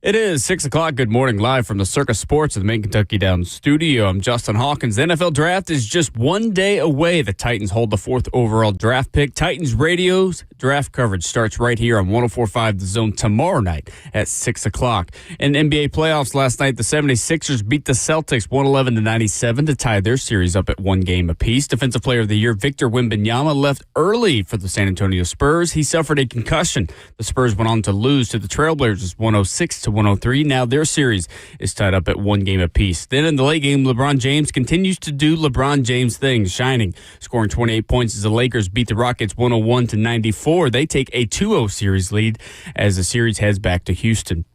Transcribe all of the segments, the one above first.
It is 6 o'clock. Good morning, live from the Circus Sports at the Main Kentucky Downs studio. I'm Justin Hawkins. The NFL draft is just one day away. The Titans hold the 4th overall draft pick. Titans Radio's draft coverage starts right here on 104.5 The Zone tomorrow night at 6 o'clock. In NBA playoffs last night, the 76ers beat the Celtics 111-97 to tie their series up at one game apiece. Defensive Player of the Year Victor Wembanyama left early for the San Antonio Spurs. He suffered a concussion. The Spurs went on to lose to the Trailblazers 106-103. Now their series is tied up at one game apiece. Then in the late game, LeBron James continues to do LeBron James things, shining, scoring 28 points as the Lakers beat the Rockets 101-94. They take a 2-0 series lead as the series heads back to Houston.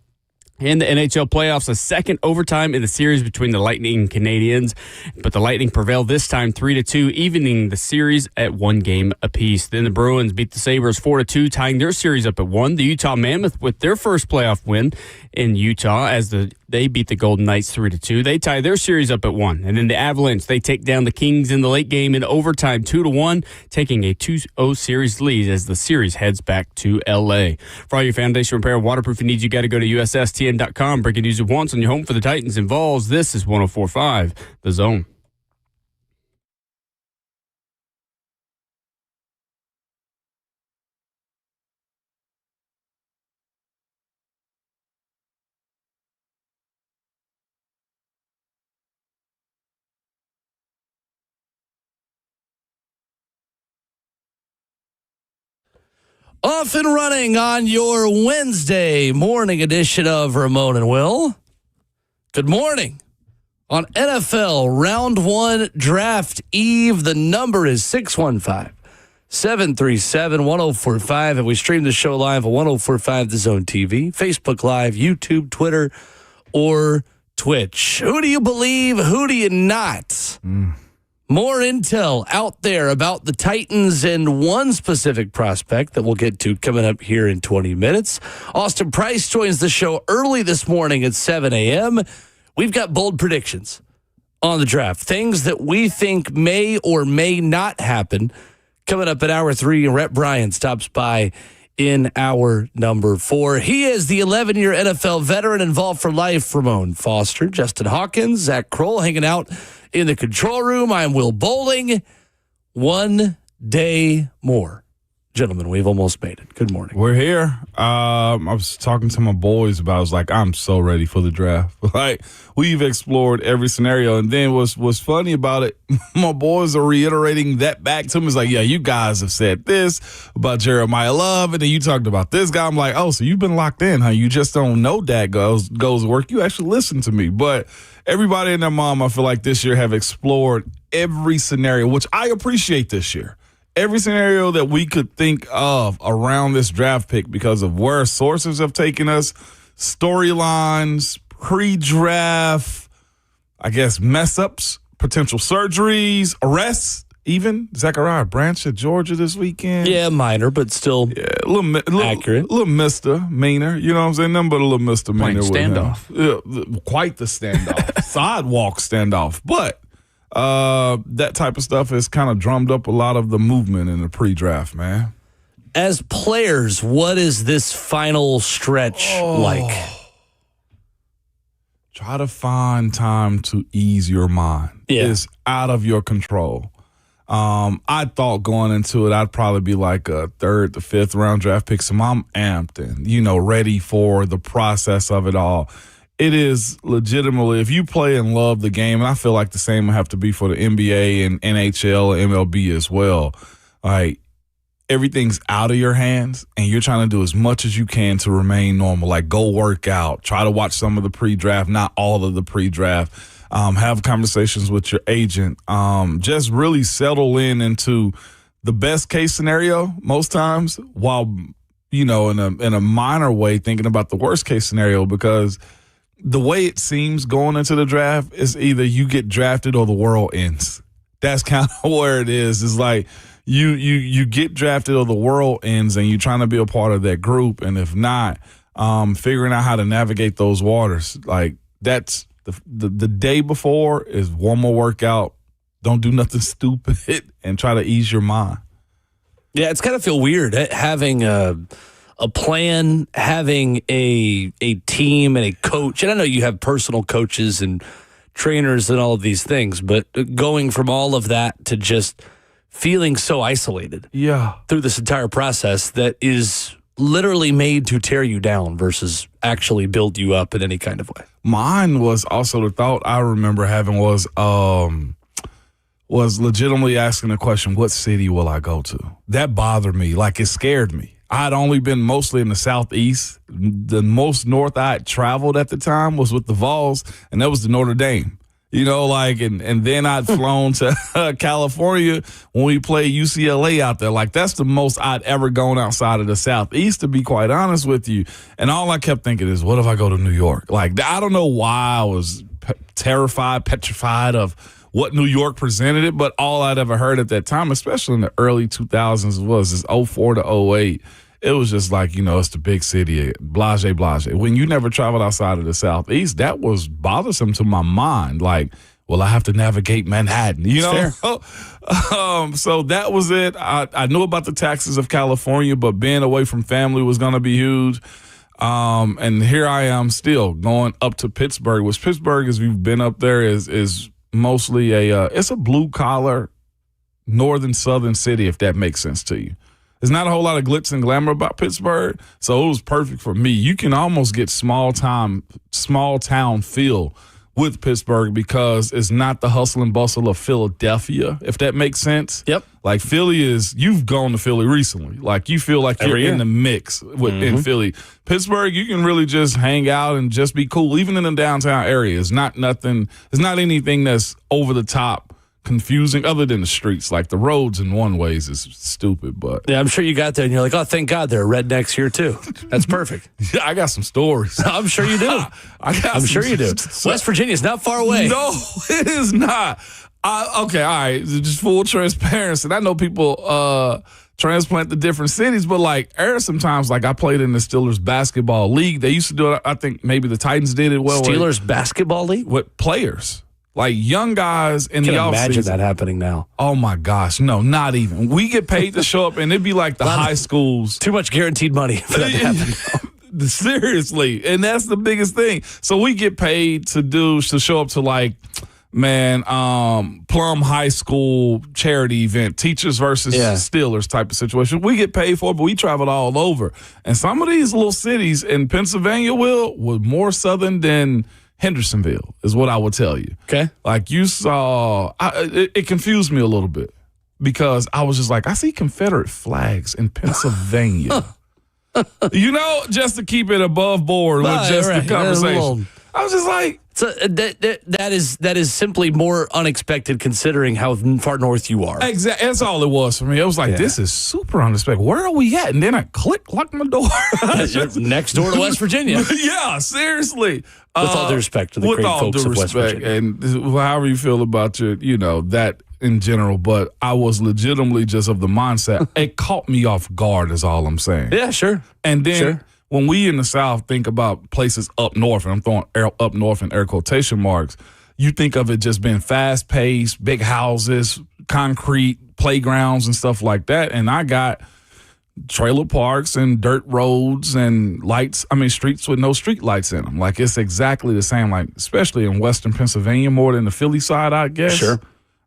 In the NHL playoffs, a second overtime in the series between the Lightning and Canadiens, but the Lightning prevailed this time 3-2, evening the series at one game apiece. Then the Bruins beat the Sabres 4-2, tying their series up at 1. The Utah Mammoth with their first playoff win in Utah as they beat the Golden Knights 3-2. They tie their series up at 1. And then the Avalanche, they take down the Kings in the late game in overtime 2-1, taking a 2-0 series lead as the series heads back to LA. For all your foundation repair and waterproofing needs, you got to go to USSTN.com. Breaking news at once on your home for the Titans involves. This is 104.5 The Zone. Off and running on your Wednesday morning edition of Ramon and Will. Good morning. On NFL Round 1 Draft Eve, the number is 615-737-1045, and we stream the show live at 1045 The Zone TV, Facebook Live, YouTube, Twitter, or Twitch. Who do you believe? Who do you not? More intel out there about the Titans and one specific prospect that we'll get to coming up here in 20 minutes. Austin Price joins the show early this morning at 7 a.m. We've got bold predictions on the draft, things that we think may or may not happen. Coming up at hour 3, Rhett Bryan stops by in hour number 4. He is the 11-year NFL veteran involved for life. Ramon Foster, Justin Hawkins, Zach Kroll hanging out in the control room. I'm Will Bowling. One day more. Gentlemen, we've almost made it. Good morning. We're here. I was talking to my boys about, I was like, I'm so ready for the draft. Like, we've explored every scenario. And then what's funny about it, my boys are reiterating that back to me. It's like, yeah, you guys have said this about Jeremiah Love, and then you talked about this guy. I'm like, oh, so you've been locked in, huh? You just don't know that goes to work. You actually listen to me. But everybody and their mom, I feel like this year have explored every scenario, which I appreciate this year. Every scenario that we could think of around this draft pick because of where sources have taken us, storylines, pre-draft, I guess, mess-ups, potential surgeries, arrests, even. Zachariah Branch at Georgia this weekend. Yeah, minor, but still accurate. A little misdemeanor, you know what I'm saying? Nothing but a little misdemeanor. Standoff. Yeah, quite the standoff. Sidewalk standoff. But that type of stuff has kind of drummed up a lot of the movement in the pre-draft, man. As players, what is this final stretch like? Try to find time to ease your mind. Yeah. It's out of your control. I thought going into it, I'd probably be like a 3rd to 5th round draft pick. So I'm amped and, ready for the process of it all. It is legitimately, if you play and love the game, and I feel like the same will have to be for the NBA and NHL and MLB as well, like everything's out of your hands and you're trying to do as much as you can to remain normal. Like go work out, try to watch some of the pre-draft, not all of the pre-draft, have conversations with your agent, just really settle into the best case scenario most times while, in a minor way thinking about the worst case scenario, because the way it seems going into the draft is either you get drafted or the world ends. That's kind of where it is. It's like you get drafted or the world ends and you're trying to be a part of that group. And if not, figuring out how to navigate those waters. Like that's the day before is one more workout. Don't do nothing stupid and try to ease your mind. Yeah, it's kind of feel weird having a a plan, having a team and a coach. And I know you have personal coaches and trainers and all of these things, but going from all of that to just feeling so isolated through this entire process that is literally made to tear you down versus actually build you up in any kind of way. Mine was also the thought I remember having was legitimately asking the question, what city will I go to? That bothered me. Like, it scared me. I'd only been mostly in the Southeast. The most north I had traveled at the time was with the Vols, and that was the Notre Dame. You know, like, and then I'd flown to California when we played UCLA out there. Like, that's the most I'd ever gone outside of the Southeast, to be quite honest with you. And all I kept thinking is, what if I go to New York? Like, I don't know why I was petrified of what New York presented it, but all I'd ever heard at that time, especially in the early 2000s, was this 04 to 08. It was just like, it's the big city, blase. When you never traveled outside of the Southeast, that was bothersome to my mind. Like, well, I have to navigate Manhattan, So that was it. I knew about the taxes of California, but being away from family was going to be huge. And here I am still going up to Pittsburgh, which Pittsburgh, as we've been up there, is mostly it's a blue-collar, northern, southern city, if that makes sense to you. There's not a whole lot of glitz and glamour about Pittsburgh, so it was perfect for me. You can almost get small town feel with Pittsburgh because it's not the hustle and bustle of Philadelphia, if that makes sense. Yep. Like, Philly you've gone to Philly recently. Like, you feel like you're in the mix in Philly. Pittsburgh, you can really just hang out and just be cool, even in the downtown area. It's not anything that's over the top confusing other than the streets. Like, the roads in one ways is stupid, but yeah, I'm sure you got there and you're like, oh, thank God there are rednecks here too. That's perfect. Yeah, I got some stories. I'm sure you do. I'm sure you do. West Virginia's not far away. No, it is not. Okay, all right, just full transparency. And I know people transplant to different cities, but like, sometimes, like, I played in the Steelers basketball league. They used to do it. I think maybe the Titans did it well. Steelers basketball league? With players. Like, young guys in the offseason. Can imagine that happening now. Oh, my gosh. No, not even. We get paid to show up, and it'd be like the high schools. Too much guaranteed money for that to happen. Seriously. And that's the biggest thing. So we get paid to show up to, like, Plum High School charity event, teachers versus Steelers type of situation. We get paid for it, but we traveled all over. And some of these little cities in Pennsylvania, were more southern than Hendersonville, is what I would tell you. Okay. Like, you saw, it confused me a little bit because I was just like, I see Confederate flags in Pennsylvania. Just to keep it above board with just the conversation. I was just like, so that is simply more unexpected considering how far north you are. Exactly. That's all it was for me. It was like, this is super unexpected. Where are we at? And then I locked my door. Next door to West Virginia. Yeah, seriously. With all due respect to the great folks of West Virginia. And however you feel about that in general, but I was legitimately just of the mindset. It caught me off guard is all I'm saying. Yeah, sure. And then when we in the South think about places up north, and I'm throwing up north in air quotation marks, you think of it just being fast-paced, big houses, concrete playgrounds and stuff like that. And I got trailer parks and dirt roads and streets with no street lights in them. Like, it's exactly the same, like, especially in Western Pennsylvania, more than the Philly side, I guess. Sure.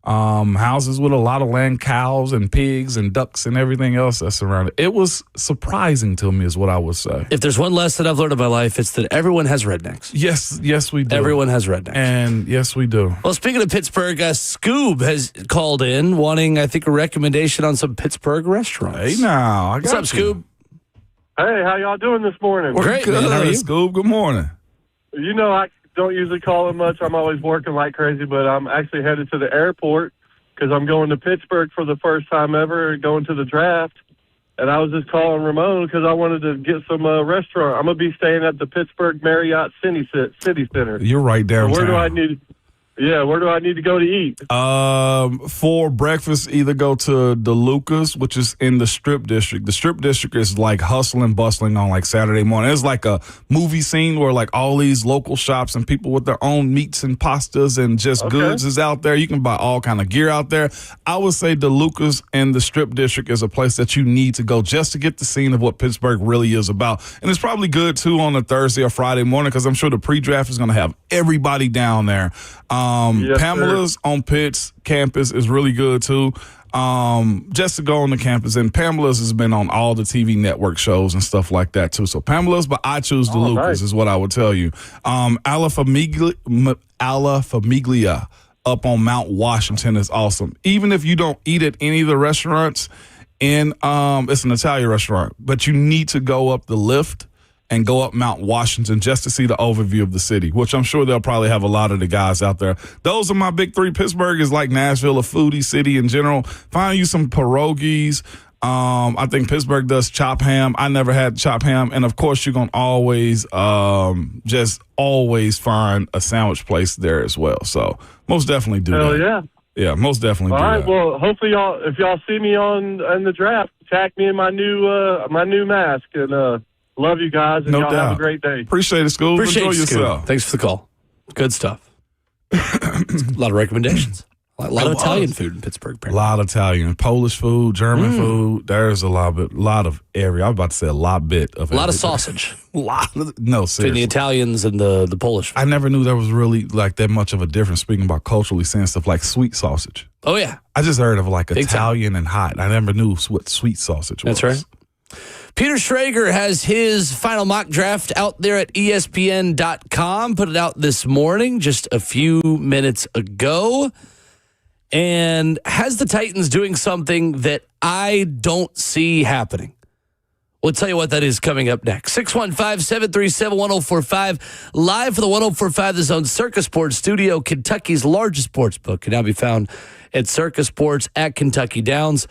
Houses with a lot of land, cows and pigs and ducks and everything else that's around it. It was surprising to me is what I would say. If there's one lesson I've learned in my life, it's that everyone has rednecks. Yes, we do. Everyone has rednnecks. And yes, we do. Well, speaking of Pittsburgh, Scoob has called in wanting, I think, a recommendation on some Pittsburgh restaurants. Hey, now. What's up, Scoob? Hey, how y'all doing this morning? We're great, man. How are you? Scoob, good morning. I don't usually call in much. I'm always working like crazy, but I'm actually headed to the airport because I'm going to Pittsburgh for the first time ever, going to the draft. And I was just calling Ramon because I wanted to get some restaurant. I'm going to be staying at the Pittsburgh Marriott City Center. You're right downtown. So where do I need? Yeah, where do I need to go to eat? For breakfast, either go to DeLuca's, which is in the Strip District. The Strip District is like hustling, bustling on like Saturday morning. It's like a movie scene where like all these local shops and people with their own meats and pastas and just goods is out there. You can buy all kind of gear out there. I would say DeLuca's in the Strip District is a place that you need to go just to get the scene of what Pittsburgh really is about. And it's probably good too on a Thursday or Friday morning because I'm sure the pre-draft is going to have everybody down there. Yes, Pamela's on Pitt's campus is really good too. Just to go on the campus, and Pamela's has been on all the TV network shows and stuff like that too. So Pamela's, but I choose DeLuca's nice. is what I would tell you. Alla Famiglia up on Mount Washington is awesome. Even if you don't eat at any of the restaurants, and it's an Italian restaurant, but you need to go up the lift and go up Mount Washington just to see the overview of the city, which I'm sure they'll probably have a lot of the guys out there. Those are my big three. Pittsburgh is like Nashville, a foodie city in general. Find you some pierogies. I think Pittsburgh does chop ham. I never had chop ham. And, of course, you're going to always just always find a sandwich place there as well. So most definitely do Hell that. yeah. Yeah, most definitely All do right. that. Well, hopefully if y'all see me in the draft, tag me in my new mask, and love you guys, and No y'all doubt. have a great day. Appreciate it, School. Appreciate Enjoy you, Scoop. yourself. Thanks for the call. Good stuff. A lot of recommendations. A lot of Italian food in Pittsburgh. A Apparently. lot of Italian, Polish food, German food. There's a lot of every. I was about to say a lot bit of A lot of everything. sausage No, between the seriously. Italians and the Polish food. I never knew there was really like that much of a difference. Speaking about culturally saying stuff like sweet sausage. Oh, yeah. I just heard of like Big time. Italian and hot. I never knew what sweet sausage was. That's right. Peter Schrager has his final mock draft out there at ESPN.com. Put it out this morning, just a few minutes ago. And has the Titans doing something that I don't see happening. We'll tell you what that is coming up next. 615-737-1045. Live for the 1045 The Zone Circus Sports Studio. Kentucky's largest sports book can now be found at Circus Sports at Kentucky Downs.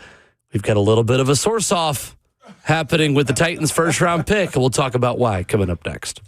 We've got a little bit of a source-off happening with the Titans' first-round pick, and we'll talk about why coming up next.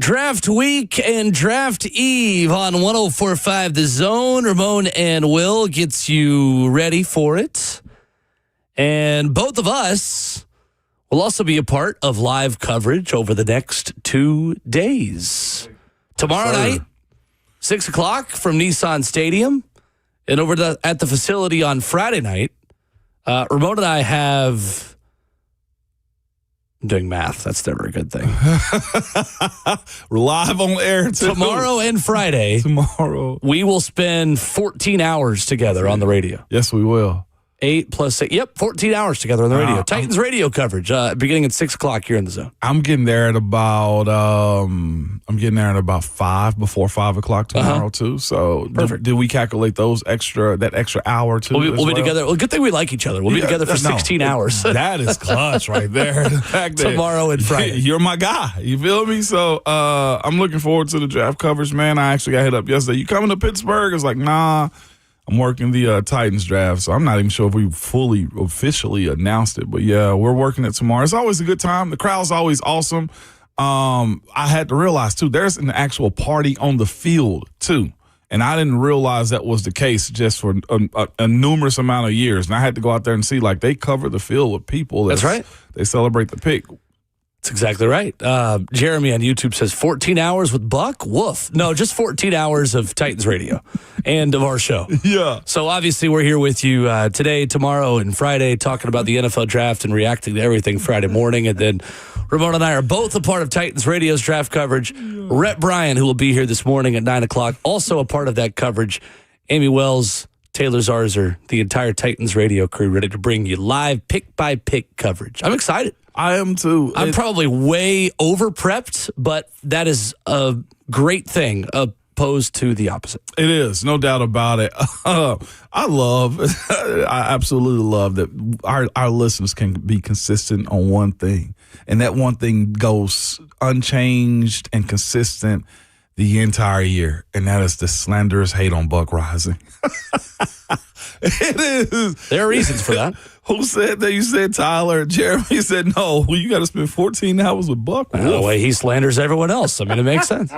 Draft week and draft eve on 104.5 The Zone. Ramon and Will gets you ready for it. And both of us will also be a part of live coverage over the next 2 days. Tomorrow night, 6 o'clock from Nissan Stadium. And over at the facility on Friday night, Ramon and I have... I'm doing math. That's never a good thing. We're live on air tomorrow and Friday. Tomorrow. We will spend 14 hours together on the radio. Yes, we will. 8 plus 8. Yep, 14 hours together on the radio. Titans radio coverage beginning at 6 o'clock here in the Zone. I'm getting there at about 5 before 5 o'clock tomorrow too. So did we calculate that extra hour too? We'll be together. Well, good thing we like each other. We'll be together for 16 hours. That is clutch right there. The fact that tomorrow and Friday. You're my guy. You feel me? So I'm looking forward to the draft coverage, man. I actually got hit up yesterday. You coming to Pittsburgh? It's like, nah. I'm working the Titans draft, so I'm not even sure if we fully officially announced it. But, yeah, we're working it tomorrow. It's always a good time. The crowd's always awesome. I had to realize, too, there's an actual party on the field, too. And I didn't realize that was the case just for a numerous amount of years. And I had to go out there and see, like, they cover the field with people. That's right. They celebrate the pick. That's exactly right. Jeremy on YouTube says 14 hours with Buck? Woof. No, just 14 hours of Titans radio and of our show. Yeah. So obviously we're here with you today, tomorrow, and Friday talking about the NFL draft and reacting to everything Friday morning. And then Ramon and I are both a part of Titans radio's draft coverage. Rhett Bryan, who will be here this morning at 9 o'clock, also a part of that coverage. Amy Wells, Taylor Zarzer, the entire Titans radio crew ready to bring you live pick-by-pick coverage. I'm excited. I am too. I'm probably way over-prepped, but that is a great thing opposed to the opposite. It is, no doubt about it. I absolutely love that our listeners can be consistent on one thing, and that one thing goes unchanged and consistent the entire year, and that is the slanderous hate on Buck Rising. It is. There are reasons for that. Who said that? You said Tyler. Jeremy said no. You got to spend 14 hours with Buck. The way he slanders everyone else. I mean, it makes sense.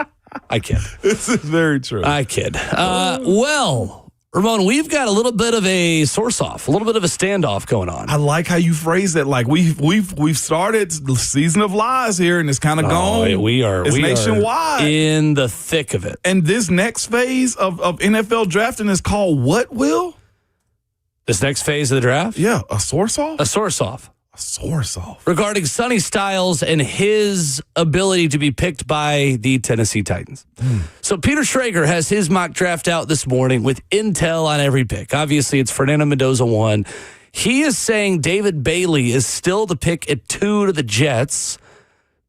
I kid. This is very true. I kid. Well, Ramon, we've got a little bit of a source-off, a little bit of a standoff going on. I like how you phrase that. Like we've started the season of lies here, and it's kind of gone. It's nationwide, in the thick of it. And this next phase of NFL drafting is called what, Will? This next phase of the draft? Yeah, a source-off? A source-off. A source-off. Regarding Sonny Styles and his ability to be picked by the Tennessee Titans. So Peter Schrager has his mock draft out this morning with intel on every pick. Obviously, it's Fernando Mendoza 1. He is saying David Bailey is still the pick at 2 to the Jets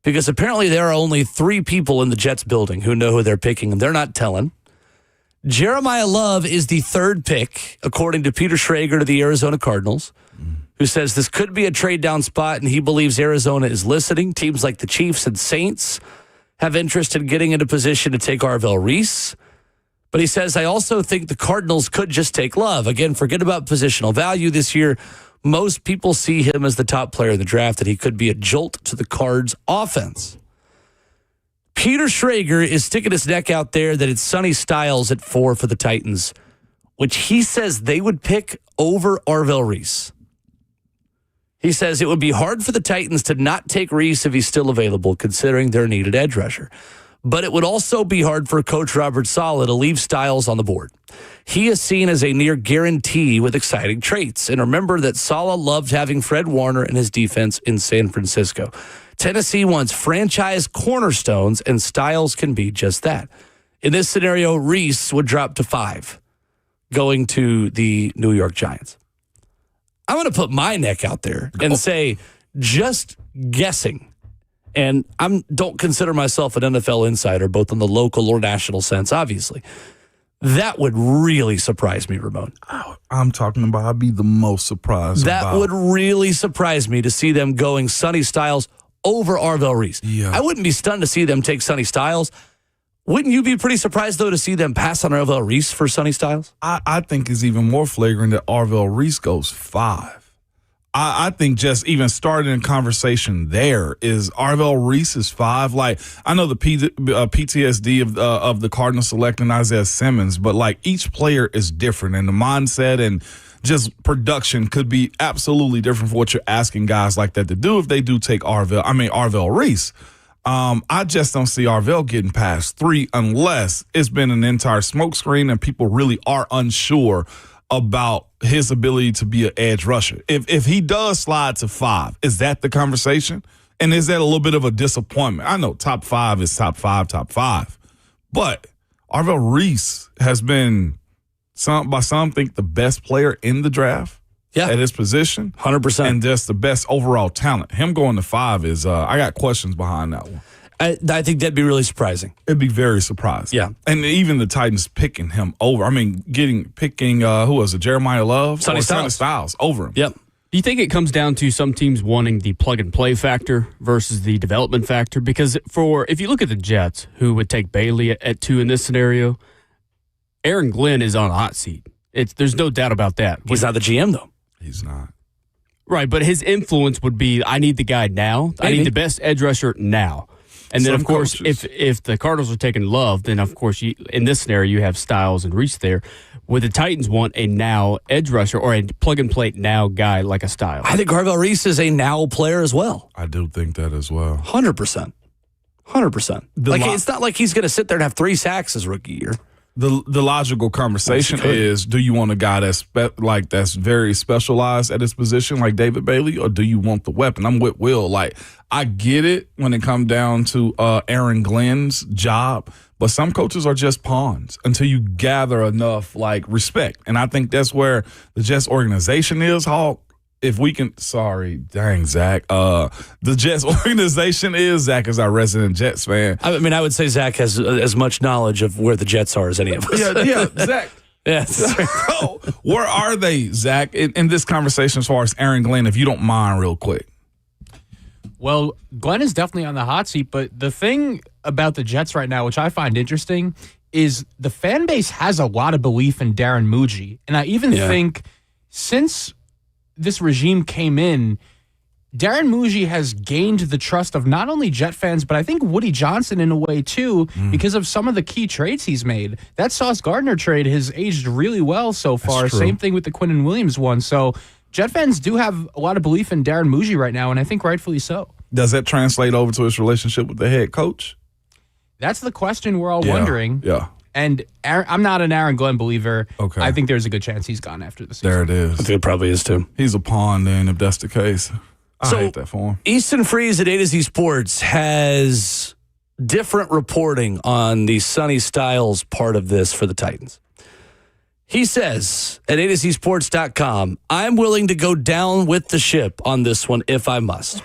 because apparently there are only 3 people in the Jets building who know who they're picking, and they're not telling. Jeremiah Love is the 3rd pick, according to Peter Schrager, to the Arizona Cardinals, who says this could be a trade down spot, and he believes Arizona is listening. Teams like the Chiefs and Saints have interest in getting into position to take Arvell Reese. But he says, I also think the Cardinals could just take Love. Again, forget about positional value this year. Most people see him as the top player in the draft, and he could be a jolt to the Cards' offense. Peter Schrager is sticking his neck out there that it's Sonny Styles at 4 for the Titans, which he says they would pick over Arvell Reese. He says it would be hard for the Titans to not take Reese if he's still available, considering their needed edge rusher. But it would also be hard for Coach Robert Saleh to leave Styles on the board. He is seen as a near guarantee with exciting traits. And remember that Saleh loved having Fred Warner and his defense in San Francisco. Tennessee wants franchise cornerstones, and Styles can be just that. In this scenario, Reese would drop to 5, going to the New York Giants. I'm going to put my neck out there and say, just guessing, and I don't consider myself an NFL insider, both in the local or national sense, obviously. That would really surprise me, Ramon. I'm talking about I'd be the most surprised. That would really surprise me to see them going Sonny Styles over Arvell Reese. Yeah. I wouldn't be stunned to see them take Sonny Styles. Wouldn't you be pretty surprised, though, to see them pass on Arvell Reese for Sonny Styles? I think it's even more flagrant that Arvell Reese goes 5. I think just even starting a conversation there is Arvell Reese is 5. Like, I know the PTSD of the Cardinals selecting Isaiah Simmons, but like each player is different, and the mindset and just production could be absolutely different for what you're asking guys like that to do if they do take Arvell Reese. I just don't see Arvell getting past 3 unless it's been an entire smokescreen and people really are unsure about his ability to be an edge rusher. If he does slide to 5, is that the conversation? And is that a little bit of a disappointment? I know top 5 is top 5. But Arvell Reese has been, by some think, the best player in the draft at his position. 100%. And just the best overall talent. Him going to 5 is, I got questions behind that one. I think that'd be really surprising. It'd be very surprising. Yeah. And even the Titans picking him over. I mean, picking who was it, Jeremiah Love? Sonny Styles over him. Yep. Do you think it comes down to some teams wanting the plug-and-play factor versus the development factor? Because if you look at the Jets, who would take Bailey at 2 in this scenario, Aaron Glenn is on a hot seat. There's no doubt about that. He's not the GM, though. He's not. Right, but his influence would be, I need the guy now. Maybe. I need the best edge rusher now. And then, Some of course, coaches. if the Cardinals are taking Love, then, of course, in this scenario, you have Styles and Reese there. Would the Titans want a now edge rusher or a plug-and-play now guy like a Styles? I think Arvell Reese is a now player as well. I do think that as well. 100%. 100%. It's not like he's going to sit there and have 3 sacks his rookie year. The logical conversation is: do you want a guy that's very specialized at his position, like David Bailey, or do you want the weapon? I'm with Will. Like, I get it when it comes down to Aaron Glenn's job, but some coaches are just pawns until you gather enough respect, and I think that's where the Jets organization is. Hawk. If we can, dang, Zach. The Jets organization is, Zach is our resident Jets fan. I mean, I would say Zach has as much knowledge of where the Jets are as any of us. Yeah, Zach. Yeah. So, where are they, Zach, in this conversation as far as Aaron Glenn, if you don't mind real quick? Well, Glenn is definitely on the hot seat, but the thing about the Jets right now, which I find interesting, is the fan base has a lot of belief in Darren Muji. And I even think since this regime came in, Darren Muji has gained the trust of not only Jet fans, but I think Woody Johnson in a way too, because of some of the key trades he's made. That Sauce Gardner trade has aged really well so far. Same thing with the Quinnen Williams one. So Jet fans do have a lot of belief in Darren Muji right now, and I think rightfully so. Does that translate over to his relationship with the head coach? That's the question we're all wondering. Yeah. And I'm not an Aaron Glenn believer. Okay. I think there's a good chance he's gone after the season. There it is. I think it probably is too. He's a pawn then, if that's the case. I hate that for him. Easton Freeze at A to Z Sports has different reporting on the Sonny Styles part of this for the Titans. He says at A to Z Sports.com, I'm willing to go down with the ship on this one if I must.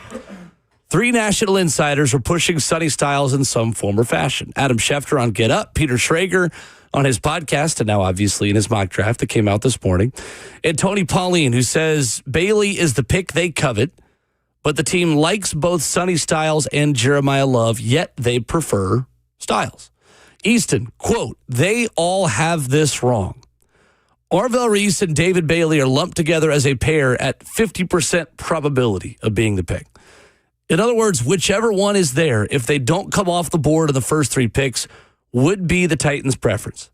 3 national insiders are pushing Sonny Styles in some form or fashion. Adam Schefter on Get Up, Peter Schrager on his podcast, and now obviously in his mock draft that came out this morning, and Tony Pauline, who says Bailey is the pick they covet, but the team likes both Sonny Styles and Jeremiah Love, yet they prefer Styles. Easton, quote, they all have this wrong. Arvell Reese and David Bailey are lumped together as a pair at 50% probability of being the pick. In other words, whichever one is there, if they don't come off the board in the first 3 picks, would be the Titans' preference.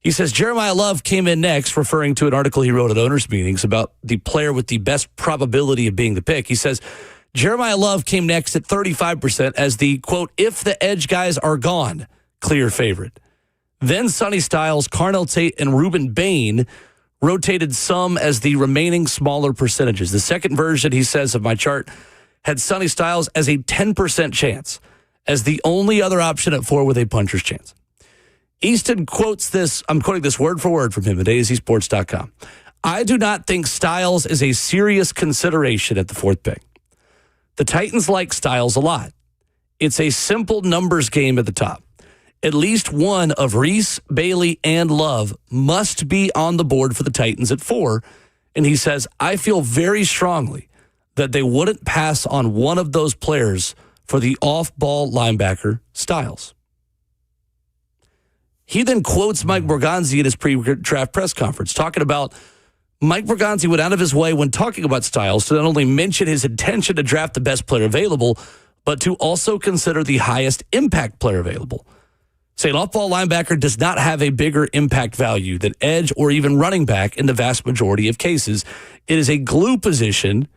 He says Jeremiah Love came in next, referring to an article he wrote at owners' meetings about the player with the best probability of being the pick. He says Jeremiah Love came next at 35% as the, quote, if the edge guys are gone, clear favorite. Then Sonny Styles, Carnell Tate, and Ruben Bain rotated some as the remaining smaller percentages. The second version, he says, of my chart had Sonny Styles as a 10% chance, as the only other option at 4 with a puncher's chance. Easton quotes this, I'm quoting this word for word from him at azsports.com. I do not think Styles is a serious consideration at the 4th pick. The Titans like Styles a lot. It's a simple numbers game at the top. At least one of Reese, Bailey, and Love must be on the board for the Titans at 4. And he says, I feel very strongly that they wouldn't pass on one of those players for the off-ball linebacker Styles. He then quotes Mike Borgonzi at his pre-draft press conference, talking about Mike Bergonzi went out of his way when talking about Styles to not only mention his intention to draft the best player available, but to also consider the highest impact player available. Say an off-ball linebacker does not have a bigger impact value than edge or even running back in the vast majority of cases. It is a glue position.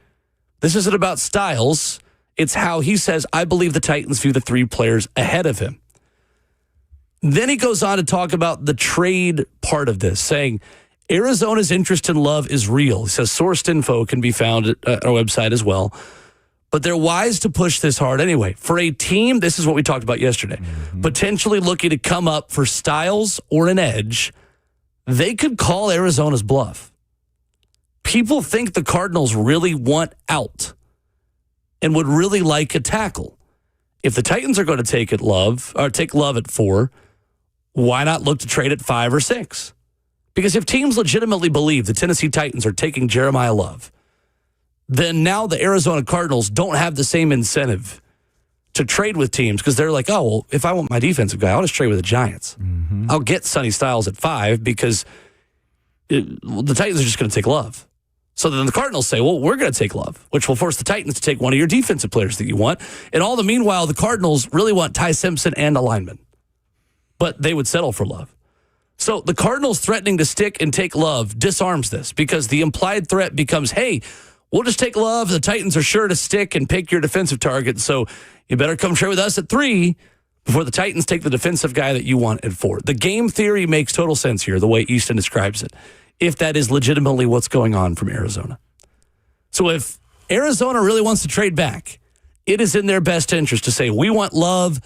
This isn't about Styles. It's how he says, I believe the Titans view the 3 players ahead of him. Then he goes on to talk about the trade part of this, saying Arizona's interest in Love is real. He says sourced info can be found at our website as well. But they're wise to push this hard anyway. For a team, this is what we talked about yesterday, potentially looking to come up for Styles or an edge, they could call Arizona's bluff. People think the Cardinals really want out and would really like a tackle. If the Titans are going to take Love at 4, why not look to trade at 5 or 6? Because if teams legitimately believe the Tennessee Titans are taking Jeremiah Love, then now the Arizona Cardinals don't have the same incentive to trade with teams because they're like, oh, well, if I want my defensive guy, I'll just trade with the Giants. I'll get Sonny Styles at 5 because the Titans are just going to take Love. So then the Cardinals say, well, we're going to take Love, which will force the Titans to take one of your defensive players that you want. And all the meanwhile, the Cardinals really want Ty Simpson and a lineman. But they would settle for Love. So the Cardinals threatening to stick and take Love disarms this because the implied threat becomes, hey, we'll just take Love. The Titans are sure to stick and pick your defensive target. So you better come trade with us at 3 before the Titans take the defensive guy that you want at 4. The game theory makes total sense here, the way Easton describes it, if that is legitimately what's going on from Arizona. So if Arizona really wants to trade back, it is in their best interest to say, we want Love.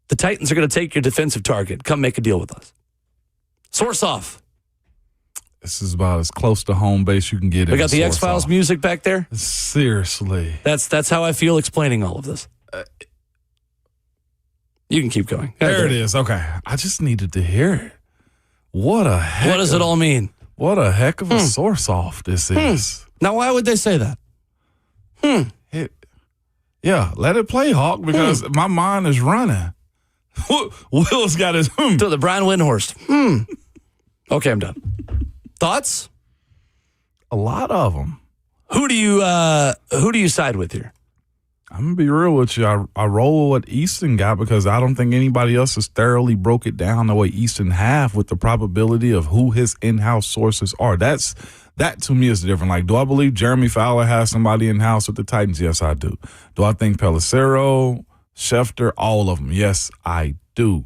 The Titans are going to take your defensive target. Come make a deal with us. Source off. This is about as close to home base you can get. We got the X-Files music back there. Seriously. That's how I feel explaining all of this. You can keep going. There it is. Okay. I just needed to hear it. What does it all mean? What a heck of a source off this is. Now, why would they say that? Yeah, let it play, Hawk, because my mind is running. Will's got his To the Brian Windhorst. Okay, I'm done. Thoughts? A lot of them. Who do you side with here? I'm going to be real with you. I roll with what Easton got because I don't think anybody else has thoroughly broke it down the way Easton have with the probability of who his in-house sources are. That to me is different. Like, do I believe Jeremy Fowler has somebody in-house with the Titans? Yes, I do. Do I think Pelissero, Schefter, all of them? Yes, I do.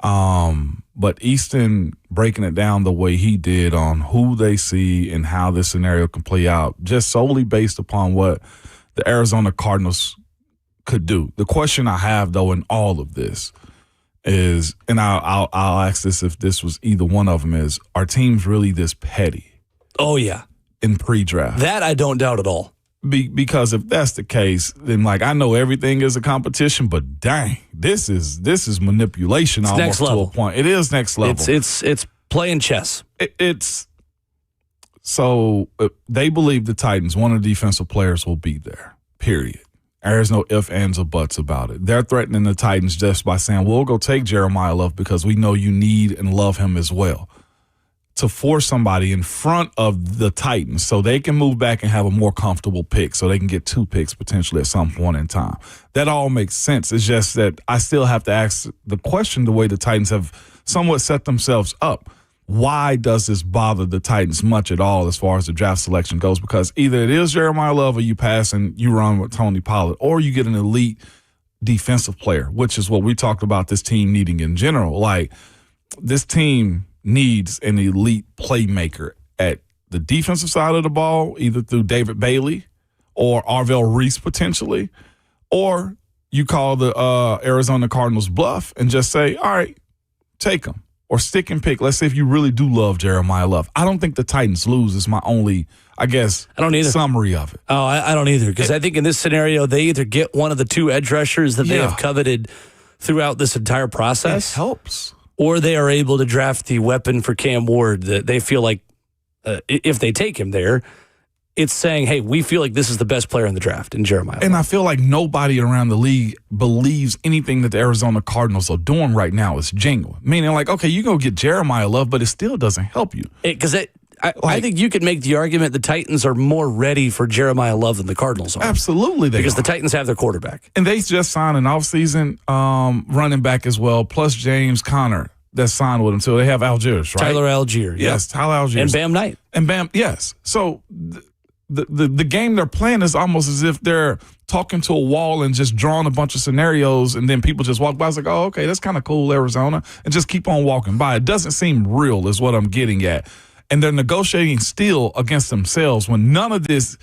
But Easton breaking it down the way he did on who they see and how this scenario can play out, just solely based upon what the Arizona Cardinals could do. The question I have, though, in all of this is, and I'll ask this if this was either one of them, is, are teams really this petty? Oh, yeah. In pre-draft? That I don't doubt at all. Because if that's the case, then like I know everything is a competition, but dang, this is manipulation it's almost to a point. It is next level. It's playing chess. So they believe the Titans, one of the defensive players will be there. Period. There's no ifs, ands, or buts about it. They're threatening the Titans just by saying, we'll go take Jeremiah Love because we know you need and love him as well. To force somebody in front of the Titans so they can move back and have a more comfortable pick so they can get 2 picks potentially at some point in time. That all makes sense. It's just that I still have to ask the question the way the Titans have somewhat set themselves up. Why does this bother the Titans much at all as far as the draft selection goes? Because either it is Jeremiah Love or you pass and you run with Tony Pollard, or you get an elite defensive player, which is what we talked about this team needing in general. Like, this team needs an elite playmaker at the defensive side of the ball, either through David Bailey or Arvell Reese potentially, or you call the Arizona Cardinals bluff and just say, all right, take them. Or stick and pick. Let's say if you really do love Jeremiah Love. I don't think the Titans lose is my only, I don't either. Summary of it. Oh, I don't either. Because I think in this scenario, they either get one of the 2 edge rushers that they have coveted throughout this entire process. It helps. Or they are able to draft the weapon for Cam Ward that they feel like if they take him there, it's saying, hey, we feel like this is the best player in the draft in Jeremiah. And I feel like nobody around the league believes anything that the Arizona Cardinals are doing right now is genuine. Meaning like, okay, you go get Jeremiah Love, but it still doesn't help you. Because I think you could make the argument the Titans are more ready for Jeremiah Love than the Cardinals are. Absolutely, they because are. the Titans have their quarterback. And they just signed an offseason running back as well, plus James Conner that signed with him. So they have Algiers, right? Tyler Algier. Yes, Tyler Algiers. And Bam Knight. And Bam, yes. So the game they're playing is almost as if they're talking to a wall and just drawing a bunch of scenarios, and then people just walk by. It's like, oh, okay, that's kind of cool, Arizona, and just keep on walking by. It doesn't seem real is what I'm getting at. And they're negotiating still against themselves when none of this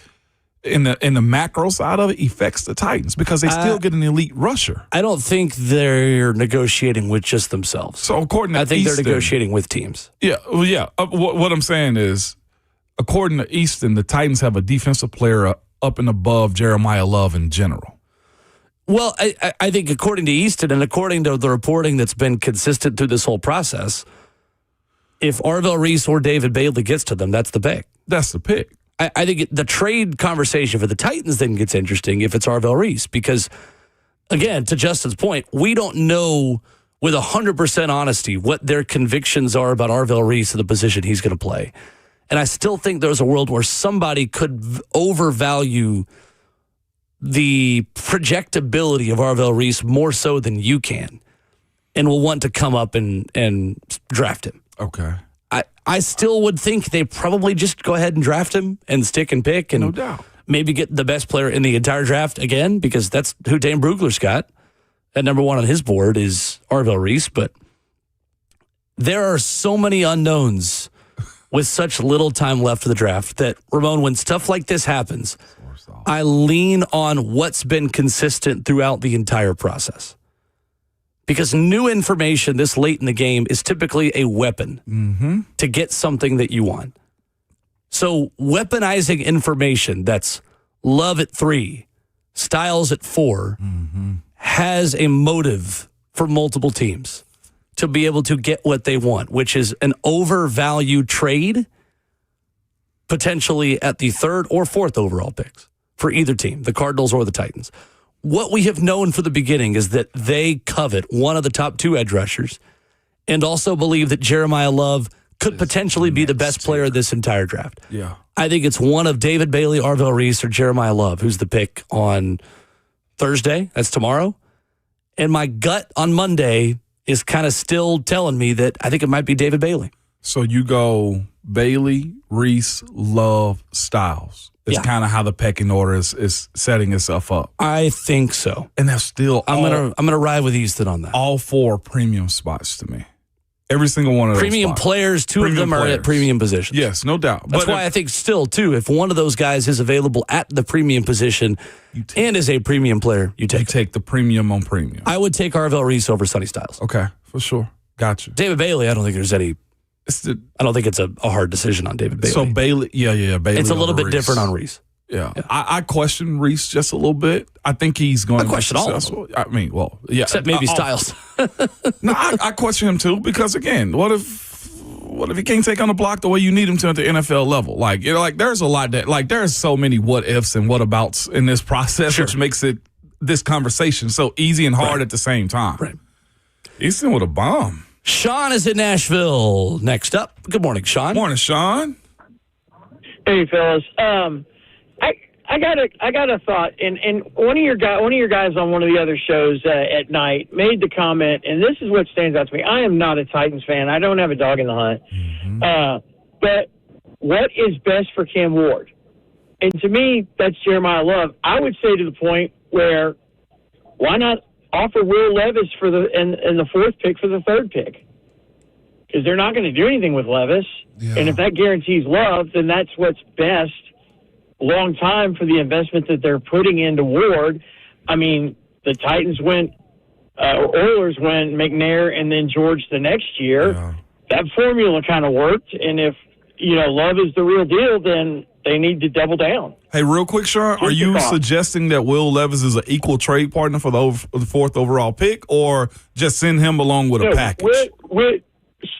in the macro side of it affects the Titans because they still get an elite rusher. I don't think they're negotiating with just themselves. So according to I think Easton, they're negotiating with teams. Yeah, well, yeah. What I'm saying is, according to Easton, the Titans have a defensive player up and above Jeremiah Love in general. Well, I think according to Easton and according to the reporting that's been consistent through this whole process, if Arvell Reese or David Bailey gets to them, that's the pick. That's the pick. I think the trade conversation for the Titans then gets interesting if it's Arvell Reese because, again, to Justin's point, we don't know with 100% honesty what their convictions are about Arvell Reese and the position he's going to play. And I still think there's a world where somebody could overvalue the projectability of Arvell Reese more so than you can and will want to come up and draft him. Okay. I still would think they probably just go ahead and draft him and stick and pick and No doubt. maybe get the best player in the entire draft again because that's who Dane Brugler's got. At number one on his board is Arvell Reese, but there are so many unknowns with such little time left for the draft that, Ramon, when stuff like this happens, I lean on what's been consistent throughout the entire process. Because new information this late in the game is typically a weapon to get something that you want. So weaponizing information that's Love at 3, Styles at 4, has a motive for multiple teams to be able to get what they want, which is an overvalued trade, potentially at the 3rd or 4th overall picks for either team, the Cardinals or the Titans. What we have known from the beginning is that they covet one of the top 2 edge rushers and also believe that Jeremiah Love could potentially be the best player of this entire draft. Yeah. I think it's one of David Bailey, Arvell Reese, or Jeremiah Love, who's the pick on Thursday. That's tomorrow. And my gut on Monday is kind of still telling me that I think it might be David Bailey. So you go Bailey, Reese, Love, Styles. It's kind of how the pecking order is setting itself up. I think so. And that's still I'm gonna ride with Easton on that. All 4 premium spots to me. Every single one of those premium spots. players, 2 of them are at premium positions. Yes, no doubt. That's why I think still, too, if one of those guys is available at the premium position and is a premium player, you take the premium on premium. I would take Arvell Reese over Sonny Styles. Okay, for sure. Gotcha. David Bailey, I don't think there's any. I don't think it's a hard decision on David Bailey. So Bailey, Bailey. It's a little bit Reese. different on Reese. Yeah. I question Reese just a little bit. I think he's going to be question all of successful. I mean, well, yeah. Except maybe Styles. No, I question him too because, again, what if he can't take on the block the way you need him to at the NFL level? Like, there's a lot there's so many what ifs and what abouts in this process, which makes this conversation so easy and hard at the same time. Right. Easton with a bomb. Sean is in Nashville. Next up. Good morning, Sean. Morning, Sean. Hey, fellas. I got a thought, and one of your guys on one of the other shows at night made the comment, and this is what stands out to me. I am not a Titans fan. I don't have a dog in the hunt. But what is best for Cam Ward? And to me, that's Jeremiah Love. I would say to the point where why not offer Will Levis for in the 4th pick for the 3rd pick? Because they're not going to do anything with Levis. Yeah. And if that guarantees Love, then that's what's best long time for the investment that they're putting into Ward. I mean, the Titans Oilers went McNair and then George the next year. Yeah. That formula kind of worked. And if, Love is the real deal, then they need to double down. Hey, real quick, Sean, are you suggesting that Will Levis is an equal trade partner for the 4th overall pick, or just send him along with a package?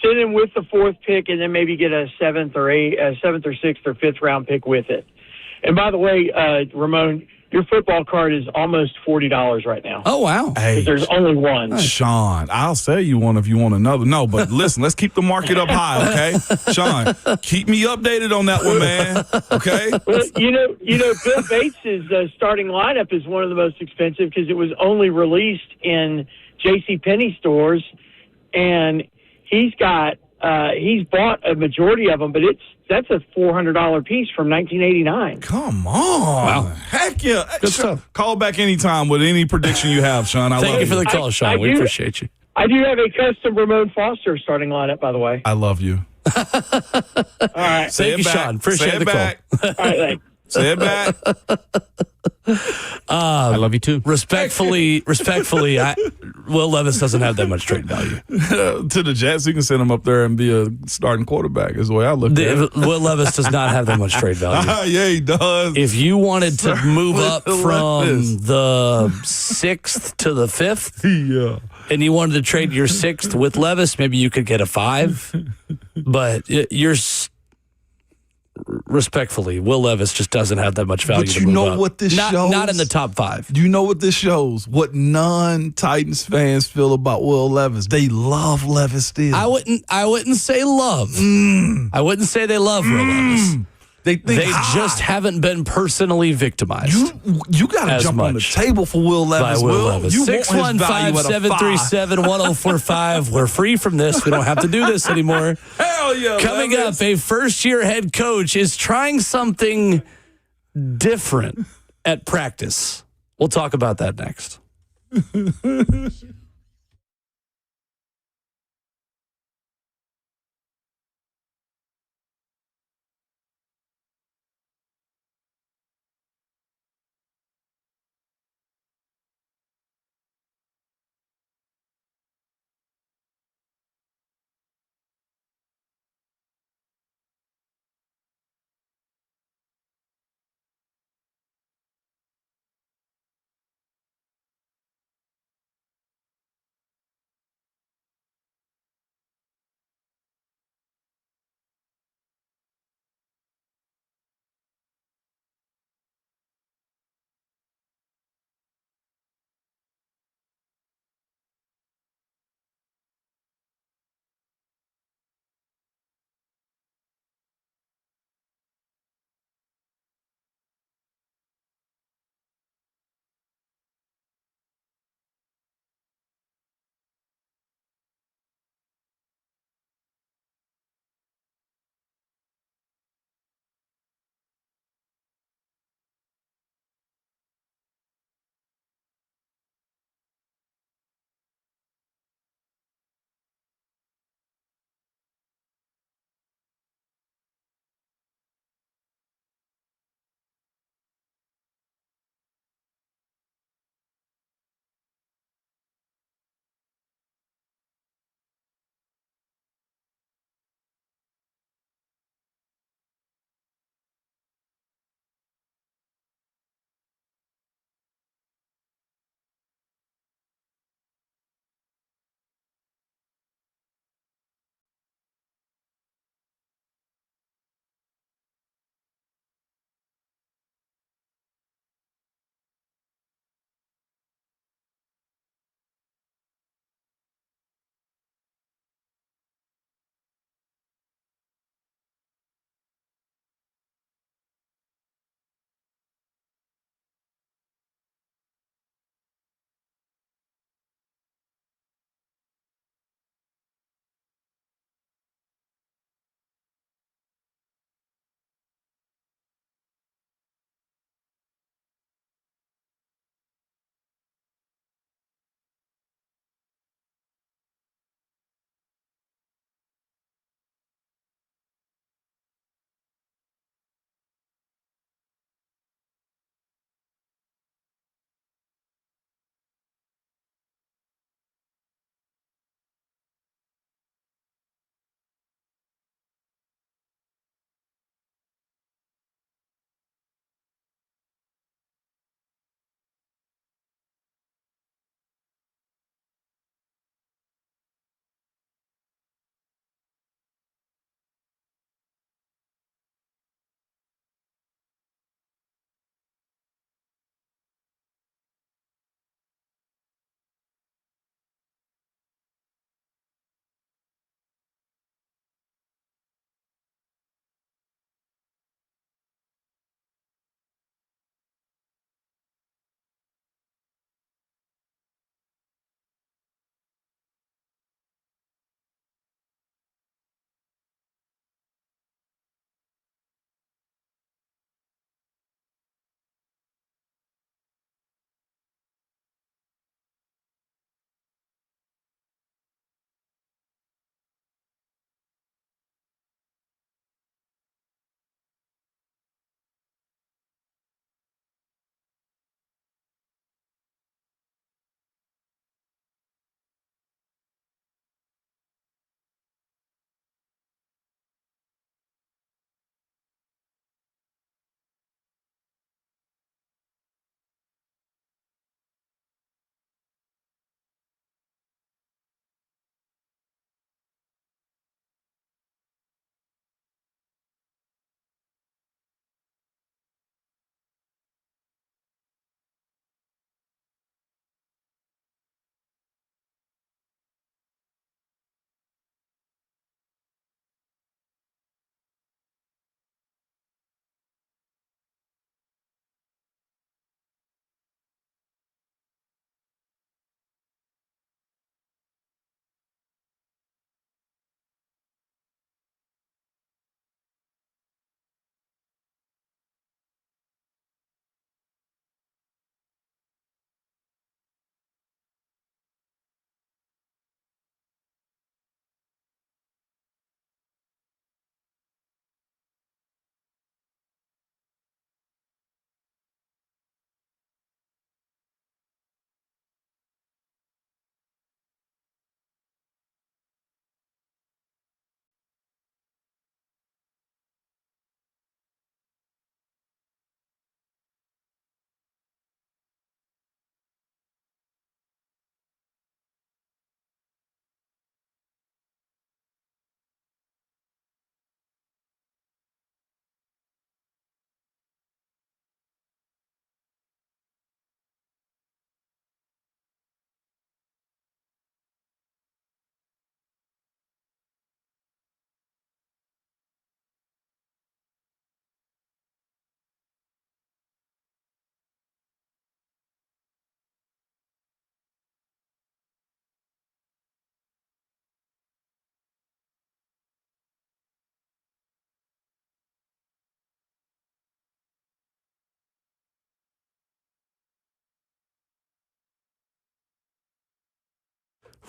Send him with the 4th pick and then maybe get a 7th or 6th or 5th round pick with it. And by the way, Ramon, your football card is almost $40 right now. Oh, wow. Hey, There's only one. Sean, I'll sell you one if you want another. No, but listen, let's keep the market up high, okay? Sean, keep me updated on that one, man. Okay? Well, Bill Bates' starting lineup is one of the most expensive because it was only released in JCPenney stores, and he's bought a majority of them, but that's a $400 piece from 1989. Come on. Wow. Heck yeah. Good Sean, stuff. call back anytime with any prediction you have, Sean. I Thank love you for the call, Sean. I We do- appreciate you. I do have a custom Ramon Foster starting lineup, by the way. I love you. All right. Say Thank it you, back. Sean. Appreciate Say it the call. back. All right, thanks. Say it back. I love you too. Respectfully, Will Levis doesn't have that much trade value. To the Jets, you can send him up there and be a starting quarterback, is the way I look at it. Will Levis does not have that much trade value. Yeah, he does. If you wanted to move up Will from Levis. the 6th to the 5th, Yeah. and you wanted to trade your 6th with Levis, maybe you could get a 5. But respectfully, Will Levis just doesn't have that much value. But to you move know up. what this shows? Not in the top 5. Do you know what this shows? What non-Titans fans feel about Will Levis? They love Levis still. I wouldn't say love. I wouldn't say they love Will Levis. They think They just haven't been personally victimized. you got to as jump on the much table for Will by Levis. Will Levis. You want his value at a 615-737-1045. We're free from this. We don't have to do this anymore. 5. Hell yeah. Coming Levis. up, a first-year head coach is trying something different at practice. We'll talk about that next.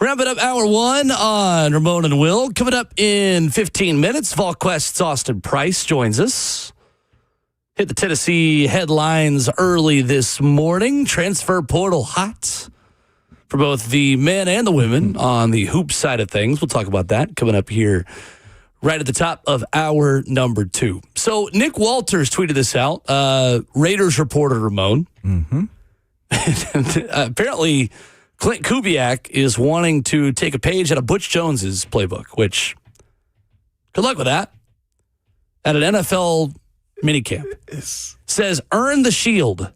Wrapping up hour one on Ramon and Will. Coming up in 15 minutes, VolQuest's Austin Price joins us. Hit the Tennessee headlines early this morning. Transfer portal hot for both the men and the women on the hoop side of things. We'll talk about that coming up here right at the top of hour number 2. So Nick Walters tweeted this out. Raiders reporter Ramon. Apparently, Clint Kubiak is wanting to take a page out of Butch Jones's playbook, which, good luck with that. At an NFL minicamp. Says, earn the shield.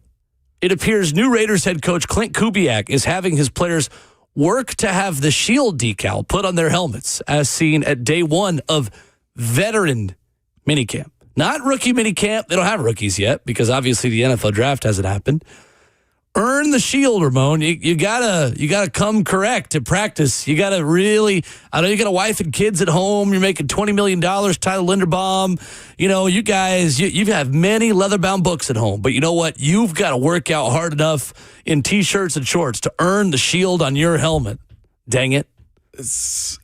It appears new Raiders head coach Clint Kubiak is having his players work to have the shield decal put on their helmets, as seen at day 1 of veteran minicamp. Not rookie minicamp. They don't have rookies yet because obviously the NFL draft hasn't happened. Earn the shield, Ramon. You gotta come correct to practice. You gotta really. I know you got a wife and kids at home. You're making $20 million. Tyler Linderbaum. You know, you guys. You have many leather-bound books at home, but you know what? You've got to work out hard enough in t-shirts and shorts to earn the shield on your helmet. Dang it!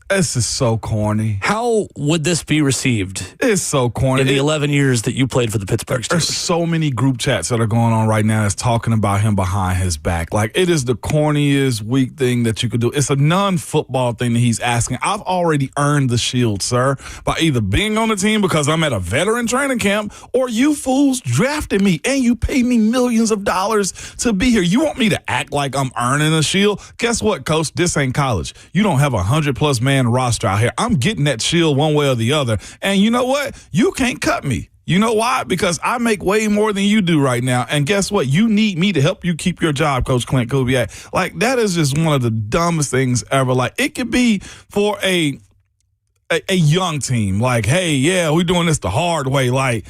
This is so corny. How would this be received? It's so corny. In the 11 years that you played for the Pittsburgh Steelers. There's so many group chats that are going on right now that's talking about him behind his back. Like, it is the corniest, weak thing that you could do. It's a non-football thing that he's asking. I've already earned the shield, sir, by either being on the team because I'm at a veteran training camp, or you fools drafted me and you paid me millions of dollars to be here. You want me to act like I'm earning a shield? Guess what, coach? This ain't college. You don't have a 100-plus man roster out here. I'm getting that shield one way or the other. And you know what? You can't cut me. You know why? Because I make way more than you do right now. And guess what? You need me to help you keep your job, Coach Clint Kubiak. Like, that is just one of the dumbest things ever. Like, it could be for a young team. Like, hey, yeah, we're doing this the hard way. Like,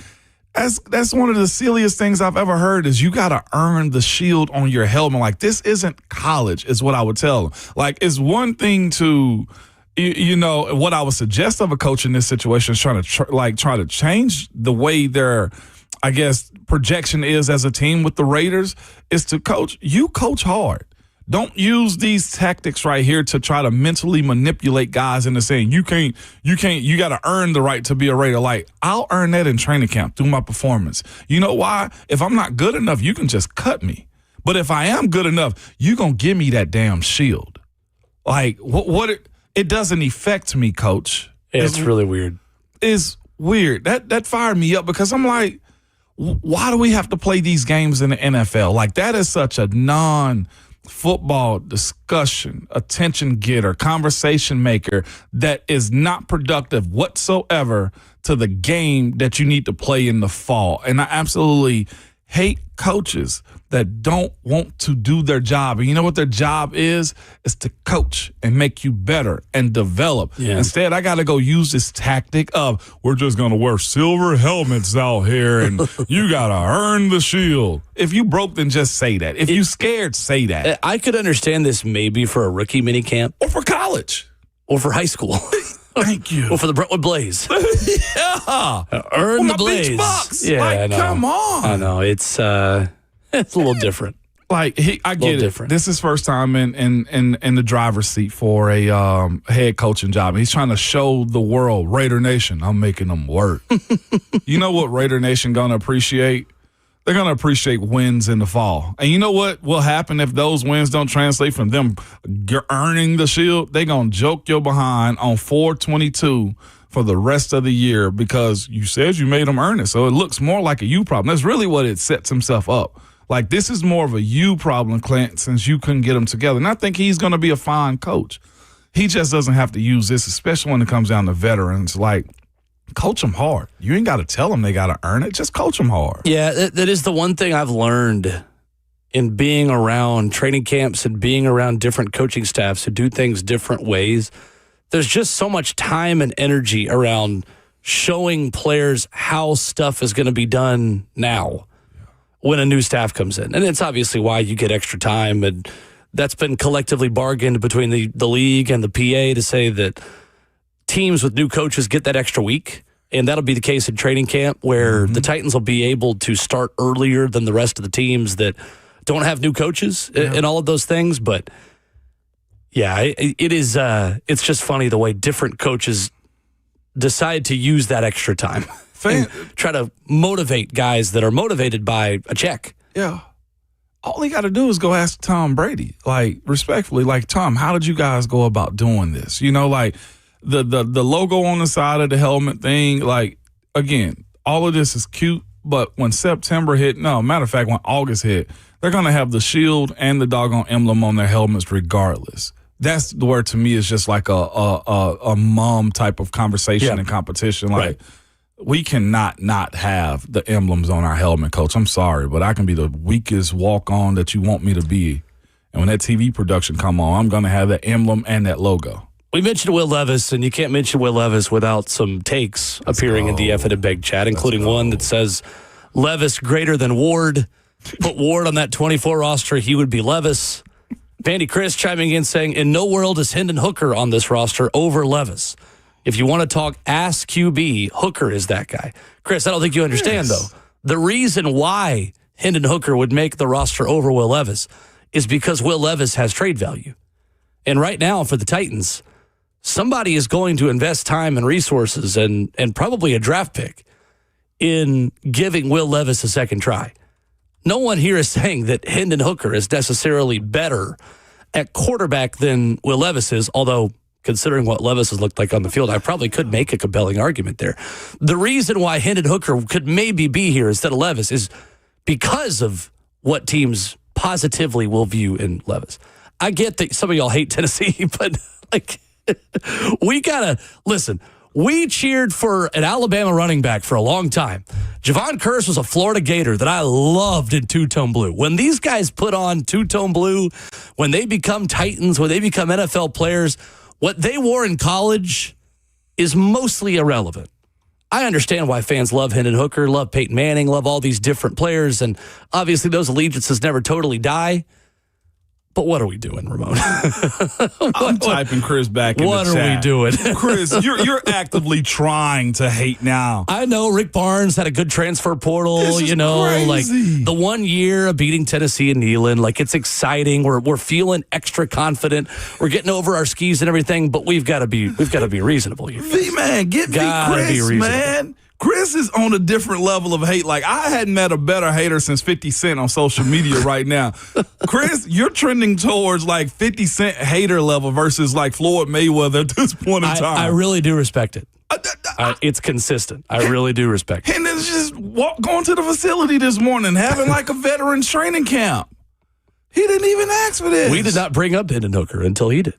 that's one of the silliest things I've ever heard is you got to earn the shield on your helmet. Like, this isn't college is what I would tell them. Like, it's one thing to, you know, what I would suggest of a coach in this situation is trying to change the way their, I guess, projection is as a team with the Raiders is to coach. You coach hard. Don't use these tactics right here to try to mentally manipulate guys into saying you got to earn the right to be a Raider. Like, I'll earn that in training camp through my performance. You know why? If I'm not good enough, you can just cut me. But if I am good enough, you're going to give me that damn shield. Like, it doesn't affect me, coach. Yeah, it's really weird. It's weird. That fired me up because I'm like, why do we have to play these games in the NFL? Like, that is such a non-football discussion, attention getter, conversation maker that is not productive whatsoever to the game that you need to play in the fall. And I absolutely hate coaches that don't want to do their job. And you know what their job is? It's to coach and make you better and develop. Yeah. Instead, I got to go use this tactic of we're just going to wear silver helmets out here and you got to earn the shield. If you broke, then just say that. If you scared, say that. I could understand this maybe for a rookie minicamp. Or for college. Or for high school. Thank you. Or for the Brentwood Blaze. Yeah. Earn the Blaze. Beach Bucks. Yeah, like, I know. Come on. I know. It's a little different. Like, I get it. Different. This is first time in the driver's seat for a head coaching job. He's trying to show the world, Raider Nation, I'm making them work. You know what Raider Nation going to appreciate? They're going to appreciate wins in the fall. And you know what will happen if those wins don't translate from them earning the shield? They're going to joke your behind on 4/22 for the rest of the year because you said you made them earn it. So it looks more like a you problem. That's really what it sets himself up. Like, this is more of a you problem, Clint, since you couldn't get them together. And I think he's going to be a fine coach. He just doesn't have to use this, especially when it comes down to veterans. Like, coach them hard. You ain't got to tell them they got to earn it. Just coach them hard. Yeah, that is the one thing I've learned in being around training camps and being around different coaching staffs who do things different ways. There's just so much time and energy around showing players how stuff is going to be done now when a new staff comes in. And it's obviously why you get extra time, and that's been collectively bargained between the league and the PA to say that teams with new coaches get that extra week, and that'll be the case in training camp where the Titans will be able to start earlier than the rest of the teams that don't have new coaches and all of those things. But Yeah, it is. It's just funny the way different coaches decide to use that extra time. Try to motivate guys that are motivated by a check. Yeah. All he got to do is go ask Tom Brady, like, respectfully, like, Tom, how did you guys go about doing this? You know, like, the logo on the side of the helmet thing, like, again, all of this is cute, but when September hit, no, matter of fact, when August hit, they're going to have the shield and the doggone emblem on their helmets regardless. That's where, to me, is just like a mom type of conversation and competition. Like, we cannot not have the emblems on our helmet, Coach. I'm sorry, but I can be the weakest walk-on that you want me to be. And when that TV production come on, I'm going to have that emblem and that logo. We mentioned Will Levis, and you can't mention Will Levis without some takes appearing in the F and Beg chat, including one that says, Levis greater than Ward. Put Ward on that 24 roster, he would be Levis. Vandy Chris chiming in saying, in no world is Hendon Hooker on this roster over Levis. If you want to talk ass QB, Hooker is that guy. Chris, I don't think you understand, though. The reason why Hendon Hooker would make the roster over Will Levis is because Will Levis has trade value. And right now for the Titans, somebody is going to invest time and resources and probably a draft pick in giving Will Levis a second try. No one here is saying that Hendon Hooker is necessarily better at quarterback than Will Levis is, although considering what Levis has looked like on the field, I probably could make a compelling argument there. The reason why Hendon Hooker could maybe be here instead of Levis is because of what teams positively will view in Levis. I get that some of y'all hate Tennessee, but like we gotta listen. We cheered for an Alabama running back for a long time. Javon Curse was a Florida Gator that I loved in two-tone blue. When these guys put on two-tone blue, when they become Titans, when they become NFL players, what they wore in college is mostly irrelevant. I understand why fans love Hendon Hooker, love Peyton Manning, love all these different players, and obviously those allegiances never totally die. But what are we doing, Ramon? I'm typing Chris back in the chat. What are we doing? Chris, you're actively trying to hate now. I know Rick Barnes had a good transfer portal, crazy. Like the 1 year of beating Tennessee and Neyland, like it's exciting. We're feeling extra confident. We're getting over our skis and everything, but we've got to be reasonable here. V-Man, get me Chris, man. Chris is on a different level of hate. Like, I hadn't met a better hater since 50 Cent on social media right now. Chris, you're trending towards, like, 50 Cent hater level versus, like, Floyd Mayweather at this point in time. I really do respect it. It's consistent. I really do respect it. And then just going to the facility this morning, having, like, a veterans training camp. He didn't even ask for this. We did not bring up Hendon Hooker until he did.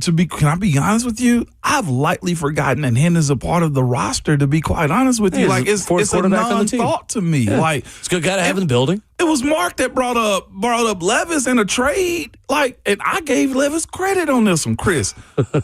Can I be honest with you? I've lightly forgotten that Hendon's a part of the roster, to be quite honest with you. Like, it's a non-thought to me. Yeah. Like, it's a good guy to have in the building. It was Mark that brought up Levis in a trade. Like, and I gave Levis credit on this one. Chris,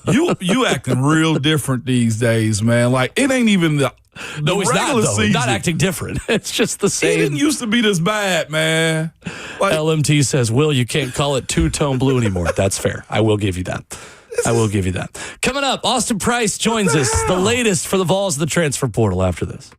you acting real different these days, man. Like, it ain't even the no, he's not, though. Season. Not acting different. It's just the same. He didn't used to be this bad, man. Like, LMT says, Will, you can't call it two-tone blue anymore. That's fair. I will give you that. Coming up, Austin Price joins us. The latest for the Vols of the transfer portal after this.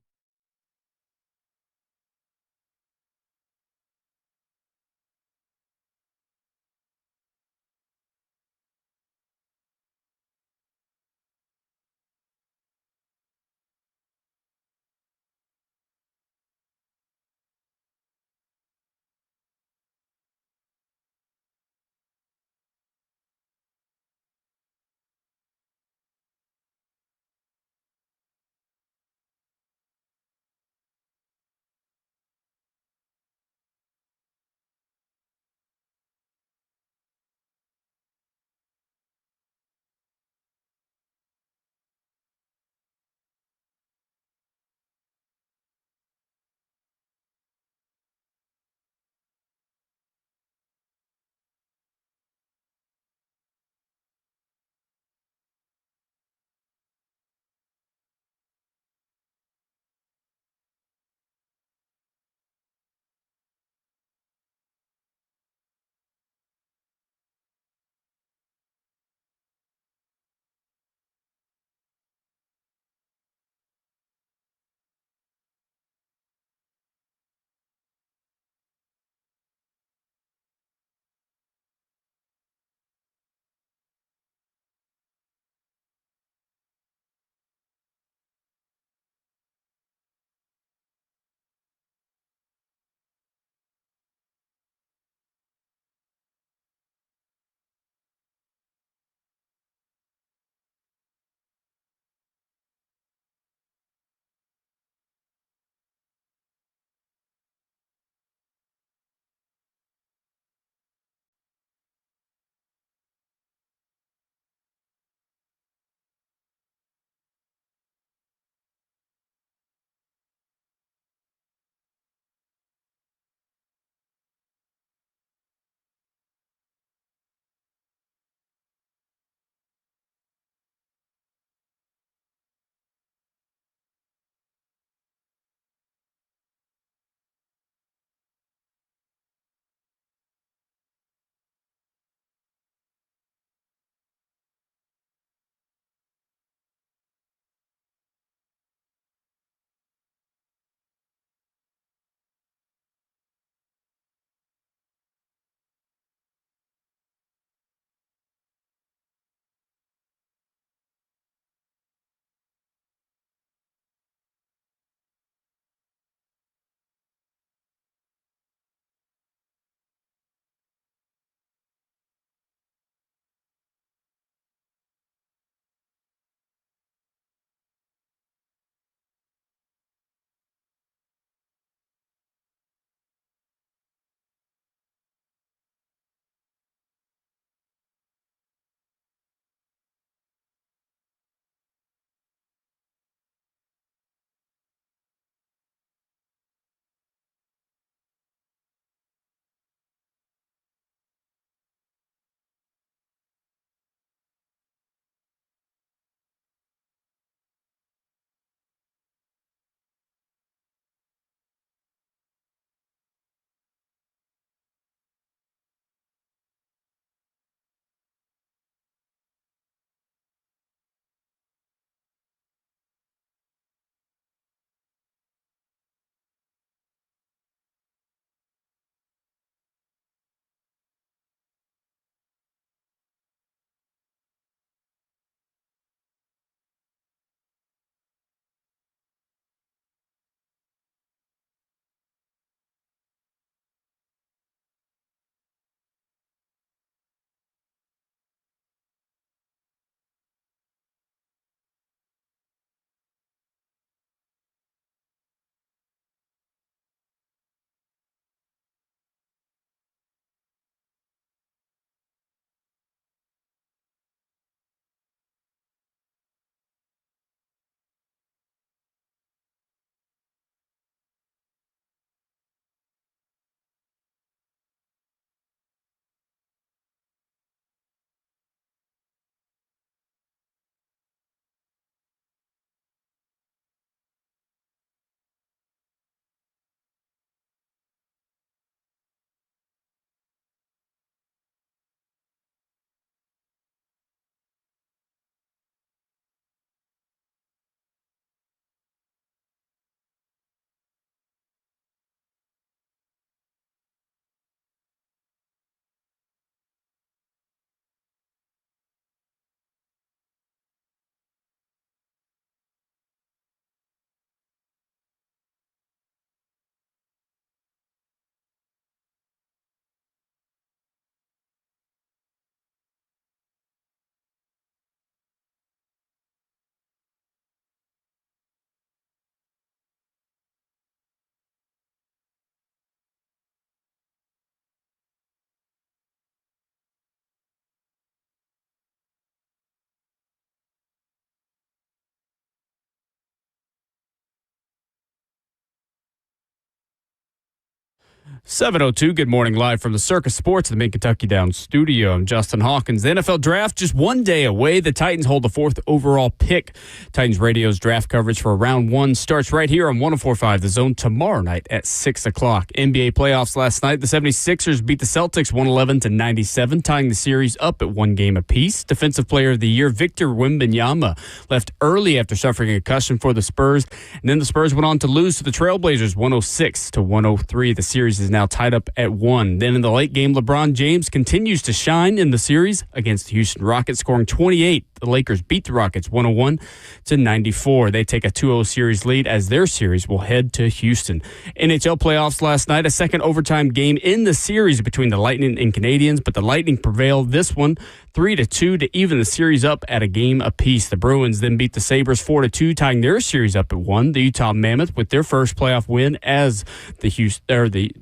7:02, good morning, live from the Circus Sports at the Mid-Kentucky Downs studio. I'm Justin Hawkins. The NFL Draft just one day away. The Titans hold the 4th overall pick. Titans Radio's draft coverage for round 1 starts right here on 104.5 The Zone tomorrow night at 6 o'clock. NBA playoffs last night. The 76ers beat the Celtics 111-97, tying the series up at 1 game apiece. Defensive Player of the Year Victor Wembanyama left early after suffering a concussion for the Spurs. And then the Spurs went on to lose to the Trailblazers 106-103. The series is now tied up at 1. Then in the late game, LeBron James continues to shine in the series against the Houston Rockets, scoring 28. The Lakers beat the Rockets 101-94. They take a 2-0 series lead as their series will head to Houston. NHL playoffs last night, a second overtime game in the series between the Lightning and Canadiens, but the Lightning prevailed this one 3-2 to even the series up at a game apiece. The Bruins then beat the Sabres 4-2, tying their series up at 1. The Utah Mammoth with their first playoff win as the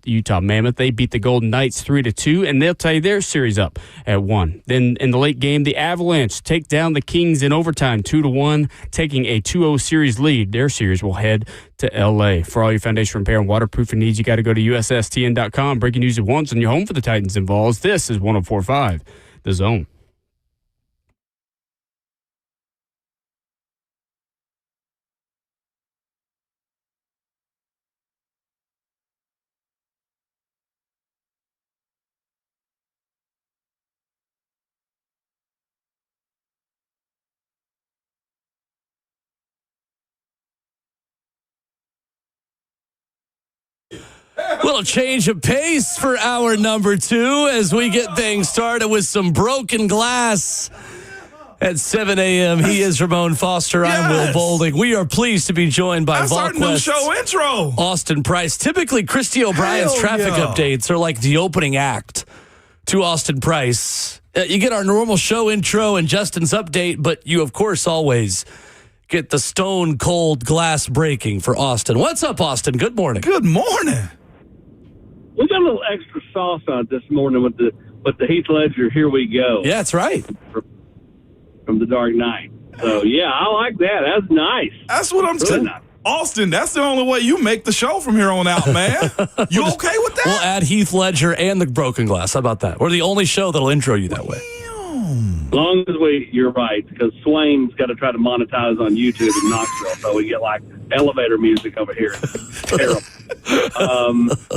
Utah Mammoth. They beat the Golden Knights 3-2, and they'll tie their series up at 1. Then in the late game, the Avalanche take down the Kings in overtime 2-1, taking a 2-0 series lead. Their series will head to L.A. For all your foundation repair and waterproofing needs, you got to go to USSTN.com. Breaking news at once on your home for the Titans and Vols. This is 104.5 The Zone. Little change of pace for hour number 2 as we get things started with some broken glass. At 7 a.m., he is Ramon Foster. I'm Will Bolding. We are pleased to be joined by That's our new show intro. Austin Price. Typically, Christy O'Brien's traffic updates are like the opening act to Austin Price. You get our normal show intro and Justin's update, but you, of course, always get the stone cold glass breaking for Austin. What's up, Austin? Good morning. Good morning. We got a little extra sauce on it this morning with the Heath Ledger "Here We Go." Yeah, that's right. From The Dark Knight. So yeah, I like that. That's nice. That's what I'm saying. Nice. Austin, that's the only way you make the show from here on out, man. You okay with that? We'll add Heath Ledger and the broken glass. How about that? We're the only show that'll intro you that way. As long as you're right, because Swain's got to try to monetize on YouTube in Knoxville, so we get like elevator music over here. It's terrible.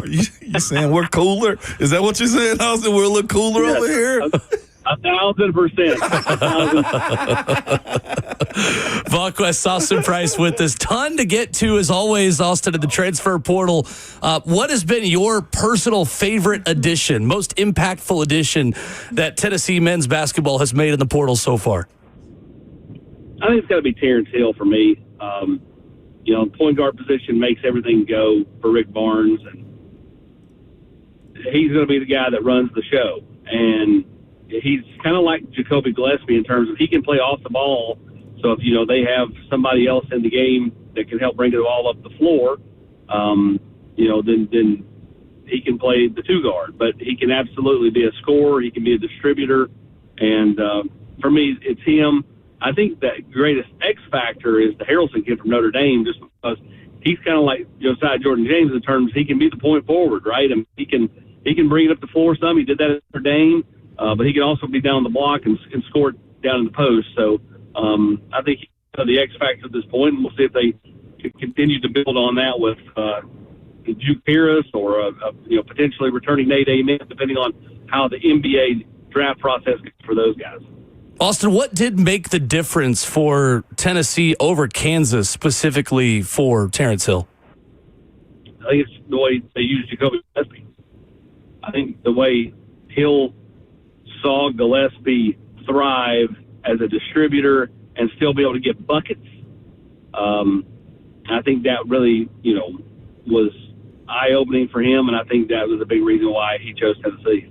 You saying we're cooler? Is that what you're saying, Austin? We're a little cooler over here? 1,000%. VolQuest, Austin Price with us. Ton to get to, as always, Austin, at the transfer portal. What has been your personal favorite addition, most impactful addition that Tennessee men's basketball has made in the portal so far? I think it's got to be Terrence Hill for me. Point guard position makes everything go for Rick Barnes, and he's going to be the guy that runs the show. And he's kind of like Jacoby Gillespie in terms of he can play off the ball. So if, they have somebody else in the game that can help bring it all up the floor, then he can play the 2 guard. But he can absolutely be a scorer. He can be a distributor. And for me, it's him. I think the greatest X factor is the Harrelson kid from Notre Dame, just because he's kind of like Josiah Jordan-James in terms he can be the point forward, right? And he can bring it up the floor some. He did that at Notre Dame. But he can also be down the block and score it down in the post. So I think he's the X factor at this point, and we'll see if they can continue to build on that with Juke Harris or potentially returning Nate Amen, depending on how the NBA draft process goes for those guys. Austin, what did make the difference for Tennessee over Kansas, specifically for Terrence Hill? I think it's the way they use Jacoby Gillespie. I think the way Hill saw Gillespie thrive as a distributor and still be able to get buckets. I think that really, was eye-opening for him, and I think that was a big reason why he chose Tennessee.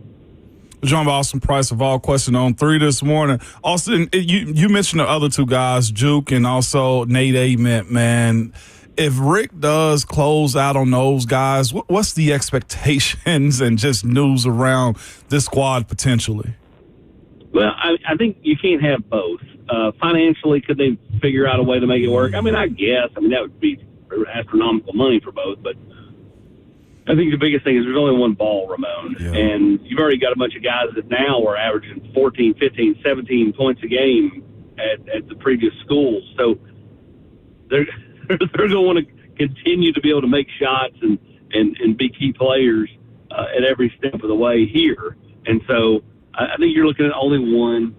Joined by Austin Price of All Question on 3 this morning. Austin, you mentioned the other 2 guys, Juke and also Nate Amen, man. If Rick does close out on those guys, what's the expectations and just news around this squad potentially? Well, I think you can't have both. Financially, could they figure out a way to make it work? I mean, I guess. I mean, that would be astronomical money for both. But I think the biggest thing is there's only one ball, Ramon. Yeah. And you've already got a bunch of guys that now are averaging 14, 15, 17 points a game at the previous schools. So they're going to want to continue to be able to make shots and be key players at every step of the way here. And so I think you're looking at only one.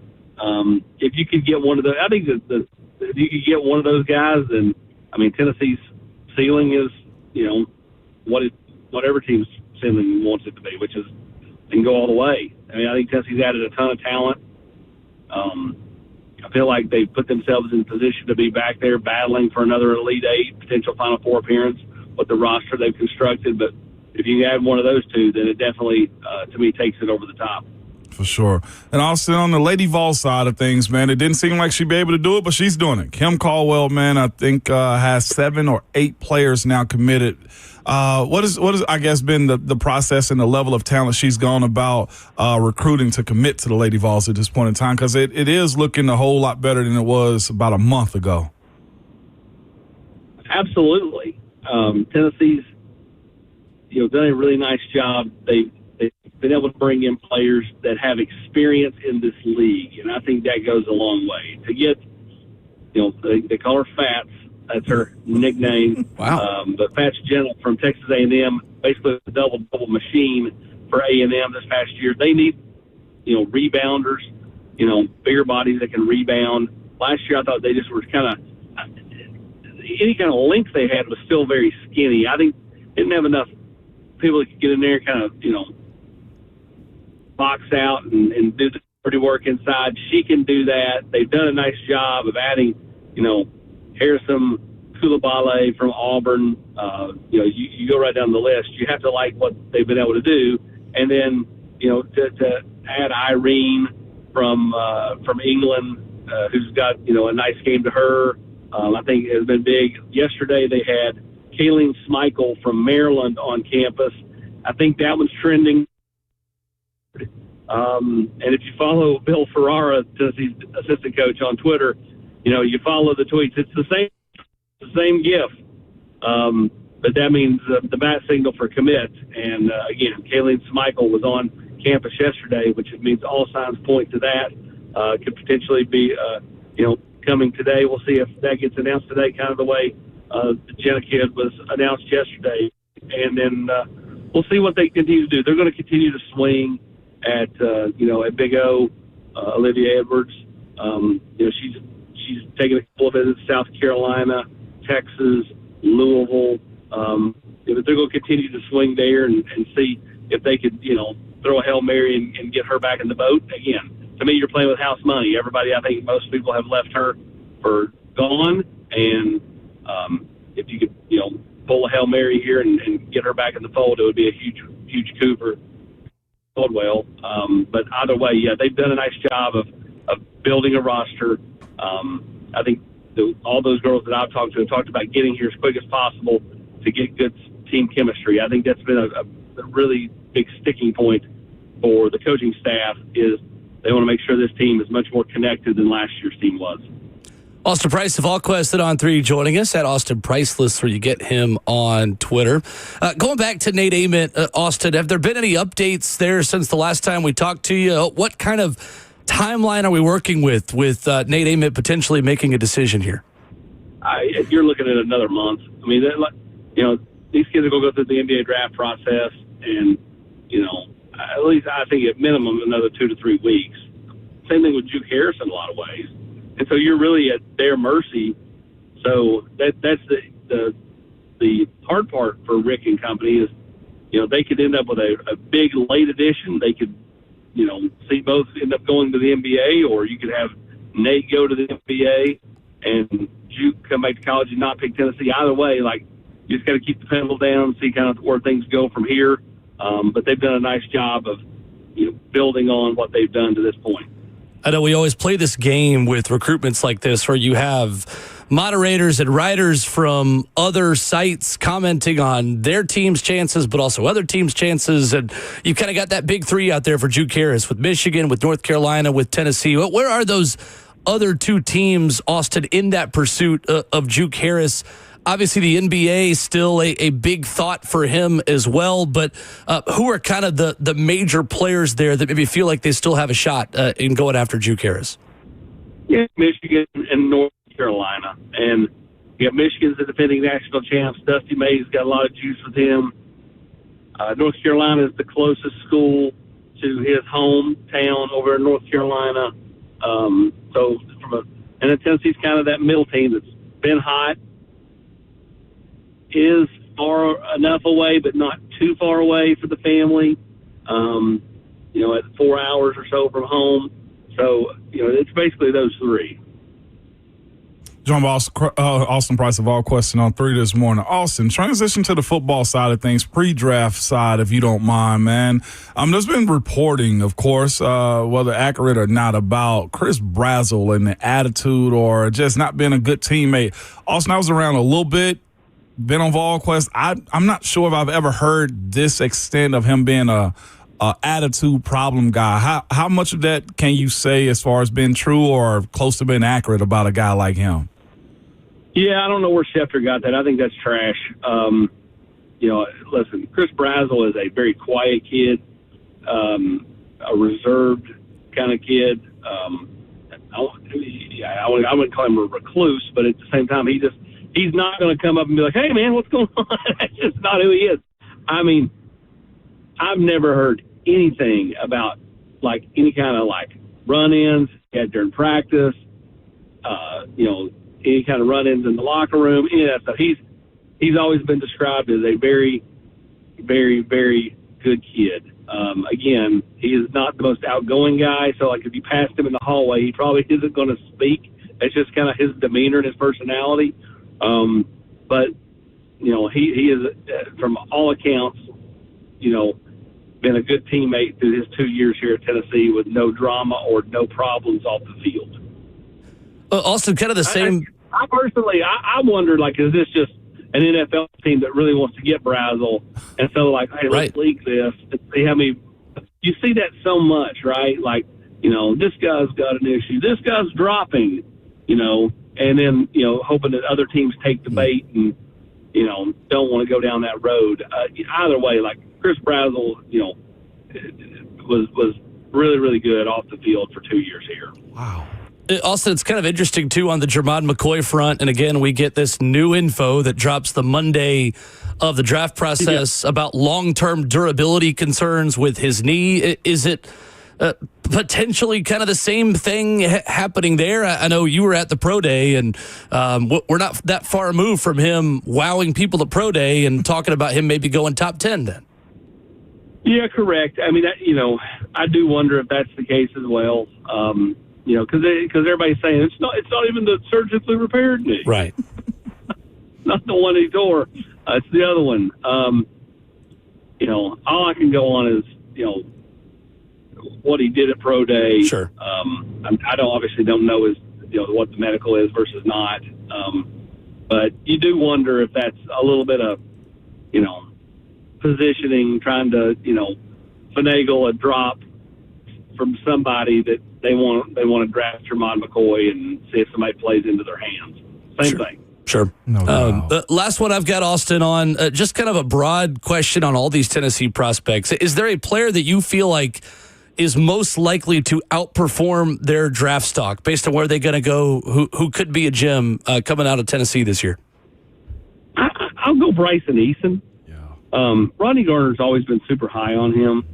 If you could get one of those, I think that if you could get one of those guys, then, I mean, Tennessee's ceiling is, whatever team's ceiling wants it to be, which is they can go all the way. I mean, I think Tennessee's added a ton of talent. I feel like they've put themselves in position to be back there battling for another Elite Eight, potential Final Four appearance with the roster they've constructed. But if you add one of those two, then it definitely, to me, takes it over the top. For sure. And also on the Lady Vol side of things, man, it didn't seem like she'd be able to do it, but she's doing it. Kim Caldwell, man, I think has 7 or 8 players now committed. What is I guess been the process and the level of talent she's gone about recruiting to commit to the Lady Vols at this point in time? Because it is looking a whole lot better than it was about a month ago. Absolutely. Tennessee's done a really nice job. They've been able to bring in players that have experience in this league, and I think that goes a long way. To get, they call her Fats. That's her nickname. Wow. But Fats Gentle from Texas A&M, basically a double machine for A&M this past year. They need, rebounders, bigger bodies that can rebound. Last year I thought they just were kind of any kind of length they had was still very skinny. I think they didn't have enough people that could get in there and kind of, box out and do the dirty work inside. She can do that. They've done a nice job of adding, Harrison Koulibaly from Auburn. You go right down the list. You have to like what they've been able to do. And then, to add Irene from England, who's got, a nice game to her, I think has been big. Yesterday they had Kayleen Schmeichel from Maryland on campus. I think that one's trending. And if you follow Bill Ferrara, Tennessee's assistant coach, on Twitter, you follow the tweets. It's the same GIF. But that means the bat signal for commit. And, again, Kayleen Schmeichel was on campus yesterday, which means all signs point to that. Could potentially be, coming today. We'll see if that gets announced today, kind of the way the Jenna kid was announced yesterday. And then we'll see what they continue to do. They're going to continue to swing at Big O, Olivia Edwards. She's taken a couple of visits to South Carolina, Texas, Louisville. They're going to continue to swing there and see if they could, throw a Hail Mary and get her back in the boat. Again, to me, you're playing with house money. Everybody, I think most people have left her for gone. And if you could, pull a Hail Mary here and get her back in the fold, it would be a huge coup for Caldwell. But either way, yeah, they've done a nice job of building a roster. I think all those girls that I've talked to have talked about getting here as quick as possible to get good team chemistry. I think that's been a really big sticking point for the coaching staff is they want to make sure this team is much more connected than last year's team was. Austin Price of AllQuest on 3 joining us at Austin Priceless, where you get him on Twitter. Going back to Nate Ament, Austin, have there been any updates there since the last time we talked to you? What kind of timeline are we working with Nate Ament potentially making a decision here? You're looking at another month. I mean, these kids are going to go through the NBA draft process, and at least I think at minimum another 2 to 3 weeks. Same thing with Juke Harris in a lot of ways. And so you're really at their mercy. So that's the hard part for Rick and company is, they could end up with a big late addition. They could, see both end up going to the NBA, or you could have Nate go to the NBA and Juke come back to college and not pick Tennessee. Either way, you just got to keep the pedal down, see kind of where things go from here. But they've done a nice job of, building on what they've done to this point. I know we always play this game with recruitments like this where you have moderators and writers from other sites commenting on their team's chances, but also other teams' chances. And you've kind of got that big 3 out there for Juke Harris with Michigan, with North Carolina, with Tennessee. Where are those other 2 teams, Austin, in that pursuit of Juke Harris? Obviously, the NBA is still a big thought for him as well. But who are kind of the major players there that maybe feel like they still have a shot in going after Juke Harris? Yeah, Michigan and North Carolina. And you got Michigan's the defending national champs. Dusty May's got a lot of juice with him. North Carolina is the closest school to his hometown over in North Carolina. And then Tennessee's kind of that middle team that's been hot, is far enough away, but not too far away for the family. At 4 hours or so from home. So, it's basically those three. Joined by Austin Price of All Question on 3 this morning. Austin, transition to the football side of things, pre-draft side, if you don't mind, man. There's been reporting, of course, whether accurate or not, about Chris Brazzell and the attitude or just not being a good teammate. Austin, I was around a little bit, been on VolQuest. I'm not sure if I've ever heard this extent of him being a attitude problem guy. How much of that can you say as far as being true or close to being accurate about a guy like him? Yeah, I don't know where Schefter got that. I think that's trash. Listen, Chris Brazzell is a very quiet kid, a reserved kind of kid. I wouldn't call him a recluse, but at the same time, he's not going to come up and be like, "Hey, man, what's going on?" That's just not who he is. I mean, I've never heard anything about any kind of run-ins during practice. Any kind of run-ins in the locker room, any of that stuff. He's always been described as a very, very, very good kid. Again, he is not the most outgoing guy, so if you passed him in the hallway, he probably isn't going to speak. It's just kind of his demeanor and his personality. But he is, from all accounts, been a good teammate through his 2 years here at Tennessee with no drama or no problems off the field. Austin, kind of the same. I personally, I wonder, is this just an NFL team that really wants to get Brazzell? And so, hey, let's leak this and see how many. You see that so much, right? This guy's got an issue. This guy's dropping, and then, hoping that other teams take the bait and, don't want to go down that road. Either way, Chris Brazzell, was really, really good off the field for 2 years here. Wow. Austin, it's kind of interesting, too, on the Jermod McCoy front. And again, we get this new info that drops the Monday of the draft process about long-term durability concerns with his knee. Is it potentially kind of the same thing happening there? I know you were at the Pro Day, and we're not that far removed from him wowing people at Pro Day and talking about him maybe going top 10 then. Yeah, correct. I mean, I do wonder if that's the case as well. Because everybody's saying it's not even the surgically repaired knee, right? Not the one he tore. It's the other one. All I can go on is what he did at Pro Day. Sure. I obviously don't know what the medical is versus not. But you do wonder if that's a little bit of positioning, trying to finagle a drop from somebody that they want to draft Ramon McCoy and see if somebody plays into their hands. Same thing. Sure. No doubt. The last one I've got, Austin, on just kind of a broad question on all these Tennessee prospects. Is there a player that you feel like is most likely to outperform their draft stock based on where they're going to go, who could be a gem coming out of Tennessee this year? I'll go Bryson Eason. Yeah. Rodney Garner's always been super high on him.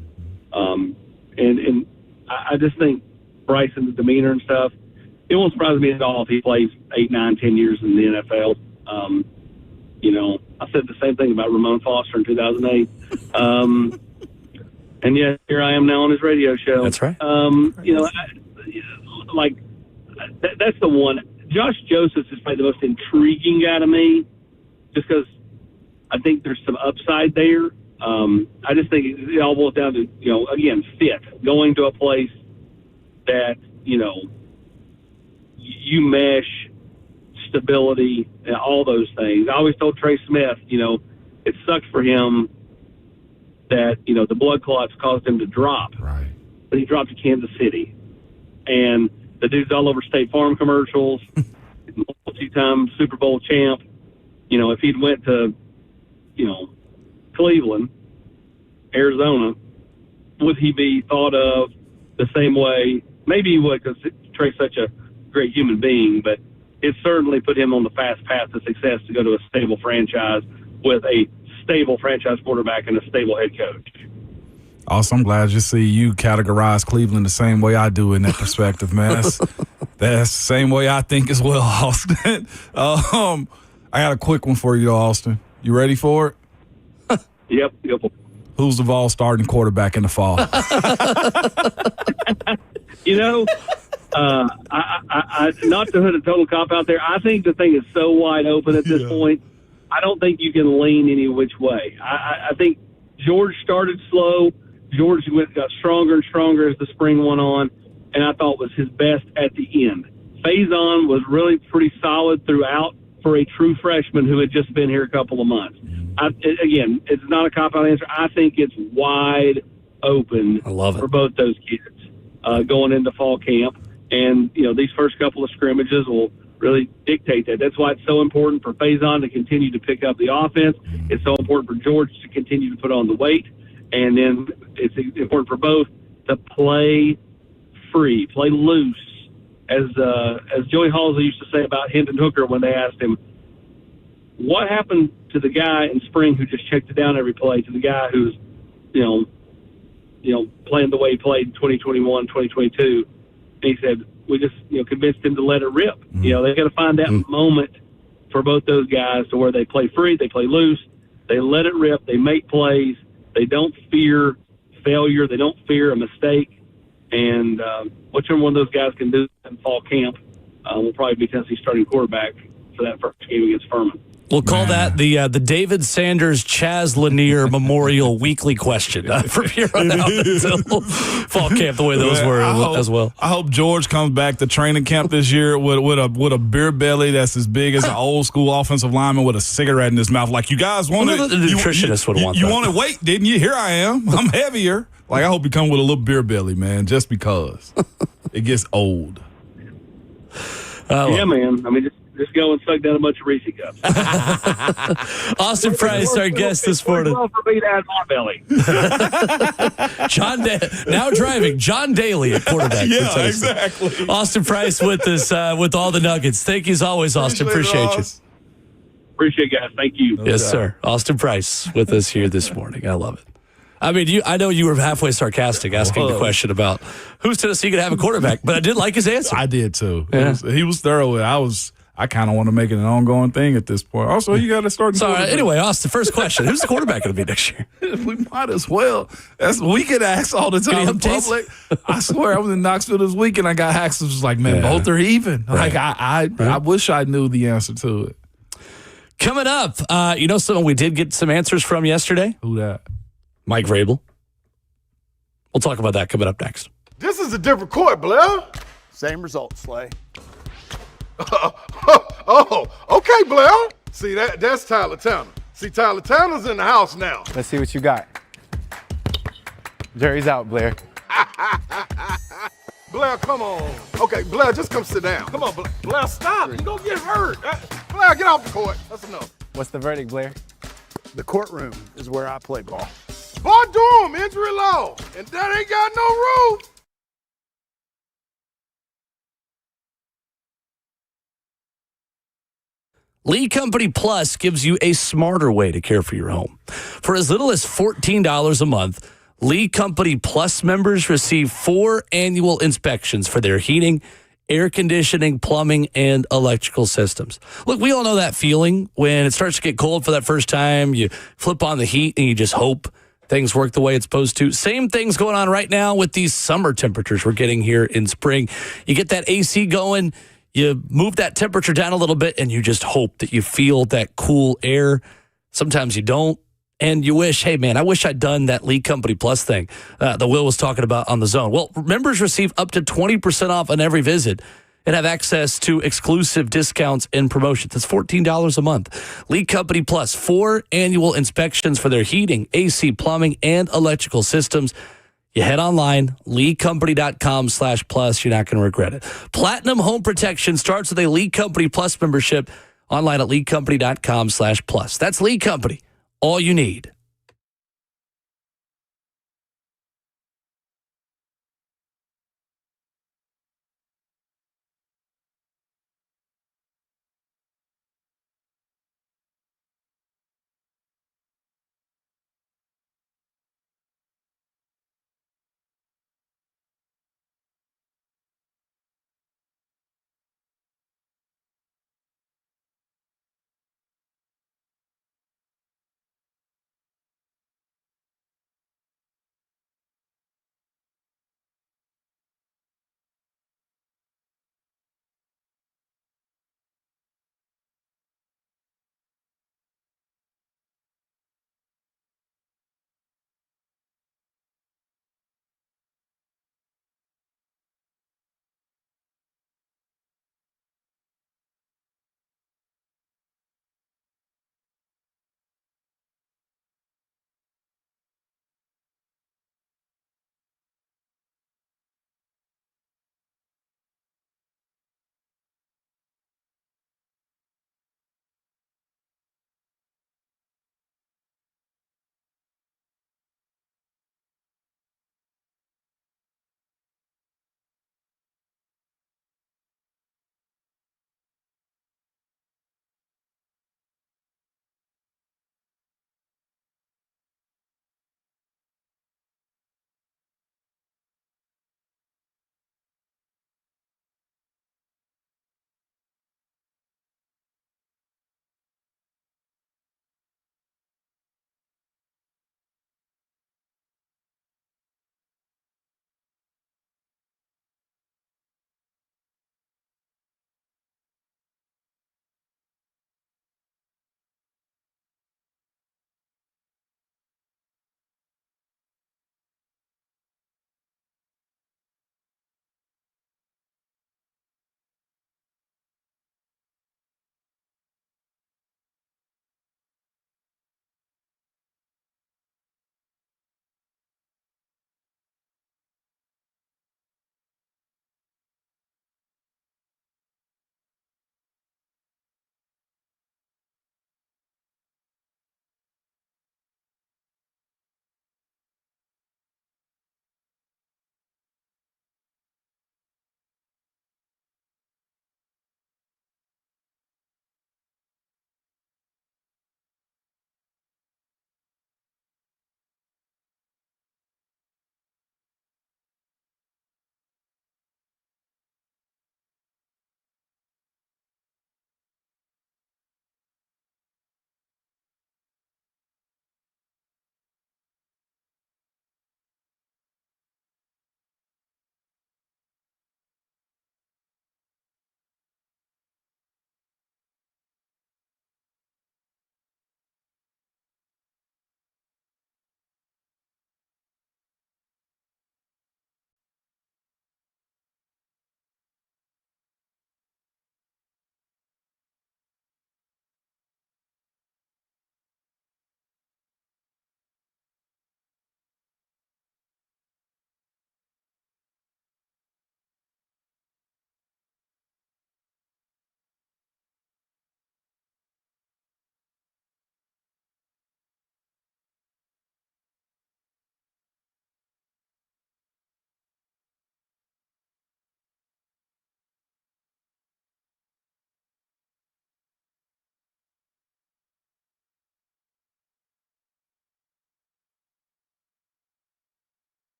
And I just think Bryson's demeanor and stuff, it won't surprise me at all if he plays 8, 9, 10 years in the NFL. I said the same thing about Ramon Foster in 2008. And yet here I am now on his radio show. That's right. That's the one. Josh Joseph is probably the most intriguing guy to me, just because I think there's some upside there. I just think it all boils down to, again, fit. Going to a place that, you mesh, stability, and all those things. I always told Trey Smith, it sucks for him that, the blood clots caused him to drop. Right. But he dropped to Kansas City. And the dude's all over State Farm commercials, multi-time Super Bowl champ. if he'd went to, Cleveland, Arizona, would he be thought of the same way? Maybe he would, because Trey's such a great human being, but it certainly put him on the fast path to success to go to a stable franchise with a stable franchise quarterback and a stable head coach. Also, I'm glad you see you categorize Cleveland the same way I do in that perspective, man. That's the same way I think as well, Austin. I got a quick one for you, Austin. You ready for it? Yep. Who's the Vol starting quarterback in the fall? I not to put a total cop out there, I think the thing is so wide open at this point, I don't think you can lean any which way. I think George started slow. George got stronger and stronger as the spring went on, and I thought was his best at the end. Faison was really pretty solid throughout for a true freshman who had just been here a couple of months. Again, it's not a cop-out answer. I think it's wide open for both those kids going into fall camp. And, these first couple of scrimmages will really dictate that. That's why it's so important for Faison to continue to pick up the offense. It's so important for George to continue to put on the weight. And then it's important for both to play free, play loose. As Joey Halsey used to say about Hendon Hooker when they asked him, what happened to the guy in spring who just checked it down every play, to the guy who's, playing the way he played in 2021, 2022? And he said, we just, convinced him to let it rip. They got to find that moment for both those guys to where they play free, they play loose, they let it rip, they make plays, they don't fear failure, they don't fear a mistake. And whichever one of those guys can do in fall camp will probably be Tennessee's starting quarterback for that first game against Furman. We'll call that the David Sanders Chaz Lanier Memorial Weekly question from here on out until fall camp, the way those were as well. I hope George comes back to training camp this year with a beer belly that's as big as an old school offensive lineman with a cigarette in his mouth. Like, you guys wanted, the nutritionist would want that. You wanted weight, didn't you? Here I am. I'm heavier. Like, I hope you come with a little beer belly, man, just because it gets old. Yeah, man. I mean, just go and suck down a bunch of Reese cups. Austin Price, our guest this morning. For me to add my belly. Now driving, John Daly at quarterback. Yeah, exactly. Austin Price with us with all the nuggets. Thank you as always, Austin. Appreciate you. Appreciate it, guys. Thank you. Yes, sir. Austin Price with us here this morning. I love it. I mean, I know you were halfway sarcastic asking the question about who's Tennessee going to have a quarterback, but I did like his answer. I did too. Yeah. He was thorough. I kind of want to make it an ongoing thing at this point. Also, you got to start. So anyway, Austin, first question: who's the quarterback going to be next year? We might as well. We get asked all the time in public. I swear, I was in Knoxville this week and I got asked. It was like, man, both are even. Right. Like I wish I knew the answer to it. Coming up, someone we did get some answers from yesterday. Who that? Mike Vrabel. We'll talk about that coming up next. This is a different court, Blair. Same result, Slay. Okay, Blair. See, that's Tyler Tanner. See, Tyler Tanner's in the house now. Let's see what you got. Jerry's out, Blair. Blair, come on. Okay, Blair, just come sit down. Come on, Blair, stop. You're going to get hurt. Blair, get off the court. That's enough. What's the verdict, Blair? The courtroom is where I play ball. Boy, Durham, injury law, and that ain't got no roof. Lee Company Plus gives you a smarter way to care for your home. For as little as $14 a month, Lee Company Plus members receive 4 annual inspections for their heating, air conditioning, plumbing, and electrical systems. Look, we all know that feeling when it starts to get cold for that first time. You flip on the heat and you just hope things work the way it's supposed to. Same thing's going on right now with these summer temperatures we're getting here in spring. You get that AC going, you move that temperature down a little bit, and you just hope that you feel that cool air. Sometimes you don't, and you wish, hey, man, I wish I'd done that Lee Company Plus thing that Will was talking about on the Zone. Well, members receive up to 20% off on every visit and have access to exclusive discounts and promotions. That's $14 a month. Lee Company Plus, 4 annual inspections for their heating, AC, plumbing, and electrical systems. You head online, leecompany.com/plus. You're not going to regret it. Platinum Home Protection starts with a Lee Company Plus membership Online at leadcompany.com/plus. That's Lead Company. All you need.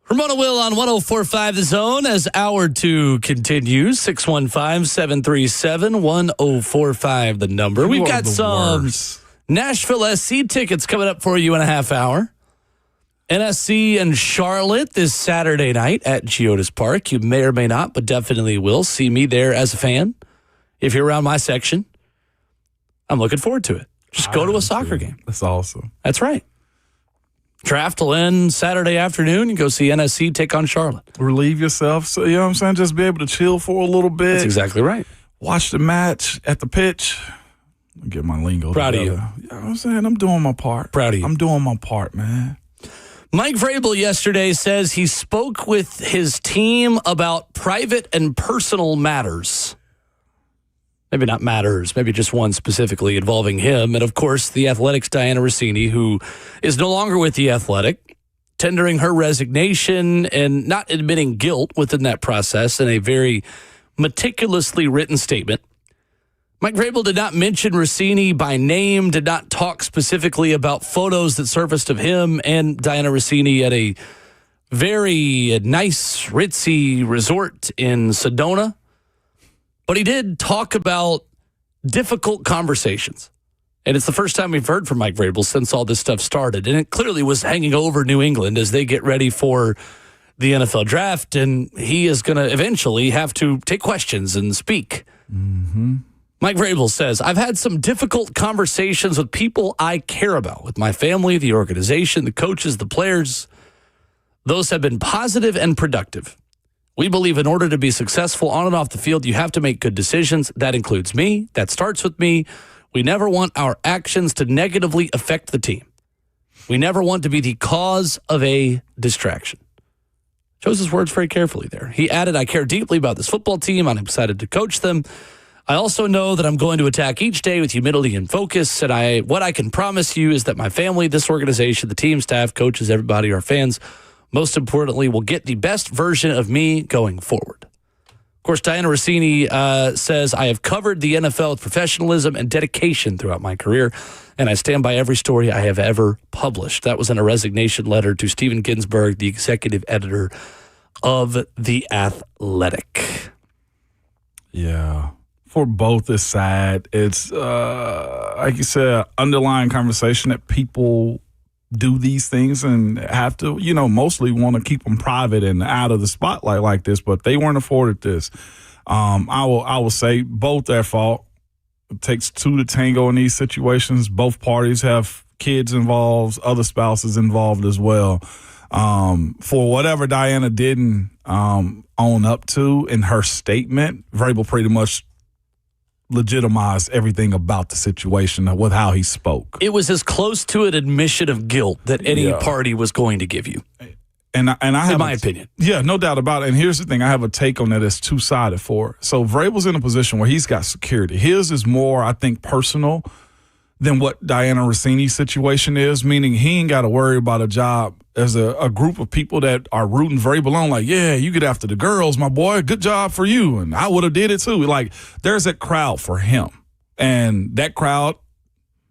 Ramon Will on 104.5 The Zone as hour 2 continues. 615-737-1045 the number. We've got some Nashville SC tickets coming up for you in a half hour. NSC and Charlotte this Saturday night at Geodis Park. You may or may not, but definitely will see me there as a fan. If you're around my section, I'm looking forward to it. Just go to a soccer game. That's awesome. That's right. Draft will end Saturday afternoon. You go see NSC take on Charlotte. Relieve yourself. So, you know what I'm saying? Just be able to chill for a little bit. That's exactly right. Watch the match at the pitch. Get my lingo Proud together. of you. You know what I'm saying? I'm doing my part. Proud of you. I'm doing my part, man. Mike Vrabel yesterday says he spoke with his team about private and personal matters. Maybe not matters, maybe just one specifically involving him. And, of course, the Athletics' Diana Rossini, who is no longer with the Athletic, tendering her resignation and not admitting guilt within that process in a very meticulously written statement. Mike Vrabel did not mention Rossini by name, did not talk specifically about photos that surfaced of him and Diana Rossini at a very nice, ritzy resort in Sedona. But he did talk about difficult conversations. And it's the first time we've heard from Mike Vrabel since all this stuff started. And it clearly was hanging over New England as they get ready for the NFL draft. And he is going to eventually have to take questions and speak. Mm-hmm. Mike Vrabel says, I've had some difficult conversations with people I care about, with my family, the organization, the coaches, the players. Those have been positive and productive. We believe in order to be successful on and off the field, you have to make good decisions. That includes me. That starts with me. We never want our actions to negatively affect the team. We never want to be the cause of a distraction. Chose his words very carefully there. He added, I care deeply about this football team. I'm excited to coach them. I also know that I'm going to attack each day with humility and focus. And what I can promise you is that my family, this organization, the team, staff, coaches, everybody, our fans, most importantly, will get the best version of me going forward. Of course, Diana Rossini says, I have covered the NFL with professionalism and dedication throughout my career, and I stand by every story I have ever published. That was in a resignation letter to Steven Ginsburg, the executive editor of The Athletic. Yeah. For both, it's sad. It's, like you said, underlying conversation that people do these things and have to, mostly want to keep them private and out of the spotlight like this, but they weren't afforded this. I will say both their fault. It takes two to tango in these situations. Both parties have kids involved, other spouses involved as well. For whatever Diana didn't own up to in her statement, Vrabel pretty much legitimized everything about the situation with how he spoke. It was as close to an admission of guilt that any party was going to give you. And I have, in my opinion. Yeah, no doubt about it. And here's the thing. I have a take on that that's two-sided for it. So Vrabel's in a position where he's got security. His is more, I think, personal than what Diana Rossini's situation is, meaning he ain't got to worry about a job. There's a group of people that are rooting Vrabel on, like, yeah, you get after the girls, my boy. Good job for you. And I would have did it too. Like, there's that crowd for him. And that crowd,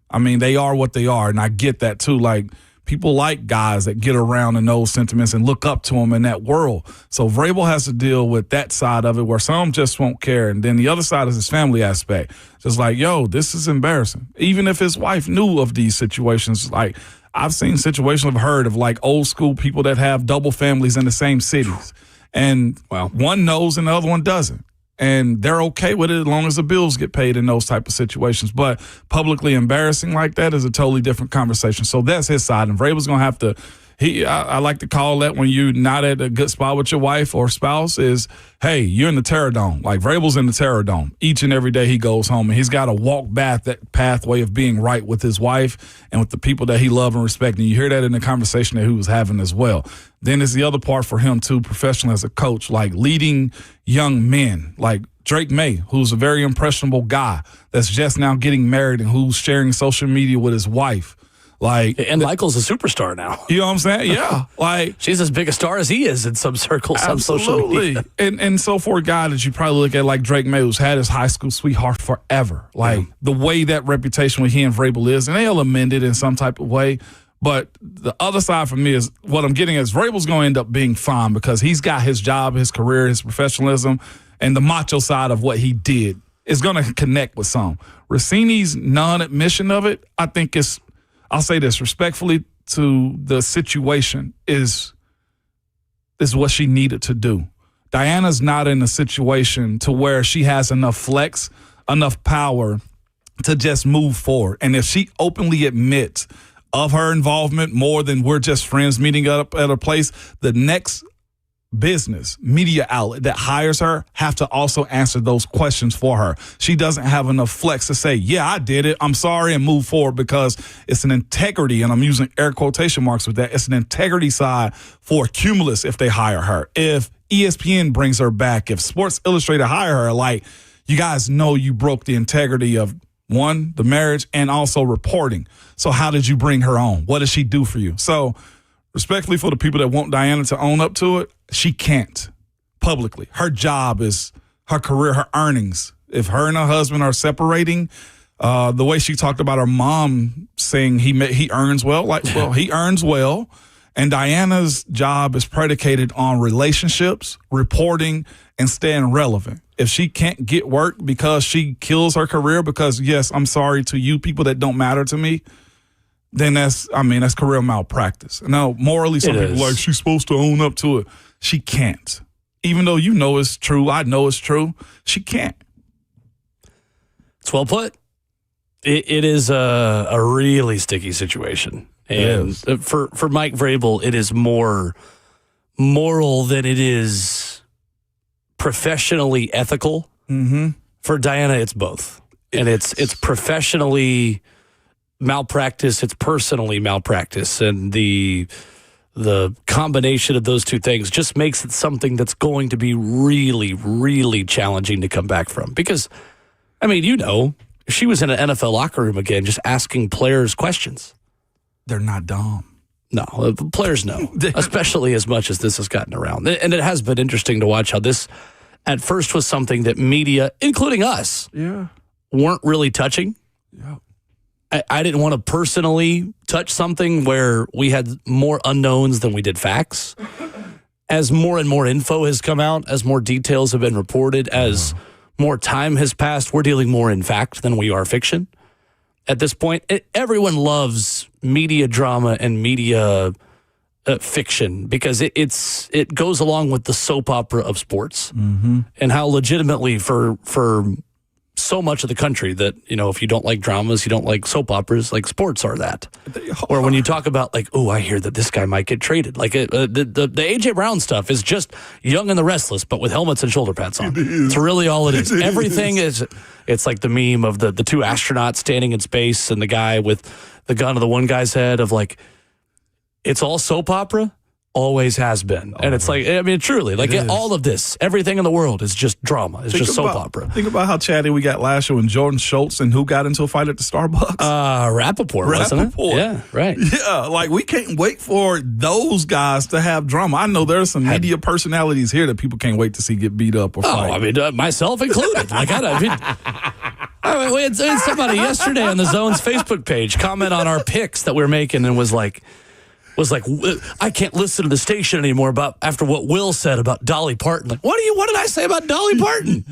I mean, they are what they are. And I get that too. Like, people like guys that get around in those sentiments and look up to them in that world. So Vrabel has to deal with that side of it where some just won't care. And then the other side is his family aspect. Just like, yo, this is embarrassing. Even if his wife knew of these situations, like, I've seen situations, I've heard of like old school people that have double families in the same cities. And one knows and the other one doesn't. And they're okay with it as long as the bills get paid in those type of situations. But publicly embarrassing like that is a totally different conversation. So that's his side. And Vrabel's going to have to, I like to call that when you're not at a good spot with your wife or spouse is, hey, you're in the terror dome. Like Vrabel's in the terror dome. Each and every day he goes home, and he's got to walk back that pathway of being right with his wife and with the people that he loves and respects. And you hear that in the conversation that he was having as well. Then there's the other part for him, too, professionally as a coach, like leading young men, like Drake May, who's a very impressionable guy that's just now getting married and who's sharing social media with his wife. And Michael's a superstar now. You know what I'm saying? Yeah. She's as big a star as he is in some circles, some social media. And so for a guy that you probably look at like Drake May, who's had his high school sweetheart forever, the way that reputation with he and Vrabel is, and they'll amend it in some type of way, But the other side for me is what I'm getting is Vrabel's going to end up being fine because he's got his job, his career, his professionalism, and the macho side of what he did is going to connect with some. Rossini's non-admission of it, I think I'll say this respectfully to the situation, is what she needed to do. Diana's not in a situation to where she has enough flex, enough power to just move forward. And if she openly admits of her involvement more than we're just friends meeting up at a place, the next business media outlet that hires her have to also answer those questions for her. She doesn't have enough flex to say, yeah, I did it, I'm sorry, and move forward, because it's an integrity, and I'm using air quotation marks with that, it's an integrity side for Cumulus if they hire her. If ESPN brings her back, if Sports Illustrated hire her, like, you guys know you broke the integrity of, one, the marriage, and also reporting. So how did you bring her on? What does she do for you? So respectfully, for the people that want Diana to own up to it, she can't publicly. Her job is her career, her earnings. If her and her husband are separating, the way she talked about her mom saying he earns well, he earns well. And Diana's job is predicated on relationships, reporting, and staying relevant. If she can't get work because she kills her career because, yes, I'm sorry to you people that don't matter to me, then that's career malpractice. Now, morally, some people are like, she's supposed to own up to it. She can't. Even though you know it's true, I know it's true, she can't. It's well put. It is a really sticky situation. And for Mike Vrabel, it is more moral than it is professionally ethical. Mm-hmm. For Diana, it's both. And it's professionally malpractice, it's personally malpractice. And the combination of those two things just makes it something that's going to be really, really challenging to come back from. Because, if she was in an NFL locker room again, just asking players questions. They're not dumb. No, players know, especially as much as this has gotten around. And it has been interesting to watch how this at first was something that media, including us, weren't really touching. Yeah. I didn't want to personally touch something where we had more unknowns than we did facts. As more and more info has come out, as more details have been reported, as more time has passed, we're dealing more in fact than we are fiction. At this point, everyone loves media drama and media fiction because it goes along with the soap opera of sports, and how legitimately for so much of the country that, if you don't like dramas, you don't like soap operas, like sports are that. Or when you talk about like, oh, I hear that this guy might get traded. Like the A.J. Brown stuff is just Young and the Restless, but with helmets and shoulder pads on. It's really all it is. Everything is, it's like the meme of the two astronauts standing in space and the guy with the gun to the one guy's head of like, it's all soap opera. Always has been. And it's like, truly, like all of this, everything in the world is just drama. It's just soap opera. Think about how chatty we got last year when Jordan Schultz and who got into a fight at the Starbucks? Rappaport, wasn't it? Yeah, right. Yeah, like we can't wait for those guys to have drama. I know there's some media personalities here that people can't wait to see get beat up or fight. Myself included. We had somebody yesterday on the Zone's Facebook page comment on our picks that we were making and was like, I can't listen to the station anymore after what Will said about Dolly Parton. Like, what did I say about Dolly Parton?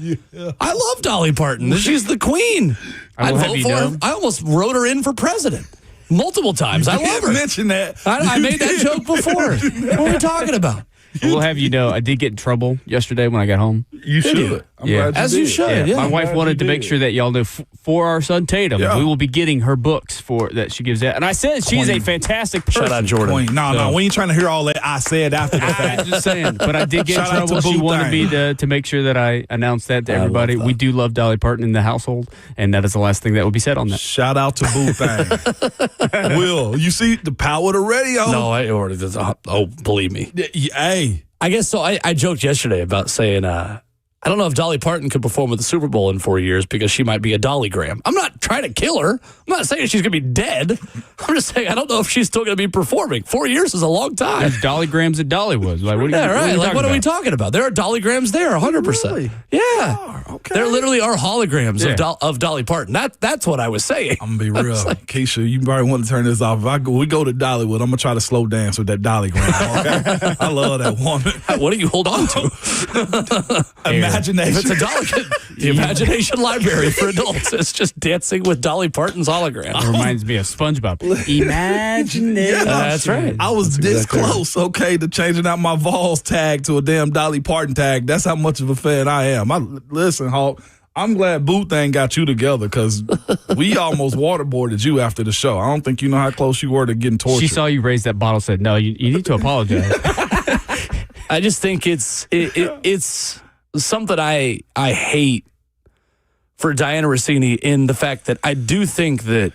I love Dolly Parton. She's the queen. I'd vote for her. I almost wrote her in for president multiple times. I love her. Mention that. I made that joke before. What are we talking about? We'll have you know, I did get in trouble yesterday when I got home. You should. I'm glad as you should. Yeah. My wife wanted to make sure that y'all know for our son Tatum, we will be getting her books that she gives out. And I said she's a fantastic person. Shout out Jordan. No, we ain't trying to hear all that I said after the fact. I'm just saying. But I did get in trouble. She wanted me to make sure that I announced that to everybody. We do love Dolly Parton in the household, and that is the last thing that will be said on that. Shout out to Boo Thang. Will, you see the power of the radio? No, I already did. Oh, believe me. Hey. I guess so. I joked yesterday about saying, I don't know if Dolly Parton could perform at the Super Bowl in 4 years because she might be a Dollygram. I'm not trying to kill her. I'm not saying she's going to be dead. I'm just saying I don't know if she's still going to be performing. 4 years is a long time. There's Dollygrams at Dollywood. Like, what are we talking talking about? There are Dollygrams there, 100%. Really? Yeah. Okay. There literally are holograms of Dolly Parton. That's what I was saying. I'm going to be real. Keisha, you probably want to turn this off. We go to Dollywood, I'm going to try to slow dance with that Dollygram. Okay? I love that woman. What do you hold on to? Imagination. It's a Dolly. The Imagination Library for adults. It's just dancing with Dolly Parton's hologram. It reminds me of SpongeBob. Imagination. Yeah, that's right. I was this close, to changing out my Vols tag to a damn Dolly Parton tag. That's how much of a fan I am. Listen, Hawk, I'm glad Boo Thing got you together because we almost waterboarded you after the show. I don't think you know how close you were to getting tortured. She saw you raise that bottle, said, no, you need to apologize. I just think it's something I hate for Diana Rossini in the fact that I do think that,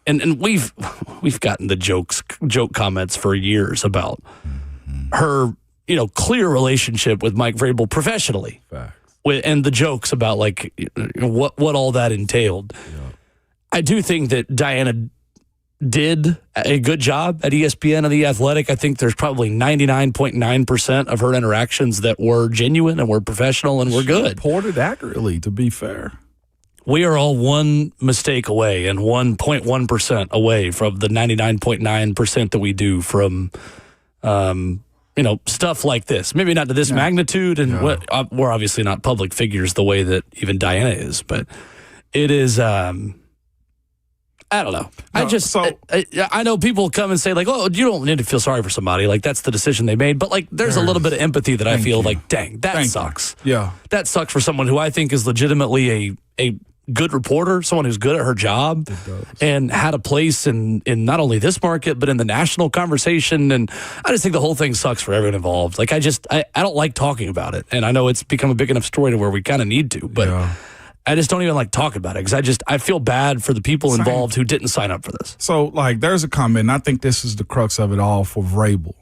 and we've gotten the joke comments for years about her, clear relationship with Mike Vrabel professionally. Facts. And the jokes about what all that entailed. Yeah. I do think that Diana did a good job at ESPN and The Athletic. I think there's probably 99.9% of her interactions that were genuine and were professional and were good. Reported accurately, to be fair. We are all one mistake away and 1.1% away from the 99.9% that we do from stuff like this. Maybe not to this magnitude, and we're obviously not public figures the way that even Diana is, but it is, I don't know. No, I know people come and say, oh, you don't need to feel sorry for somebody. That's the decision they made. But, there's a little bit of empathy that I feel dang, that sucks. Yeah. That sucks for someone who I think is legitimately a good reporter, someone who's good at her job and had a place in not only this market, but in the national conversation. And I just think the whole thing sucks for everyone involved. I don't like talking about it. And I know it's become a big enough story to where we kind of need to, but I just don't even like talking about it because I feel bad for the people involved who didn't sign up for this. So, there's a comment, and I think this is the crux of it all for Vrabel.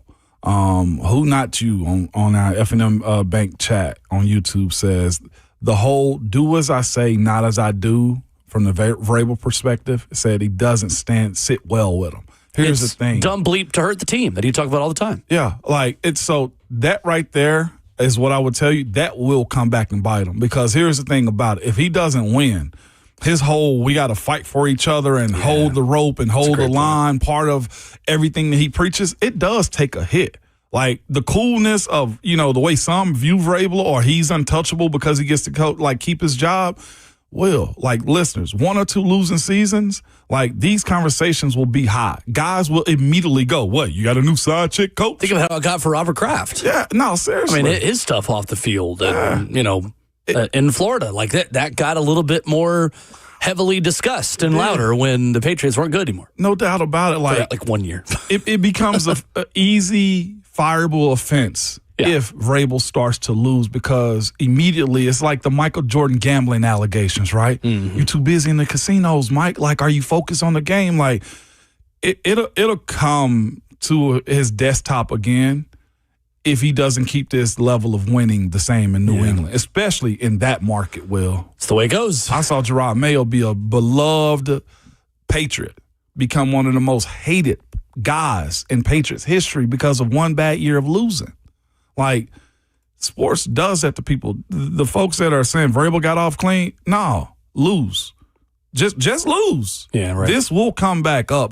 Who Not You on our F&M Bank chat on YouTube says, the whole do as I say, not as I do from the Vrabel perspective, said he doesn't sit well with him. Here's the thing. Dumb bleep to hurt the team that he talk about all the time. Yeah, it's so that right there is what I would tell you. That will come back and bite him because here's the thing about it. If he doesn't win, his whole we got to fight for each other and hold the rope and hold the line, part of everything that he preaches, it does take a hit. The coolness of, the way some view Vrabel or he's untouchable because he gets to keep his job. Well, listeners, 1 or 2 losing seasons, these conversations will be high. Guys will immediately go, what, you got a new side chick coach? Think of how it got for Robert Kraft. Yeah, no, seriously. I mean, his stuff off the field and, in Florida, that got a little bit more heavily discussed and louder when the Patriots weren't good anymore. No doubt about it. For 1 year. it becomes a easy fireable offense if Vrabel starts to lose because immediately it's like the Michael Jordan gambling allegations, right? Mm-hmm. You're too busy in the casinos, Mike. Are you focused on the game? It'll come to his desktop again if he doesn't keep this level of winning the same in New England, especially in that market, Will. It's the way it goes. I saw Gerard Mayo be a beloved Patriot, become one of the most hated guys in Patriots history because of one bad year of losing. Sports does that to people. The folks that are saying Vrabel got off clean, no, lose. Just lose. Yeah, right. This will come back up.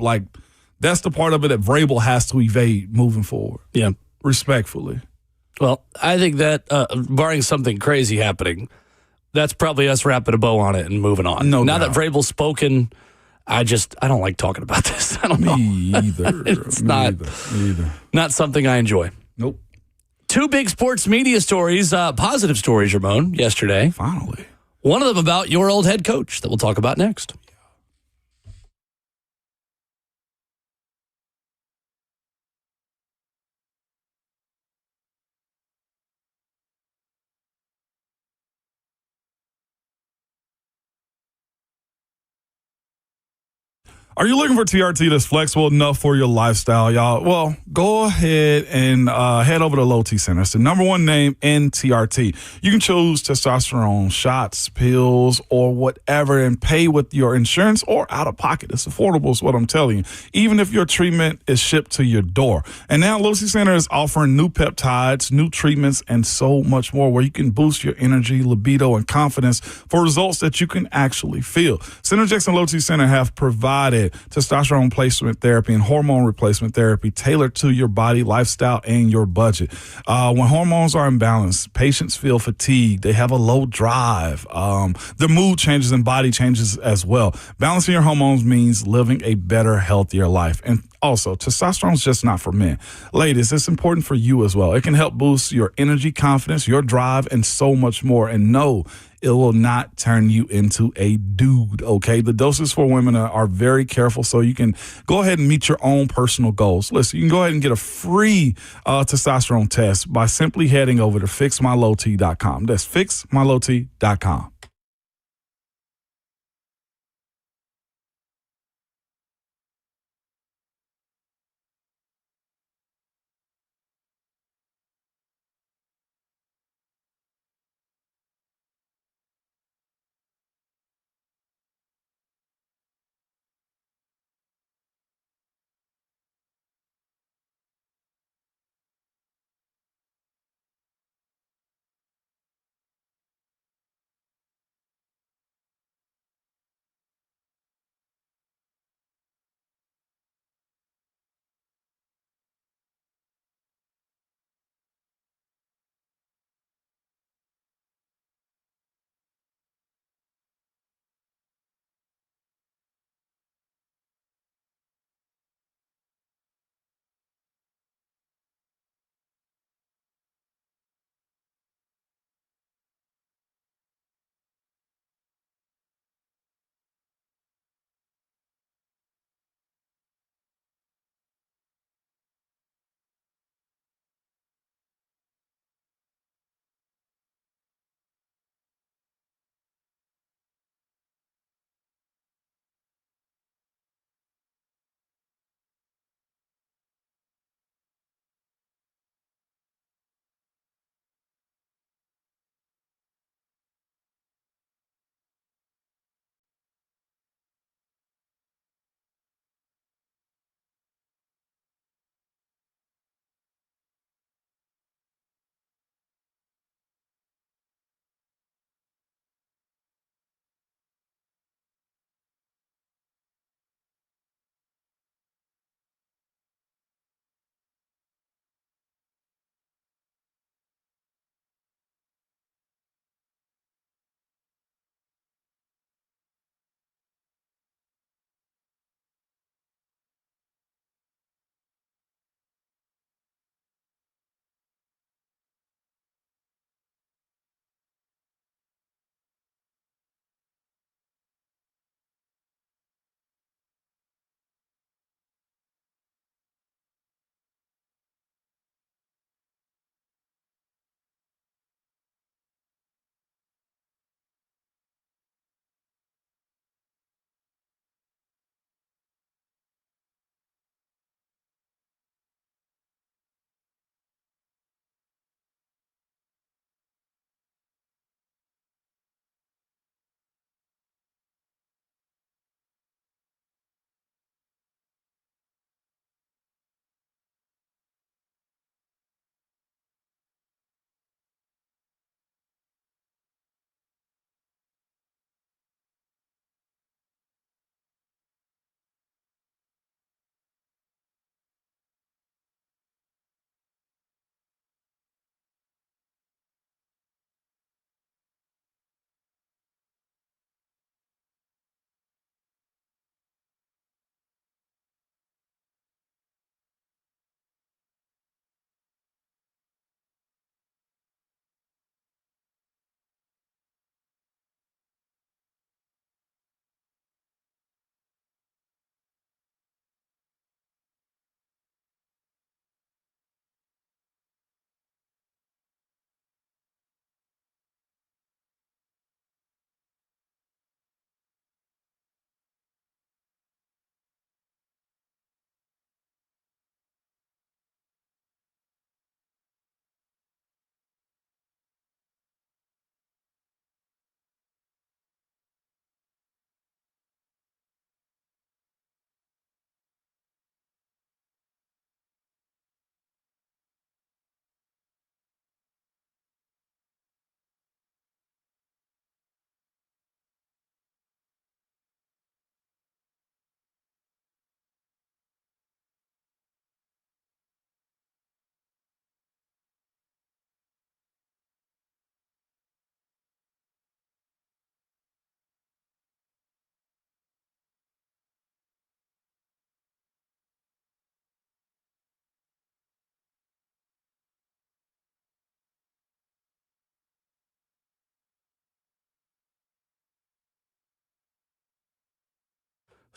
That's the part of it that Vrabel has to evade moving forward. Yeah. Respectfully. Well, I think that barring something crazy happening, that's probably us wrapping a bow on it and moving on. Now that Vrabel's spoken, I don't like talking about this. I don't know. Me either. It's not something I enjoy. Nope. 2 big sports media stories, positive stories, Ramon, yesterday. Finally. One of them about your old head coach that we'll talk about next. Are you looking for TRT that's flexible enough for your lifestyle, y'all? Well, go ahead and head over to Low T Center. It's the number one name in TRT. You can choose testosterone shots, pills, or whatever, and pay with your insurance or out of pocket. It's affordable is what I'm telling you, even if your treatment is shipped to your door. And now Low T Center is offering new peptides, new treatments, and so much more where you can boost your energy, libido, and confidence for results that you can actually feel. Synergex and Low T Center have provided testosterone replacement therapy and hormone replacement therapy tailored to your body, lifestyle, and your budget. When hormones are imbalanced, patients feel fatigued. They have a low drive. Their mood changes and body changes as well. Balancing your hormones means living a better, healthier life. And also, testosterone is just not for men. Ladies, it's important for you as well. It can help boost your energy, confidence, your drive, and so much more. And no, it will not turn you into a dude, okay? The doses for women are very careful, so you can go ahead and meet your own personal goals. Listen, you can go ahead and get a free testosterone test by simply heading over to fixmylowt.com. That's fixmylowt.com.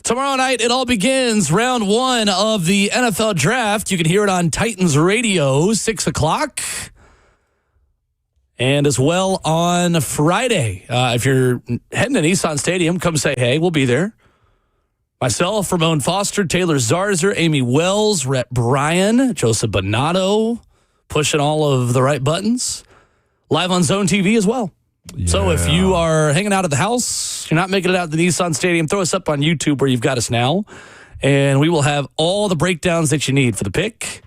Tomorrow night, it all begins. Round 1 of the NFL Draft. You can hear it on Titans Radio, 6 o'clock. And as well on Friday. If you're heading to Nissan Stadium, come say hey. We'll be there. Myself, Ramon Foster, Taylor Zarzer, Amy Wells, Rhett Bryan, Joseph Bonato, pushing all of the right buttons. Live on Zone TV as well. Yeah. So if you are hanging out at the house, you're not making it out to the Nissan Stadium, throw us up on YouTube where you've got us now. And we will have all the breakdowns that you need for the pick.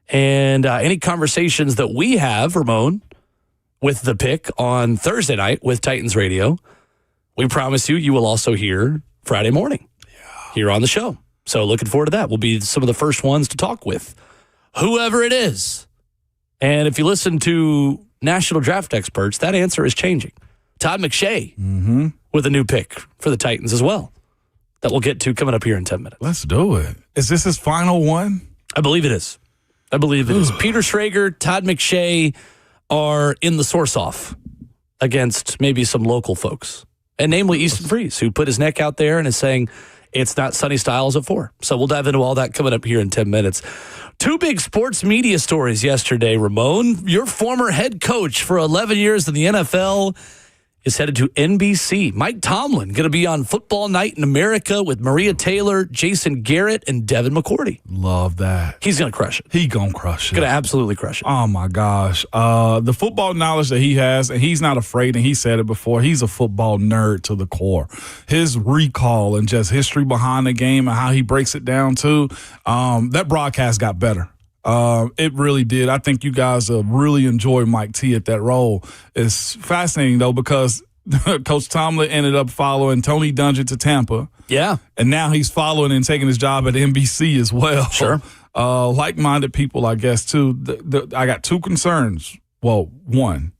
And any conversations that we have, Ramon, with the pick on Thursday night with Titans Radio, we promise you will also hear Friday morning here on the show. So looking forward to that. We'll be some of the first ones to talk with whoever it is. And if you listen to national draft experts, that answer is changing. Todd McShay with a new pick for the Titans as well that we'll get to coming up here in 10 minutes. Let's do it. Is this his final one? I believe it is. Peter Schrager, Todd McShay are in the source-off against maybe some local folks, and namely Easton Freeze, who put his neck out there and is saying it's not Sonny Styles at 4. So we'll dive into all that coming up here in 10 minutes. 2 big sports media stories yesterday, Ramon. Your former head coach for 11 years in the NFL is headed to NBC. Mike Tomlin going to be on Football Night in America with Maria Taylor, Jason Garrett, and Devin McCourty. Love that. He's going to crush it. He going to crush it. Going to absolutely crush it. Oh, my gosh. The football knowledge that he has, and he's not afraid, and he said it before, he's a football nerd to the core. His recall and just history behind the game and how he breaks it down, too, that broadcast got better. It really did. I think you guys really enjoy Mike T at that role. It's fascinating, though, because Coach Tomlin ended up following Tony Dungy to Tampa. Yeah. And now he's following and taking his job at NBC as well. Sure. Like-minded people, I guess, too. I got 2 concerns. Well, one,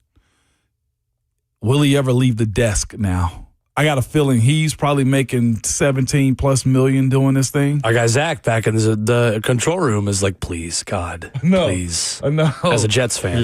will he ever leave the desk now? I got a feeling he's probably making $17+ million doing this thing. Our guy Zach back in the control room is like, please, God, please. No. As a Jets fan.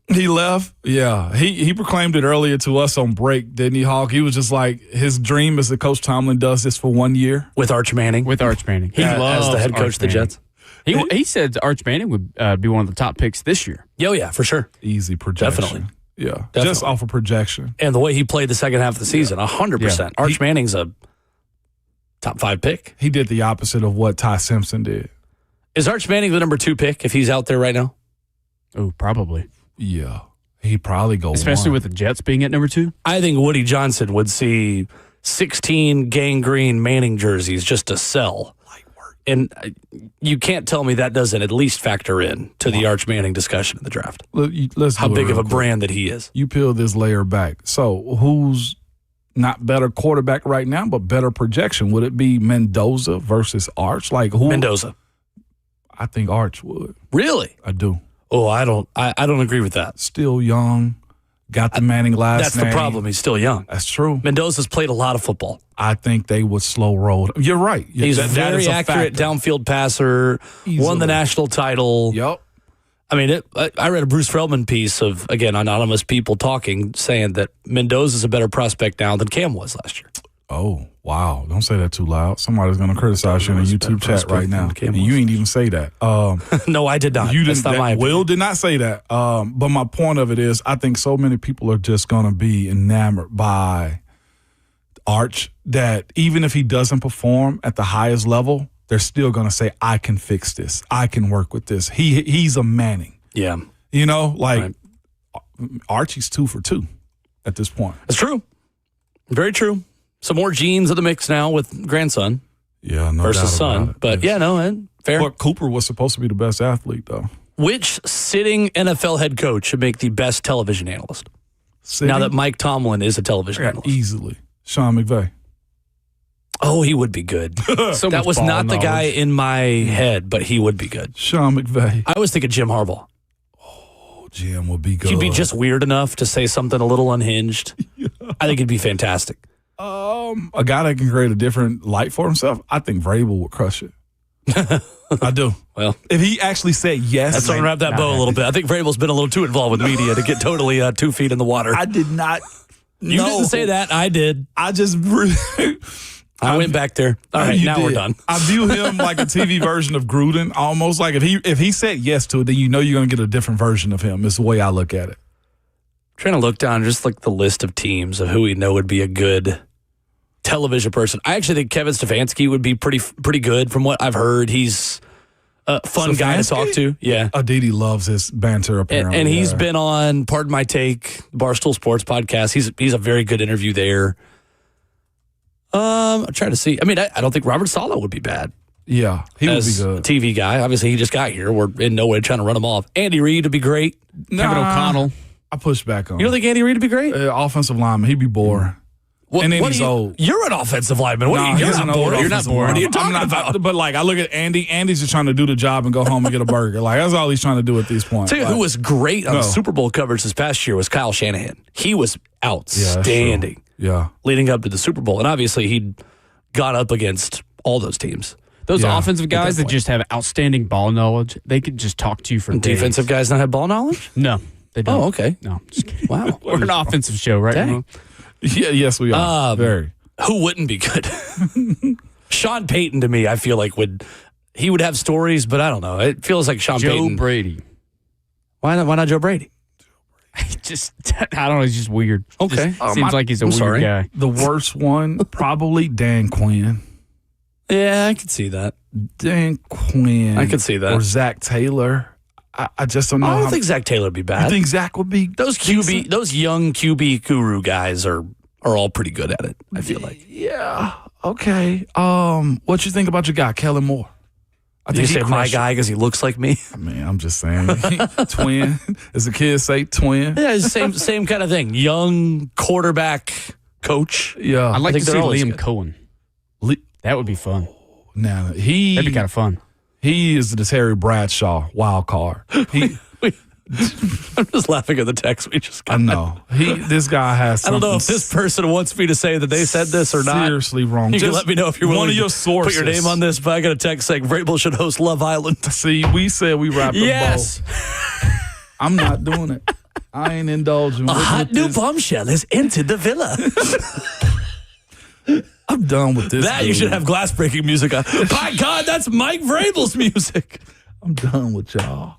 He left? Yeah. He proclaimed it earlier to us on break, didn't he, Hawk? He was just like, his dream is that Coach Tomlin does this for 1 year. With Arch Manning. He loves as the head coach of the Jets. He said Arch Manning would be one of the top picks this year. Oh, yeah, for sure. Easy projection. Definitely. Yeah, Definitely. Just off of projection. And the way he played the second half of the season, 100%. Yeah. Arch Manning's a top 5 pick. He did the opposite of what Ty Simpson did. Is Arch Manning the number 2 pick if he's out there right now? Oh, probably. Yeah, he'd probably go especially 1. with the Jets being at number 2. I think Woody Johnson would see 16 gangrene Manning jerseys just to sell. And you can't tell me that doesn't at least factor in to the Arch Manning discussion in the draft. Let's how big of a quick. brand that he is. You peel this layer back. So who's not better quarterback right now, but better projection? Would it be Mendoza versus Arch? Like who? Mendoza. I think Arch would. Really? I do. Oh, I don't agree with that. Still young. Got the Manning last That's name. the problem. He's still young. That's true. Mendoza's played a lot of football. I think they would slow roll. You're right. He's a very accurate downfield passer, won the national title. Yep. I mean, I read a Bruce Feldman piece of, again, anonymous people talking, saying that Mendoza's a better prospect now than Cam was last year. Oh, wow. Don't say that too loud. Somebody's going to criticize you in the YouTube chat right now. And you ain't even say that. No, I did not. That's not my opinion. Will did not say that. But my point of it is I think so many people are just going to be enamored by Arch that even if he doesn't perform at the highest level, they're still going to say, I can fix this. I can work with this. He's a Manning. Yeah. You know, like Archie's 2 for 2 at this point. That's true. Very true. Some more genes in the mix now with grandson. Yeah, no versus doubt son. about it. But yeah, no, fair. But Cooper was supposed to be the best athlete, though. Which sitting NFL head coach should make the best television analyst? Now that Mike Tomlin is a television analyst. Easily. Sean McVay. Oh, he would be good. That was not the guy in my head, but he would be good. Sean McVay. I was thinking Jim Harbaugh. Oh, Jim would be good. He'd be just weird enough to say something a little unhinged. Yeah. I think it'd be fantastic. A guy that can create a different light for himself, I think Vrabel would crush it. I do. Well, if he actually said yes. Let's unwrap that bow a little bit. I think Vrabel's been a little too involved with media to get totally 2 feet in the water. I did not. You didn't say that. I did. I just I went back there. All right, You now we're did. done. I view him like a TV version of Gruden, almost like if he said yes to it, then you know you're going to get a different version of him. Is the way I look at it. Trying to look down just like the list of teams of who we know would be a good television person. I actually think Kevin Stefanski would be pretty good from what I've heard. He's a fun guy to talk to. Yeah. Aditi loves his banter, apparently. And he's been on, pardon my take, Barstool Sports Podcast. He's a very good interview there. I'm trying to see. I mean, I don't think Robert Saleh would be bad. Yeah, he would be good. TV guy. Obviously, he just got here. We're in no way trying to run him off. Andy Reid would be great. Kevin O'Connell. I push back on You don't think Andy Reid would be great? offensive lineman, he'd be boring. And then he's old. You're an offensive lineman. You're not bored. You're not bored. What are you talking about? But like, I look at Andy. Andy's just trying to do the job and go home and get a burger. Like, that's all he's trying to do at these points. Tell you like, who was great on the Super Bowl coverage this past year was Kyle Shanahan. He was that's outstanding. Yeah. Leading up to the Super Bowl. And obviously, he'd gone up against all those teams. Those offensive guys that just have outstanding ball knowledge, they could just talk to you for days. Defensive guys not have ball knowledge? No, they don't. Oh, okay. No, just kidding. Wow. We're an offensive show, right? Dang. Ramon? Yeah, yes, we are. Very. Who wouldn't be good? Sean Payton, to me, I feel like would have stories, but I don't know. It feels like Sean Payton. Joe Brady. Why not Joe Brady? Just, I don't know. He's just weird. Okay. Just seems like he's a weird guy. The worst one, probably Dan Quinn. Yeah, I could see that. Dan Quinn. I could see that. Or Zach Taylor. I just don't know. I don't think Zach Taylor would be bad. You think Zach would be those young QB guru guys are all pretty good at it, I feel like. Yeah. Okay. What you think about your guy, Kellen Moore? I think you say my guy because he looks like me. I mean, I'm just saying. Twin. As the kids say, twin. Yeah, it's the same kind of thing. Young quarterback coach. Yeah. I'd like to see Liam good. Cohen. That would be fun. Now, That'd be kind of fun. He is the Terry Bradshaw wild card. I'm just laughing at the text we just got. I know. This guy has something. I don't know if this person wants me to say that they said this or not. Seriously wrong. You can let me know if you're willing one of your to sources. put your name on this, but I got a text saying Vrabel should host Love Island. See, we said we wrapped them Yes. both. I'm not doing it. I ain't indulging. A hot new bombshell has entered the villa. I'm done with this. That you should have glass breaking music on. By God, that's Mike Vrabel's music. I'm done with y'all.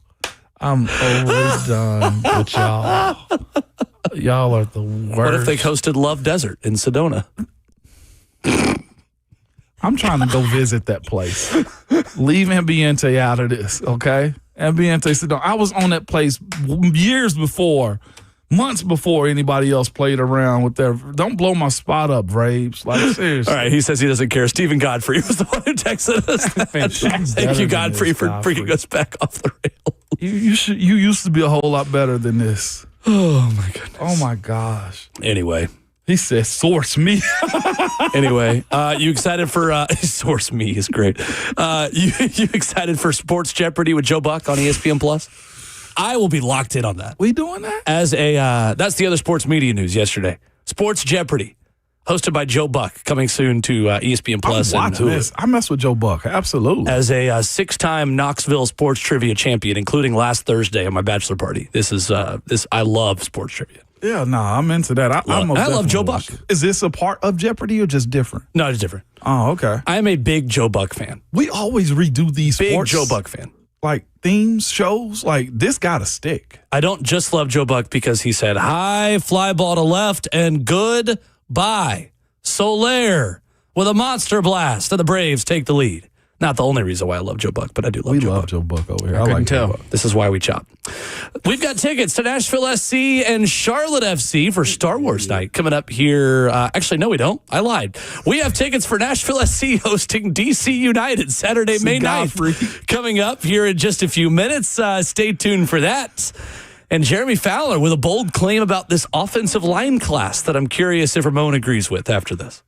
I'm always done with y'all. Y'all are the worst. What if they hosted Love Desert in Sedona? I'm trying to go visit that place. Leave Ambiente out of this, okay? Ambiente Sedona. I was on that place years before. Months before anybody else played around with their. Don't blow my spot up, Vrabes. Like, seriously. All right, he says he doesn't care. Stephen Godfrey was the one who texted us. Thank you, Godfrey, for bringing us back off the rail. You used to be a whole lot better than this. Oh, my goodness. Oh, my gosh. Anyway. He said, source me. Anyway, you excited for Source Me is great. You excited for Sports Jeopardy with Joe Buck on ESPN Plus? I will be locked in on that. We doing that? As that's the other sports media news yesterday. Sports Jeopardy, hosted by Joe Buck, coming soon to ESPN Plus. I'm watching this. I mess with Joe Buck. Absolutely. As a 6-time Knoxville sports trivia champion, including last Thursday on my bachelor party. This is I love sports trivia. Yeah, I'm into that. I love Joe Buck. Is this a part of Jeopardy or just different? No, it's different. Oh, okay. I am a big Joe Buck fan. We always redo these Big sports. Joe Buck fan. Like themes, shows, like this got to stick. I don't just love Joe Buck because he said, high fly ball to left and goodbye. Soler with a monster blast and the Braves take the lead. Not the only reason why I love Joe Buck, but I do love Joe Buck. Joe Buck over here. I couldn't tell. This is why we chop. We've got tickets to Nashville SC and Charlotte FC for Star Wars night coming up here. Actually, no, we don't. I lied. We have tickets for Nashville SC hosting DC United Saturday, May 9th. Coming up here in just a few minutes. Stay tuned for that. And Jeremy Fowler with a bold claim about this offensive line class that I'm curious if Ramon agrees with after this.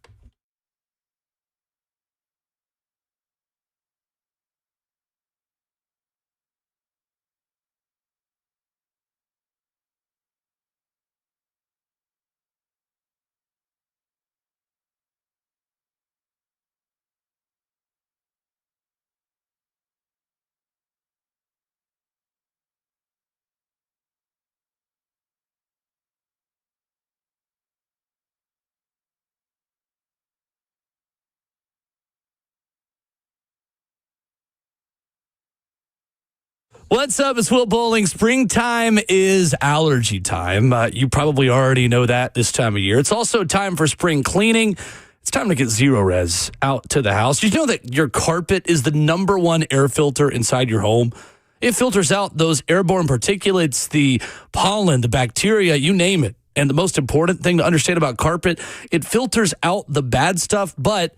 What's up? It's Will Bowling. Springtime is allergy time. You probably already know that this time of year. It's also time for spring cleaning. It's time to get Zero Res out to the house. Did you know that your carpet is the number one air filter inside your home? It filters out those airborne particulates, the pollen, the bacteria, you name it. And the most important thing to understand about carpet, it filters out the bad stuff, but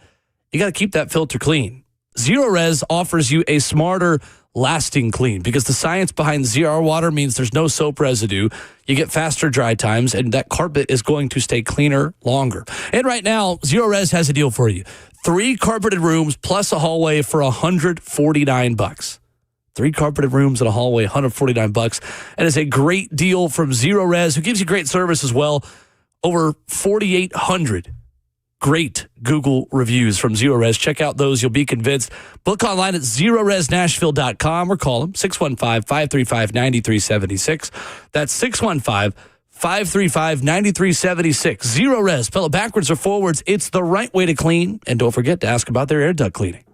you got to keep that filter clean. Zero Res offers you a smarter, lasting clean because the science behind ZR water means there's no soap residue. You get faster dry times, and that carpet is going to stay cleaner longer. And right now, Zero Res has a deal for you. 3 carpeted rooms plus a hallway for $149. 3 carpeted rooms and a hallway, $149. That is a great deal from Zero Res, who gives you great service as well. Over 4,800 great Google reviews from Zero Res. Check out those. You'll be convinced. Book online at ZeroResNashville.com or call them 615-535-9376. That's 615-535-9376. Zero Res. Spell it backwards or forwards. It's the right way to clean. And don't forget to ask about their air duct cleaning.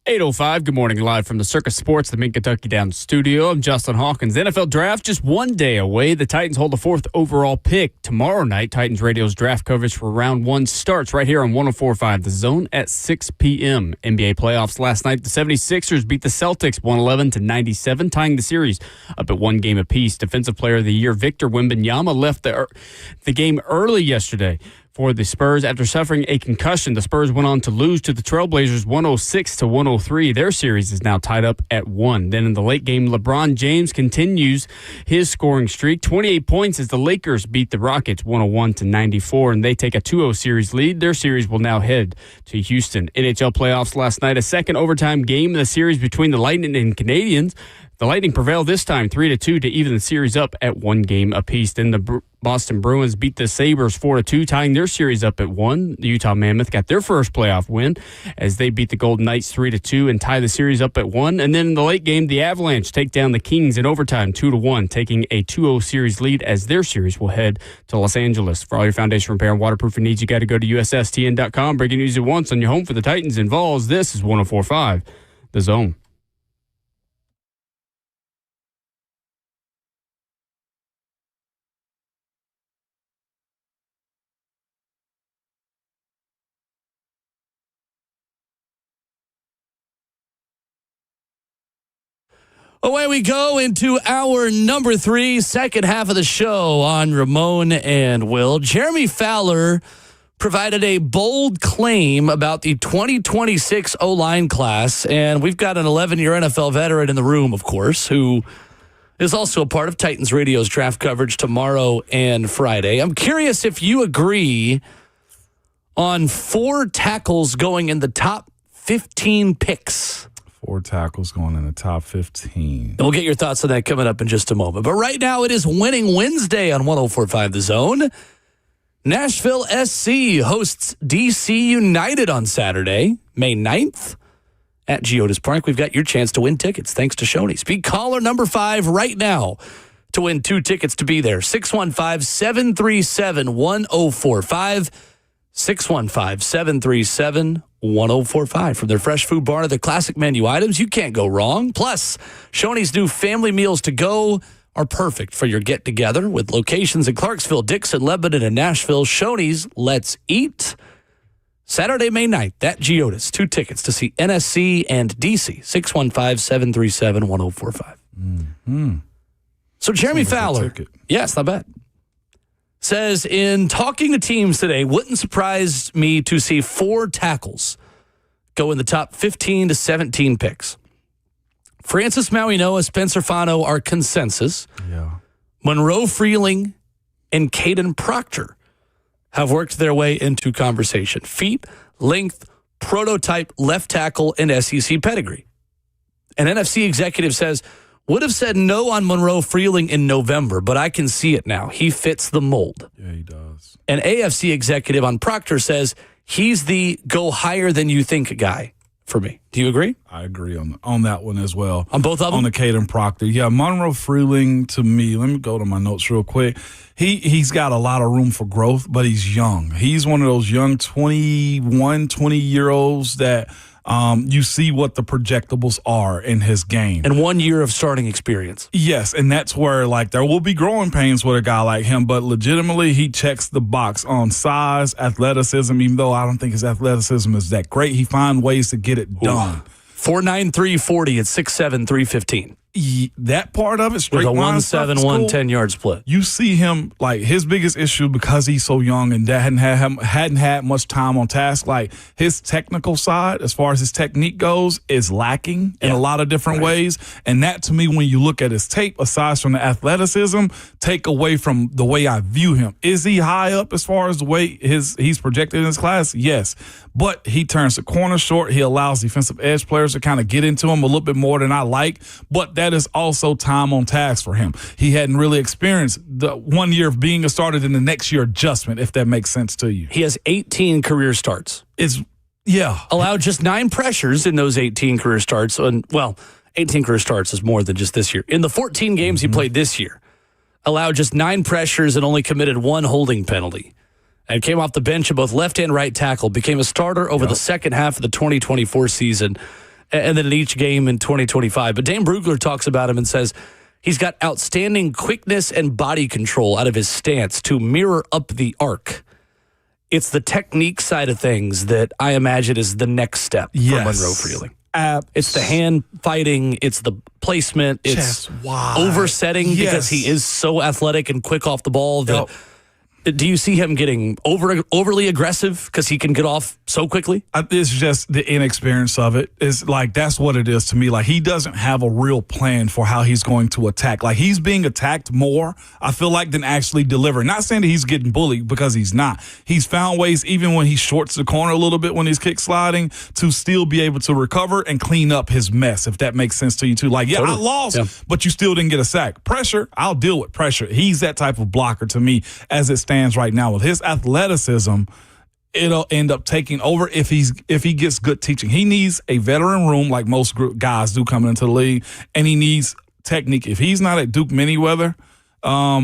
8:05, good morning, live from the Circus Sports, the Mid-Kentucky Downs studio. I'm Justin Hawkins. The NFL draft just one day away. The Titans hold the 4th overall pick. Tomorrow night, Titans Radio's draft coverage for round 1 starts right here on 104.5 The Zone at 6 p.m. NBA playoffs last night. The 76ers beat the Celtics 111-97, tying the series up at 1 game apiece. Defensive Player of the Year Victor Wembanyama left the game early yesterday for the Spurs after suffering a concussion. The Spurs went on to lose to the Trailblazers 106-103. Their series is now tied up at 1. Then in the late game, LeBron James continues his scoring streak. 28 points as the Lakers beat the Rockets 101-94, and they take a 2-0 series lead. Their series will now head to Houston. NHL playoffs last night, a second overtime game in the series between the Lightning and Canadiens. The Lightning prevailed this time 3-2 to even the series up at 1 game apiece. Then the Boston Bruins beat the Sabres 4-2, tying their series up at 1. The Utah Mammoth got their first playoff win as they beat the Golden Knights 3-2 and tie the series up at 1. And then in the late game, the Avalanche take down the Kings in overtime 2-1, taking a 2-0 series lead as their series will head to Los Angeles. For all your foundation repair and waterproofing needs, you got to go to USSTN.com. Breaking news at once on your home for the Titans and Vols. This is 104.5 The Zone. Away we go into our number 3, second half of the show on Ramon and Will. Jeremy Fowler provided a bold claim about the 2026 O-line class, and we've got an 11-year NFL veteran in the room, of course, who is also a part of Titans Radio's draft coverage tomorrow and Friday. I'm curious if you agree on 4 tackles going in the top 15 picks. 4 tackles going in the top 15. And we'll get your thoughts on that coming up in just a moment. But right now, it is Winning Wednesday on 104.5 The Zone. Nashville SC hosts DC United on Saturday, May 9th at Geodis Park. We've got your chance to win tickets thanks to Shoney's. Be caller number 5 right now to win 2 tickets to be there. 615-737-1045. 615-737-1045. From their fresh food bar to their classic menu items, you can't go wrong. Plus, Shoney's new family meals to go are perfect for your get-together with locations in Clarksville, Dixon, Lebanon, and Nashville. Shoney's Let's Eat. Saturday, May 9th at Geodis. 2 tickets to see NSC and DC. 615-737-1045. Mm-hmm. So Jeremy Sounds like a Fowler. ticket. Yes, not bad. Says, in talking to teams today, wouldn't surprise me to see 4 tackles go in the top 15 to 17 picks. Francis Mauigoa, Spencer Fano are consensus. Yeah. Monroe Freeling and Caden Proctor have worked their way into conversation. Feet, length, prototype, left tackle, and SEC pedigree. An NFC executive says, would have said no on Monroe Freeling in November, but I can see it now. He fits the mold. Yeah, he does. An AFC executive on Proctor says he's the go higher than you think guy for me. Do you agree? I agree on that one as well. On both of them? On the Caden Proctor. Yeah, Monroe Freeling, to me, let me go to my notes real quick. He's got a lot of room for growth, but he's young. He's one of those young 21, 20-year-olds that you see what the projectables are in his game. And 1 year of starting experience. Yes, and that's where, like, there will be growing pains with a guy like him, but legitimately he checks the box on size, athleticism, even though I don't think his athleticism is that great. He finds ways to get it done. 4'9", 340 at 6'7", 315. That part of it, straight with a line stuff is 1-7-1 cool. 10-yard split. You see him, like, his biggest issue because he's so young and that hadn't had much time on task, like his technical side, as far as his technique goes, is lacking in a lot of different ways. And that, to me, when you look at his tape, aside from the athleticism, take away from the way I view him. Is he high up as far as the way he's projected in his class? Yes. But he turns the corner short. He allows defensive edge players to kind of get into him a little bit more than I like. But that is also time on task for him. He hadn't really experienced the 1 year of being a starter, then the next year adjustment, if that makes sense to you. He has 18 career starts. Allowed just 9 pressures in those 18 career starts. And, well, 18 career starts is more than just this year. In the 14 games he played this year, allowed just 9 pressures and only committed 1 holding penalty. And came off the bench at both left and right tackle, became a starter over the second half of the 2024 season and then in each game in 2025. But Dane Brugler talks about him and says he's got outstanding quickness and body control out of his stance to mirror up the arc. It's the technique side of things that I imagine is the next step for Monroe Freeling. It's the hand fighting. It's the placement. It's oversetting because he is so athletic and quick off the ball. That do you see him getting overly aggressive because he can get off so quickly? It's just the inexperience of it. It's like that's what it is to me. Like he doesn't have a real plan for how he's going to attack. Like he's being attacked more, I feel like, than actually delivering. Not saying that he's getting bullied because he's not. He's found ways, even when he shorts the corner a little bit when he's kick sliding, to still be able to recover and clean up his mess, if that makes sense to you too. Like, totally. I lost, but you still didn't get a sack. Pressure, I'll deal with pressure. He's that type of blocker to me as it stands right now. With his athleticism, it'll end up taking over if he gets good teaching. He needs a veteran room like most guys do coming into the league, and he needs technique. If he's not at Duke Manyweather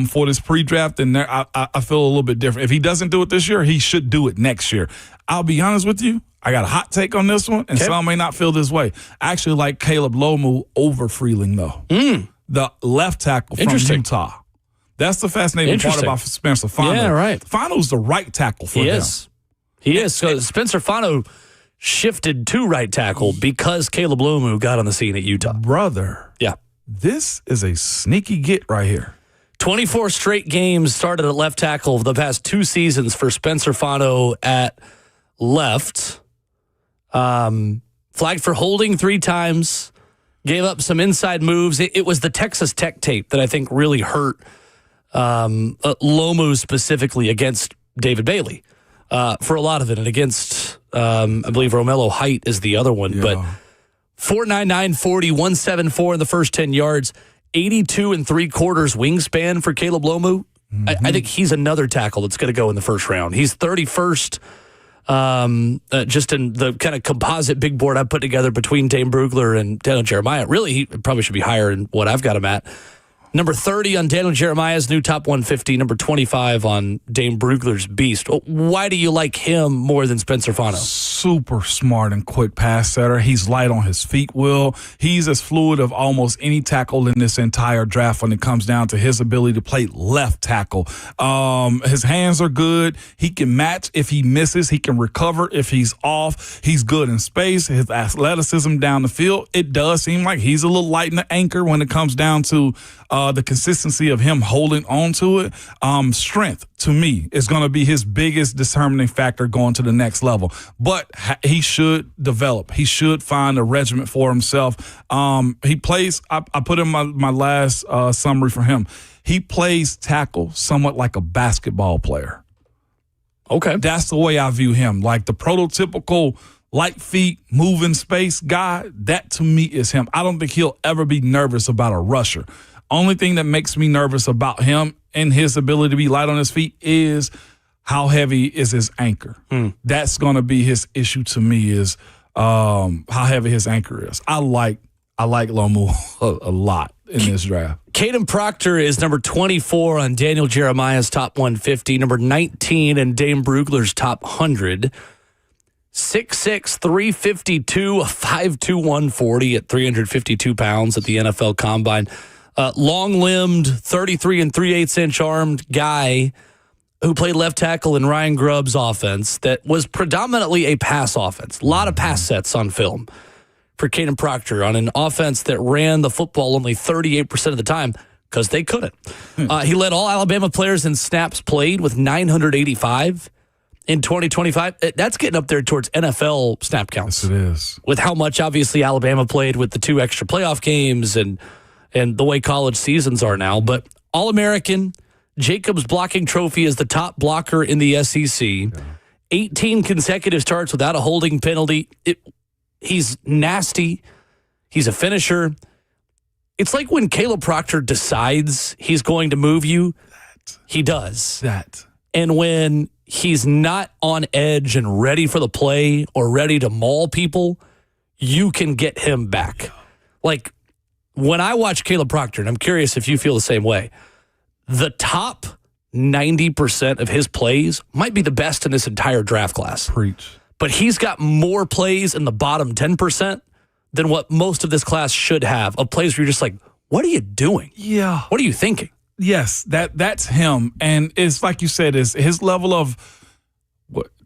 for this pre-draft, then I feel a little bit different. If he doesn't do it this year, he should do it next year. I'll be honest with you. I got a hot take on this one, and some may not feel this way. I actually like Caleb Lomu over Freeling, though. The left tackle from Utah. That's the fascinating part about Spencer Fano. Yeah, right. Fano's the right tackle for him. He is. So Spencer Fano shifted to right tackle because Caleb Lomu got on the scene at Utah. Brother. Yeah. This is a sneaky get right here. 24 straight games started at left tackle of the past 2 seasons for Spencer Fano at left. Flagged for holding 3 times. Gave up some inside moves. It was the Texas Tech tape that I think really hurt Lomu specifically against David Bailey for a lot of it, and against I believe Romello Height is the other one. But 4.99 40 174 in the first 10 yards, 82 3/4 wingspan for Caleb Lomu. I think he's another tackle that's going to go in the first round. He's 31st just in the kind of composite big board I put together between Dane Brugler and Daniel Jeremiah. Really, he probably should be higher than what I've got him at. Number 30 on Daniel Jeremiah's new top 150. Number 25 on Dane Brugler's beast. Why do you like him more than Spencer Fano? Super smart and quick pass setter. He's light on his feet, Will. He's as fluid of almost any tackle in this entire draft when it comes down to his ability to play left tackle. His hands are good. He can match if he misses. He can recover if he's off. He's good in space. His athleticism down the field. It does seem like he's a little light in the anchor when it comes down to the consistency of him holding on to it. Strength, to me, is going to be his biggest determining factor going to the next level. But he should develop. He should find a regiment for himself. He plays, I put in my last summary for him. He plays tackle somewhat like a basketball player. Okay. That's the way I view him. Like the prototypical light feet, moving space guy, that to me is him. I don't think he'll ever be nervous about a rusher. Only thing that makes me nervous about him and his ability to be light on his feet is how heavy is his anchor. That's going to be his issue to me, is how heavy his anchor is. I like Lomu a lot in this draft. Caden Proctor is number 24 on Daniel Jeremiah's top 150, number 19 in Dane Brugler's top 100. 6'6", 352, 5'2", 140 at 352 pounds at the NFL Combine. Long-limbed, 33 3/8-inch armed guy who played left tackle in Ryan Grubb's offense that was predominantly a pass offense. A lot of pass sets on film for Caden Proctor on an offense that ran the football only 38% of the time because they couldn't. He led all Alabama players in snaps played with 985 in 2025. That's getting up there towards NFL snap counts. Yes, it is. With how much, obviously, Alabama played with the 2 extra playoff games and the way college seasons are now. But All-American, Jacobs blocking trophy is the top blocker in the SEC. 18 consecutive starts without a holding penalty. He's nasty. He's a finisher. It's like when Caleb Proctor decides he's going to move you, he does. And when he's not on edge and ready for the play or ready to maul people, you can get him back. Like, when I watch Caleb Proctor, and I'm curious if you feel the same way, the top 90% of his plays might be the best in this entire draft class. Preach. But he's got more plays in the bottom 10% than what most of this class should have, of players where you're just like, what are you doing? Yeah. What are you thinking? Yes, that's him. And it's like you said, is his level of,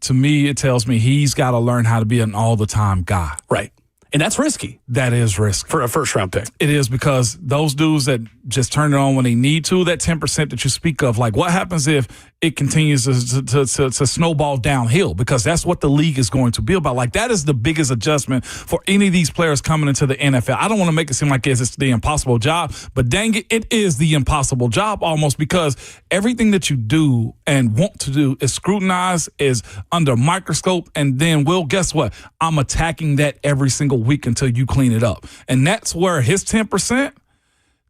to me, it tells me he's got to learn how to be an all-the-time guy. Right. And that's risky. That is risky. For a first-round pick. It is, because those dudes that just turn it on when they need to, that 10% that you speak of, like what happens if it continues to snowball downhill? Because that's what the league is going to be about. Like, that is the biggest adjustment for any of these players coming into the NFL. I don't want to make it seem like it's the impossible job, but dang it, it is the impossible job almost, because everything that you do and want to do is scrutinized, is under a microscope, and then, well, guess what? I'm attacking that every single week until you clean it up. And that's where his 10%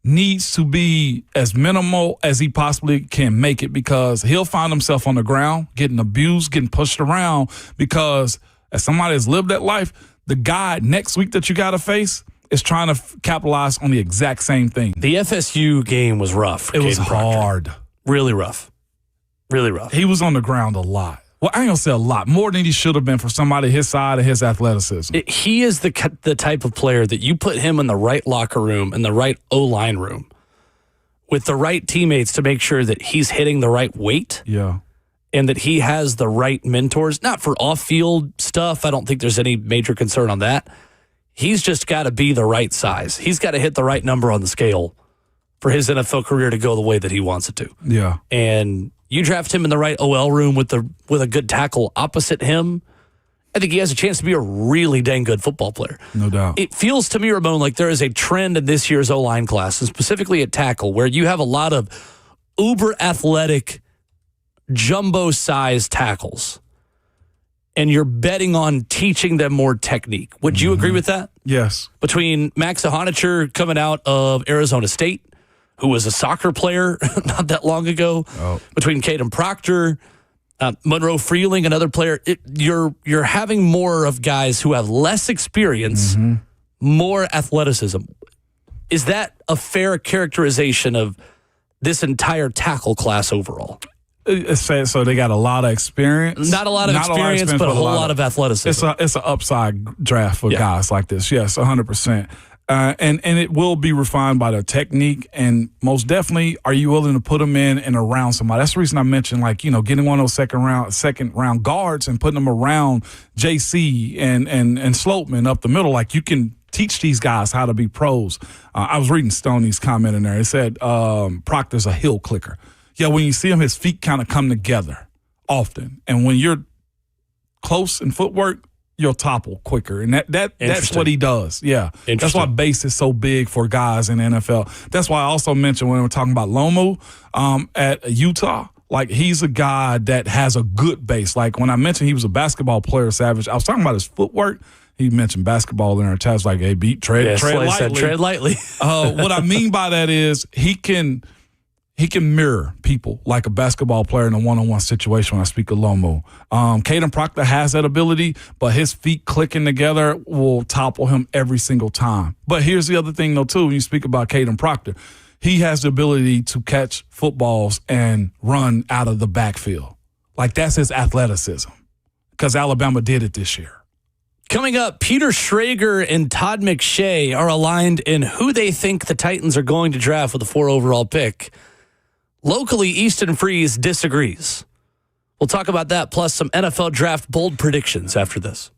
needs to be as minimal as he possibly can make it, because he'll find himself on the ground getting abused, getting pushed around, because as somebody that's lived that life, the guy next week that you got to face is trying to capitalize on the exact same thing. The FSU game was rough. It was hard. Really rough. Really rough. He was on the ground a lot. Well, I ain't gonna say a lot, more than he should have been for somebody his side of his athleticism. He is the type of player that you put him in the right locker room, in the right O-line room, with the right teammates to make sure that he's hitting the right weight. Yeah. And that he has the right mentors, not for off-field stuff. I don't think there's any major concern on that. He's just got to be the right size. He's got to hit the right number on the scale for his NFL career to go the way that he wants it to. Yeah. And you draft him in the right OL room with a good tackle opposite him, I think he has a chance to be a really dang good football player. No doubt. It feels to me, Ramon, like there is a trend in this year's O-line class, and specifically at tackle, where you have a lot of uber athletic, jumbo-sized tackles, and you're betting on teaching them more technique. Would you agree with that? Yes. Between Max Ahanicher coming out of Arizona State, who was a soccer player not that long ago, between Caden Proctor, Monroe Freeling, another player, you're having more of guys who have less experience, more athleticism. Is that a fair characterization of this entire tackle class overall? So they got a lot of experience. Not a lot of experience, but a whole lot of athleticism. It's an upside draft for guys like this. Yes, 100%. And it will be refined by the technique, and most definitely, are you willing to put them in and around somebody? That's the reason I mentioned, getting one of those second round guards and putting them around JC and Sloatman up the middle. Like, you can teach these guys how to be pros. I was reading Stoney's comment in there. It said Proctor's a heel clicker. Yeah, when you see him, his feet kind of come together often, and when you're close in footwork, you'll topple quicker, and that's what he does. Yeah, that's why base is so big for guys in the NFL. That's why I also mentioned when we're talking about Lomu at Utah, like, he's a guy that has a good base. Like, when I mentioned he was a basketball player, Savage, I was talking about his footwork. He mentioned basketball in our chat, like, hey, tread lightly. Tread lightly. What I mean by that is he can mirror people like a basketball player in a one-on-one situation when I speak of Lomo. Caden Proctor has that ability, but his feet clicking together will topple him every single time. But here's the other thing, though, too, when you speak about Caden Proctor. He has the ability to catch footballs and run out of the backfield. Like, that's his athleticism, because Alabama did it this year. Coming up, Peter Schrager and Todd McShay are aligned in who they think the Titans are going to draft with a 4 overall pick. Locally, Easton Freeze disagrees. We'll talk about that, plus some NFL draft bold predictions after this.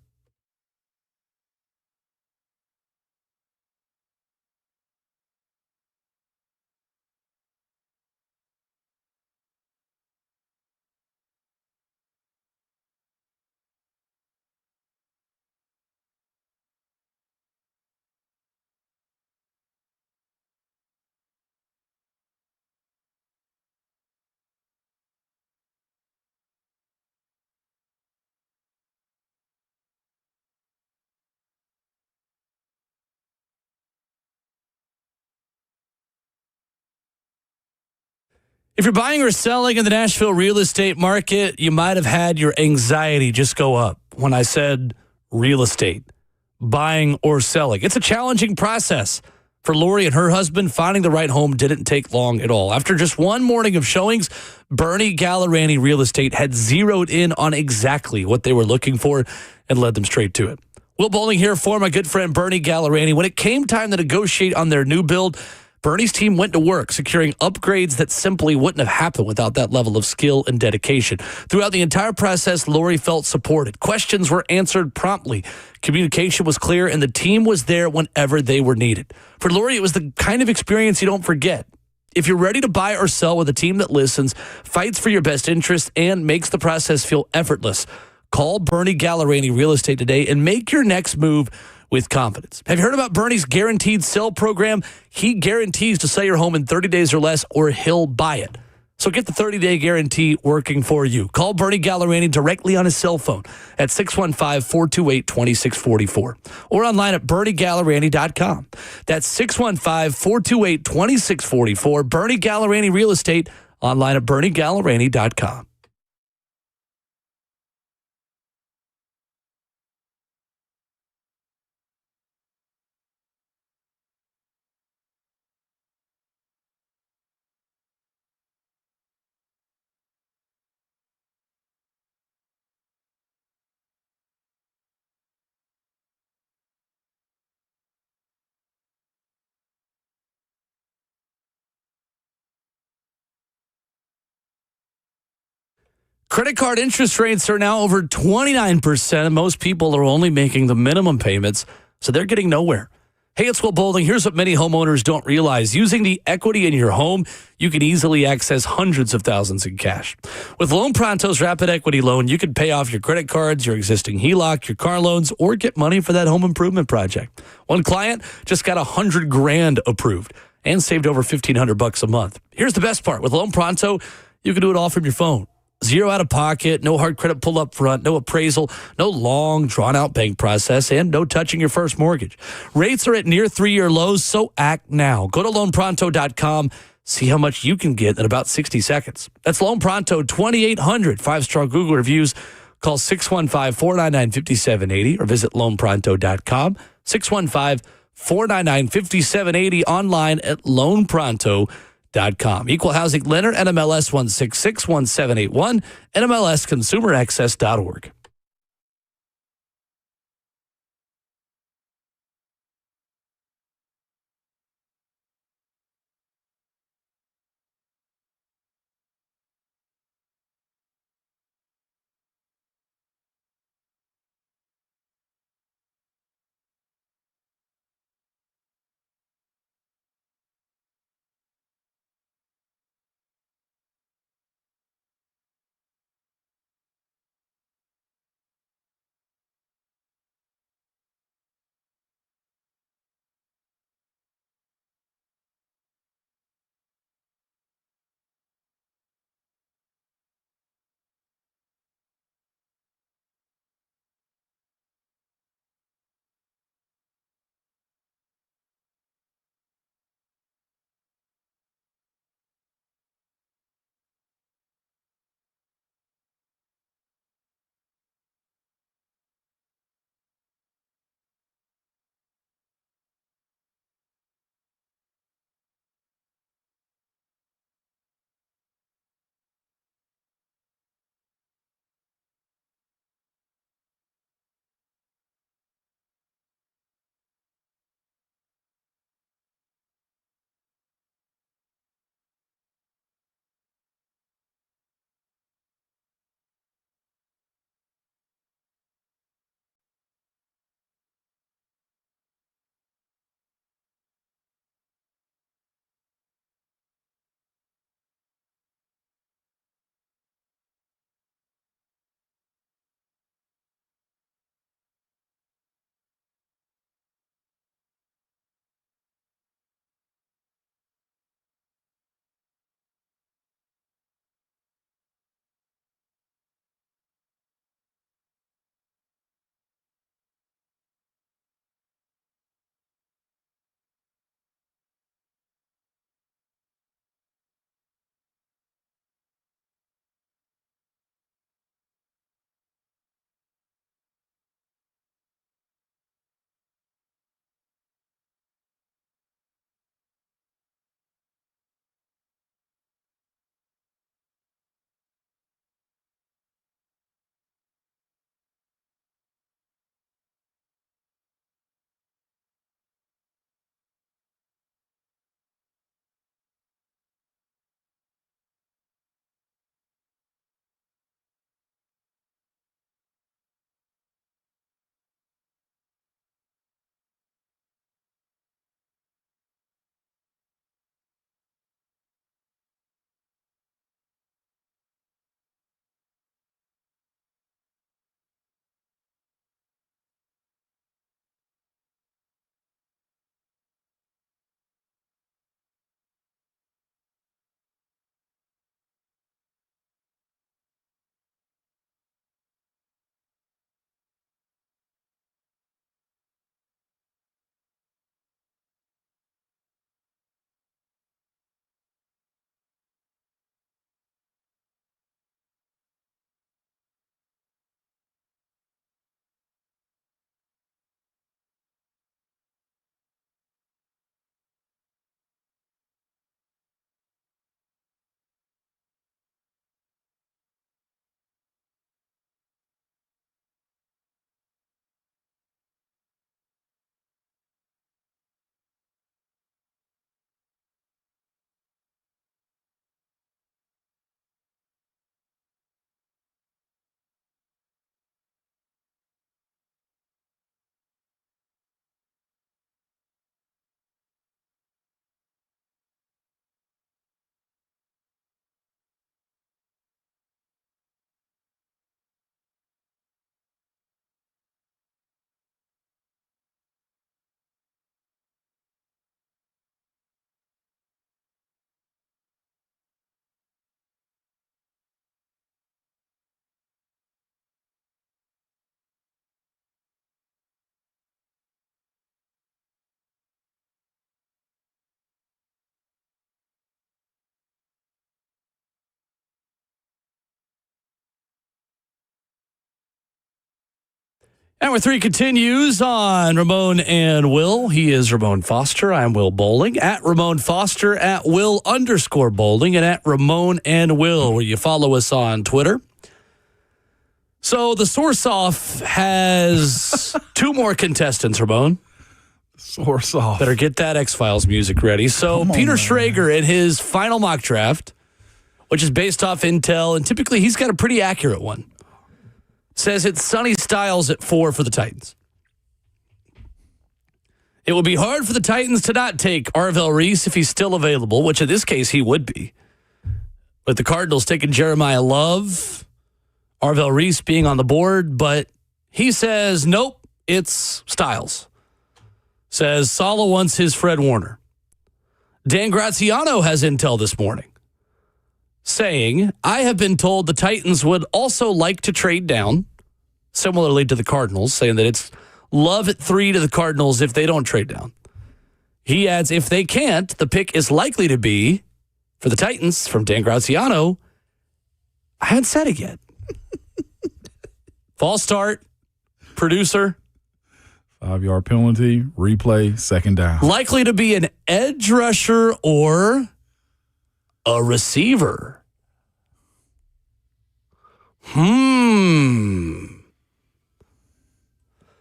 If you're buying or selling in the Nashville real estate market, you might have had your anxiety just go up when I said real estate, buying or selling. It's a challenging process. For Lori and her husband, finding the right home didn't take long at all. After just one morning of showings, Bernie Gallerani Real Estate had zeroed in on exactly what they were looking for and led them straight to it. Will Bowling here for my good friend Bernie Gallerani. When it came time to negotiate on their new build, Bernie's team went to work securing upgrades that simply wouldn't have happened without that level of skill and dedication. Throughout the entire process, Lori felt supported. Questions were answered promptly. Communication was clear, and the team was there whenever they were needed. For Lori, it was the kind of experience you don't forget. If you're ready to buy or sell with a team that listens, fights for your best interest, and makes the process feel effortless, call Bernie Gallerani Real Estate today and make your next move with confidence. Have you heard about Bernie's Guaranteed Sell program? He guarantees to sell your home in 30 days or less, or he'll buy it. So get the 30-day guarantee working for you. Call Bernie Gallerani directly on his cell phone at 615-428-2644 or online at BernieGallerani.com. That's 615-428-2644. Bernie Gallerani Real Estate, online at BernieGallerani.com. Credit card interest rates are now over 29%, and most people are only making the minimum payments, so they're getting nowhere. Hey, it's Will Bowling. Here's what many homeowners don't realize. Using the equity in your home, you can easily access hundreds of thousands in cash. With Loan Pronto's Rapid Equity Loan, you can pay off your credit cards, your existing HELOC, your car loans, or get money for that home improvement project. One client just got $100,000 approved and saved over $1,500 a month. Here's the best part. With Loan Pronto, you can do it all from your phone. Zero out of pocket, no hard credit pull up front, no appraisal, no long drawn out bank process, and no touching your first mortgage. Rates are at near 3-year lows, so act now. Go to loanpronto.com. See how much you can get in about 60 seconds. That's Loan Pronto, 2,800 5-star Google reviews. Call 615-499-5780 or visit loanpronto.com. 615-499-5780 online at loanpronto.com. Equal housing lender, NMLS 1661781, NMLSconsumeraccess.org. Hour 3 continues on Ramon and Will. He is Ramon Foster. I'm Will Bowling. At Ramon Foster, at Will_Bowling, and at Ramon and Will, where you follow us on Twitter. So the Source Off has 2 more contestants, Ramon. Source Off. Better get that X-Files music ready. So Peter Schrager in his final mock draft, which is based off intel, and typically he's got a pretty accurate one, says it's Sonny Styles at 4 for the Titans. It would be hard for the Titans to not take Arvell Reese if he's still available, which in this case he would be. With the Cardinals taking Jeremiah Love, Arvell Reese being on the board, but he says, nope, it's Styles. Says Saleh wants his Fred Warner. Dan Graziano has intel this morning, saying, I have been told the Titans would also like to trade down, similarly to the Cardinals, saying that it's Love at 3 to the Cardinals if they don't trade down. He adds, if they can't, the pick is likely to be, for the Titans, from Dan Graziano, I hadn't said it yet. False start, producer. 5-yard penalty, replay, second down. Likely to be an edge rusher or a receiver.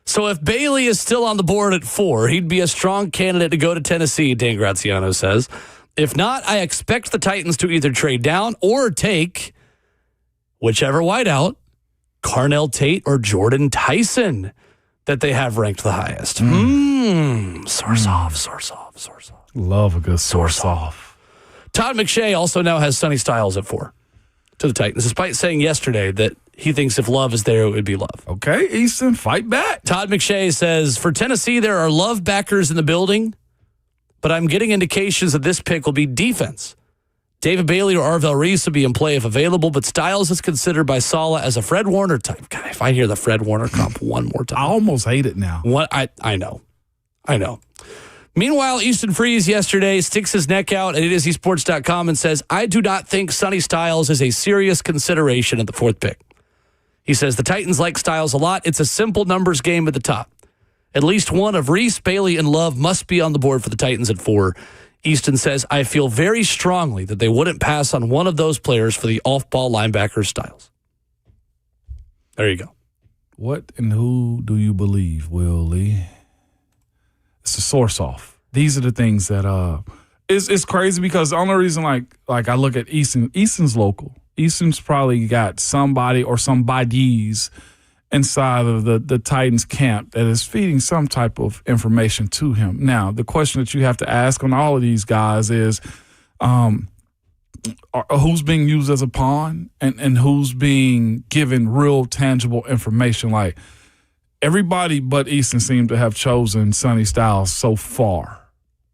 So if Bailey is still on the board at 4, he'd be a strong candidate to go to Tennessee, Dan Graziano says. If not, I expect the Titans to either trade down or take whichever wideout, Carnell Tate or Jordan Tyson, that they have ranked the highest. Source off. Love a good source off. Todd McShay also now has Sonny Styles at 4 to the Titans, despite saying yesterday that he thinks if Love is there, it would be Love. Okay, Easton, fight back. Todd McShay says, for Tennessee, there are Love backers in the building, but I'm getting indications that this pick will be defense. David Bailey or Arvell Reese will be in play if available, but Styles is considered by Saleh as a Fred Warner type. God, if I hear the Fred Warner comp one more time. I almost hate it now. What I know. Meanwhile, Easton Freeze yesterday sticks his neck out at itisesports.com and says, I do not think Sonny Styles is a serious consideration at the 4th pick. He says the Titans like Styles a lot. It's a simple numbers game at the top. At least one of Reese, Bailey, and Love must be on the board for the Titans at 4. Easton says, I feel very strongly that they wouldn't pass on one of those players for the off-ball linebacker Styles. There you go. What and who do you believe, Will Lee? It's a source off. These are the things that it's crazy because the only reason like I look at Easton's local. Easton's probably got somebody or somebodies inside of the Titans camp that is feeding some type of information to him. Now, the question that you have to ask on all of these guys is who's being used as a pawn and who's being given real tangible information. Like, everybody but Easton seemed to have chosen Sonny Styles so far.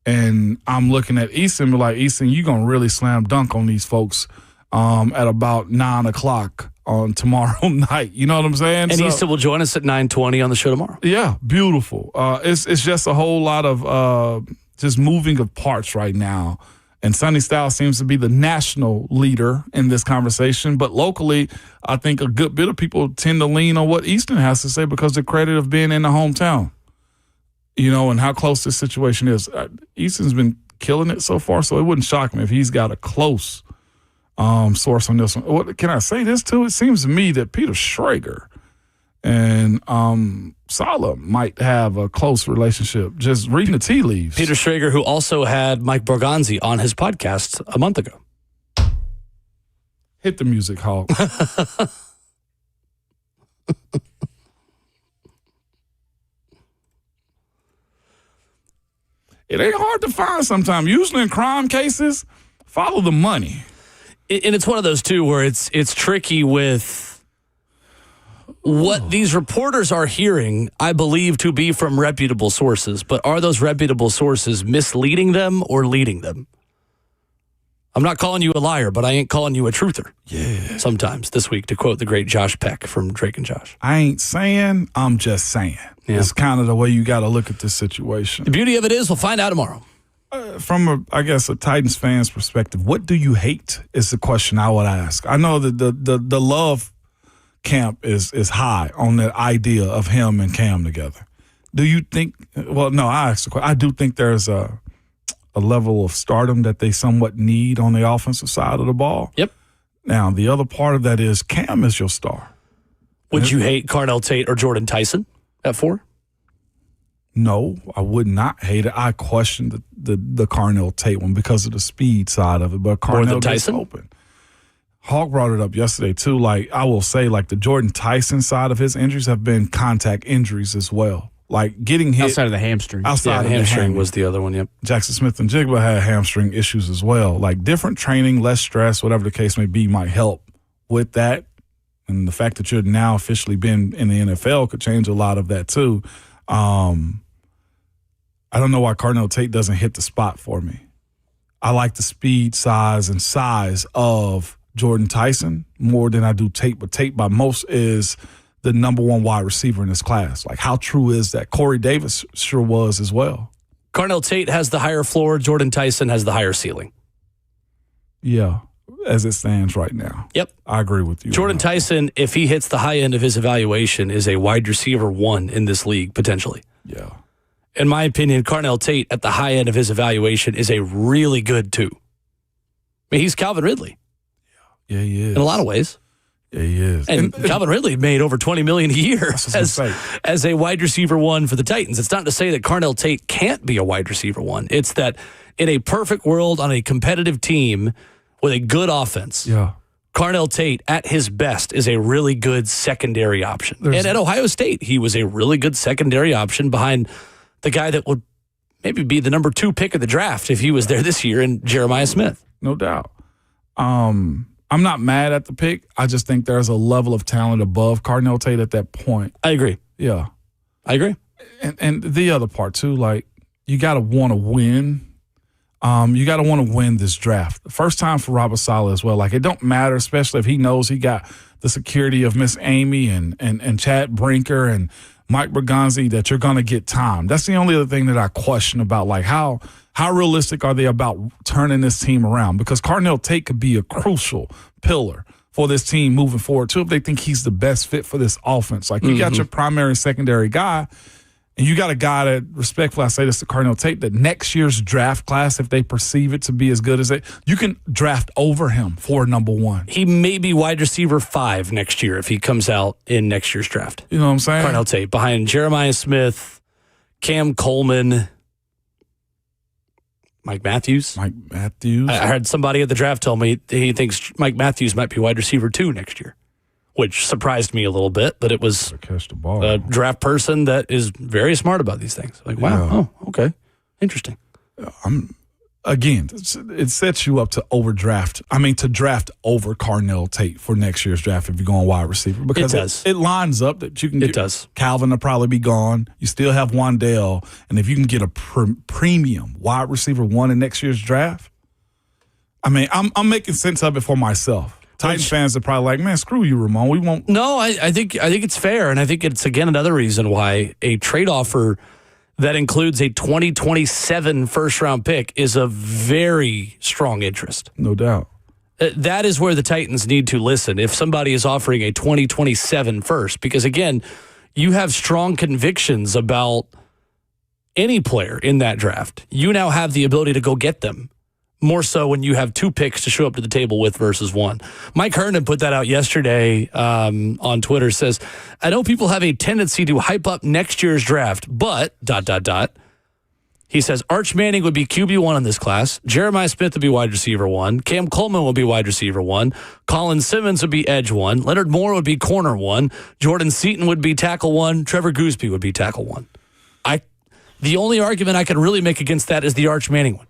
And I'm looking at Easton and be like, Easton, you're going to really slam dunk on these folks at about 9 o'clock on tomorrow night. You know what I'm saying? And Easton will join us at 9:20 on the show tomorrow. Yeah, beautiful. It's just a whole lot of just moving of parts right now. And Sonny Styles seems to be the national leader in this conversation. But locally, I think a good bit of people tend to lean on what Easton has to say because the credit of being in the hometown, you know, and how close this situation is. Easton's been killing it so far, so it wouldn't shock me if he's got a close source on this one. What can I say this too? It seems to me that Peter Schrager and Saleh might have a close relationship, just reading the tea leaves. Peter Schrager, who also had Mike Borgonzi on his podcast a month ago. Hit the music, Hawk. It ain't hard to find sometimes. Usually in crime cases, follow the money. And it's one of those, too, where it's tricky with what these reporters are hearing, I believe, to be from reputable sources. But are those reputable sources misleading them or leading them? I'm not calling you a liar, but I ain't calling you a truther. Yeah. Sometimes this week, to quote the great Josh Peck from Drake and Josh. I ain't saying, I'm just saying. Yeah. It's kind of the way you got to look at this situation. The beauty of it is we'll find out tomorrow. From a Titans fan's perspective, what do you hate is the question I would ask. I know that the love camp is high on the idea of him and Cam together. Do you think? Well, no. I asked the question. I do think there's a level of stardom that they somewhat need on the offensive side of the ball. Yep. Now, the other part of that is Cam is your star. Would you hate Carnell Tate or Jordan Tyson at 4? No, I would not hate it. I questioned the Carnell Tate one because of the speed side of it, but Carnell gets open. Hawk brought it up yesterday too. Like, I will say, like, the Jordan Tyson side of his injuries have been contact injuries as well. Like, getting hit outside of the hamstring. Outside of the hamstring was the other one. Yep. Jackson Smith and Jigba had hamstring issues as well. Like, different training, less stress, whatever the case may be, might help with that. And the fact that you're now officially been in the NFL could change a lot of that too. I don't know why Carnell Tate doesn't hit the spot for me. I like the speed, size of Jordan Tyson more than I do Tate, but Tate by most is the number one wide receiver in this class. Like, how true is that? Corey Davis sure was as well. Carnell Tate has the higher floor. Jordan Tyson has the higher ceiling. Yeah, as it stands right now. Yep. I agree with you. Jordan Tyson, if he hits the high end of his evaluation, is a wide receiver 1 in this league, potentially. Yeah. In my opinion, Carnell Tate at the high end of his evaluation is a really good 2. I mean, he's Calvin Ridley. Yeah, he is. In a lot of ways. Yeah, he is. And Calvin Ridley made over $20 million a year as a wide receiver 1 for the Titans. It's not to say that Carnell Tate can't be a wide receiver 1. It's that in a perfect world on a competitive team with a good offense, Carnell Tate at his best is a really good secondary option. And at Ohio State, he was a really good secondary option behind the guy that would maybe be the number 2 pick of the draft if he was there this year, in Jeremiah Smith. No doubt. I'm not mad at the pick. I just think there's a level of talent above Carnell Tate at that point. I agree. Yeah. I agree. And the other part, too, like, you got to want to win. You got to want to win this draft. The first time for Robert Saleh as well. Like, it don't matter, especially if he knows he got the security of Miss Amy and Chad Brinker and Mike Bergonzi, that you're going to get time. That's the only other thing that I question about, like, how realistic are they about turning this team around? Because Carnell Tate could be a crucial pillar for this team moving forward, too, if they think he's the best fit for this offense. Like, you got your primary and secondary guy, and you got a guy that, respectfully, I say this to Carnell Tate, that next year's draft class, if they perceive it to be as good as you can draft over him for number 1. He may be wide receiver 5 next year if he comes out in next year's draft. You know what I'm saying? Carnell Tate behind Jeremiah Smith, Cam Coleman, Mike Matthews. I heard somebody at the draft tell me he thinks Mike Matthews might be wide receiver 2 next year, which surprised me a little bit, but it was catch the ball. A draft person that is very smart about these things. Like, wow, oh, okay, interesting. Again, it sets you up to to draft over Carnell Tate for next year's draft if you're going wide receiver. Because it does. It lines up that you can get. It does. Calvin will probably be gone. You still have Wandale. And if you can get a premium wide receiver 1 in next year's draft, I mean, I'm making sense of it for myself. Titans fans are probably like, man, screw you, Ramon. We won't. No, I think it's fair. And I think it's, again, another reason why a trade offer that includes a 2027 first-round pick is a very strong interest. No doubt. That is where the Titans need to listen if somebody is offering a 2027 first. Because, again, you have strong convictions about any player in that draft. You now have the ability to go get them. More so when you have 2 picks to show up to the table with versus 1. Mike Herndon put that out yesterday on Twitter, says, I know people have a tendency to hype up next year's draft, but ... He says, Arch Manning would be QB1 in this class. Jeremiah Smith would be wide receiver 1. Cam Coleman would be wide receiver 1. Colin Simmons would be edge 1. Leonard Moore would be corner 1. Jordan Seaton would be tackle 1. Trevor Gooseby would be tackle 1. The only argument I could really make against that is the Arch Manning one.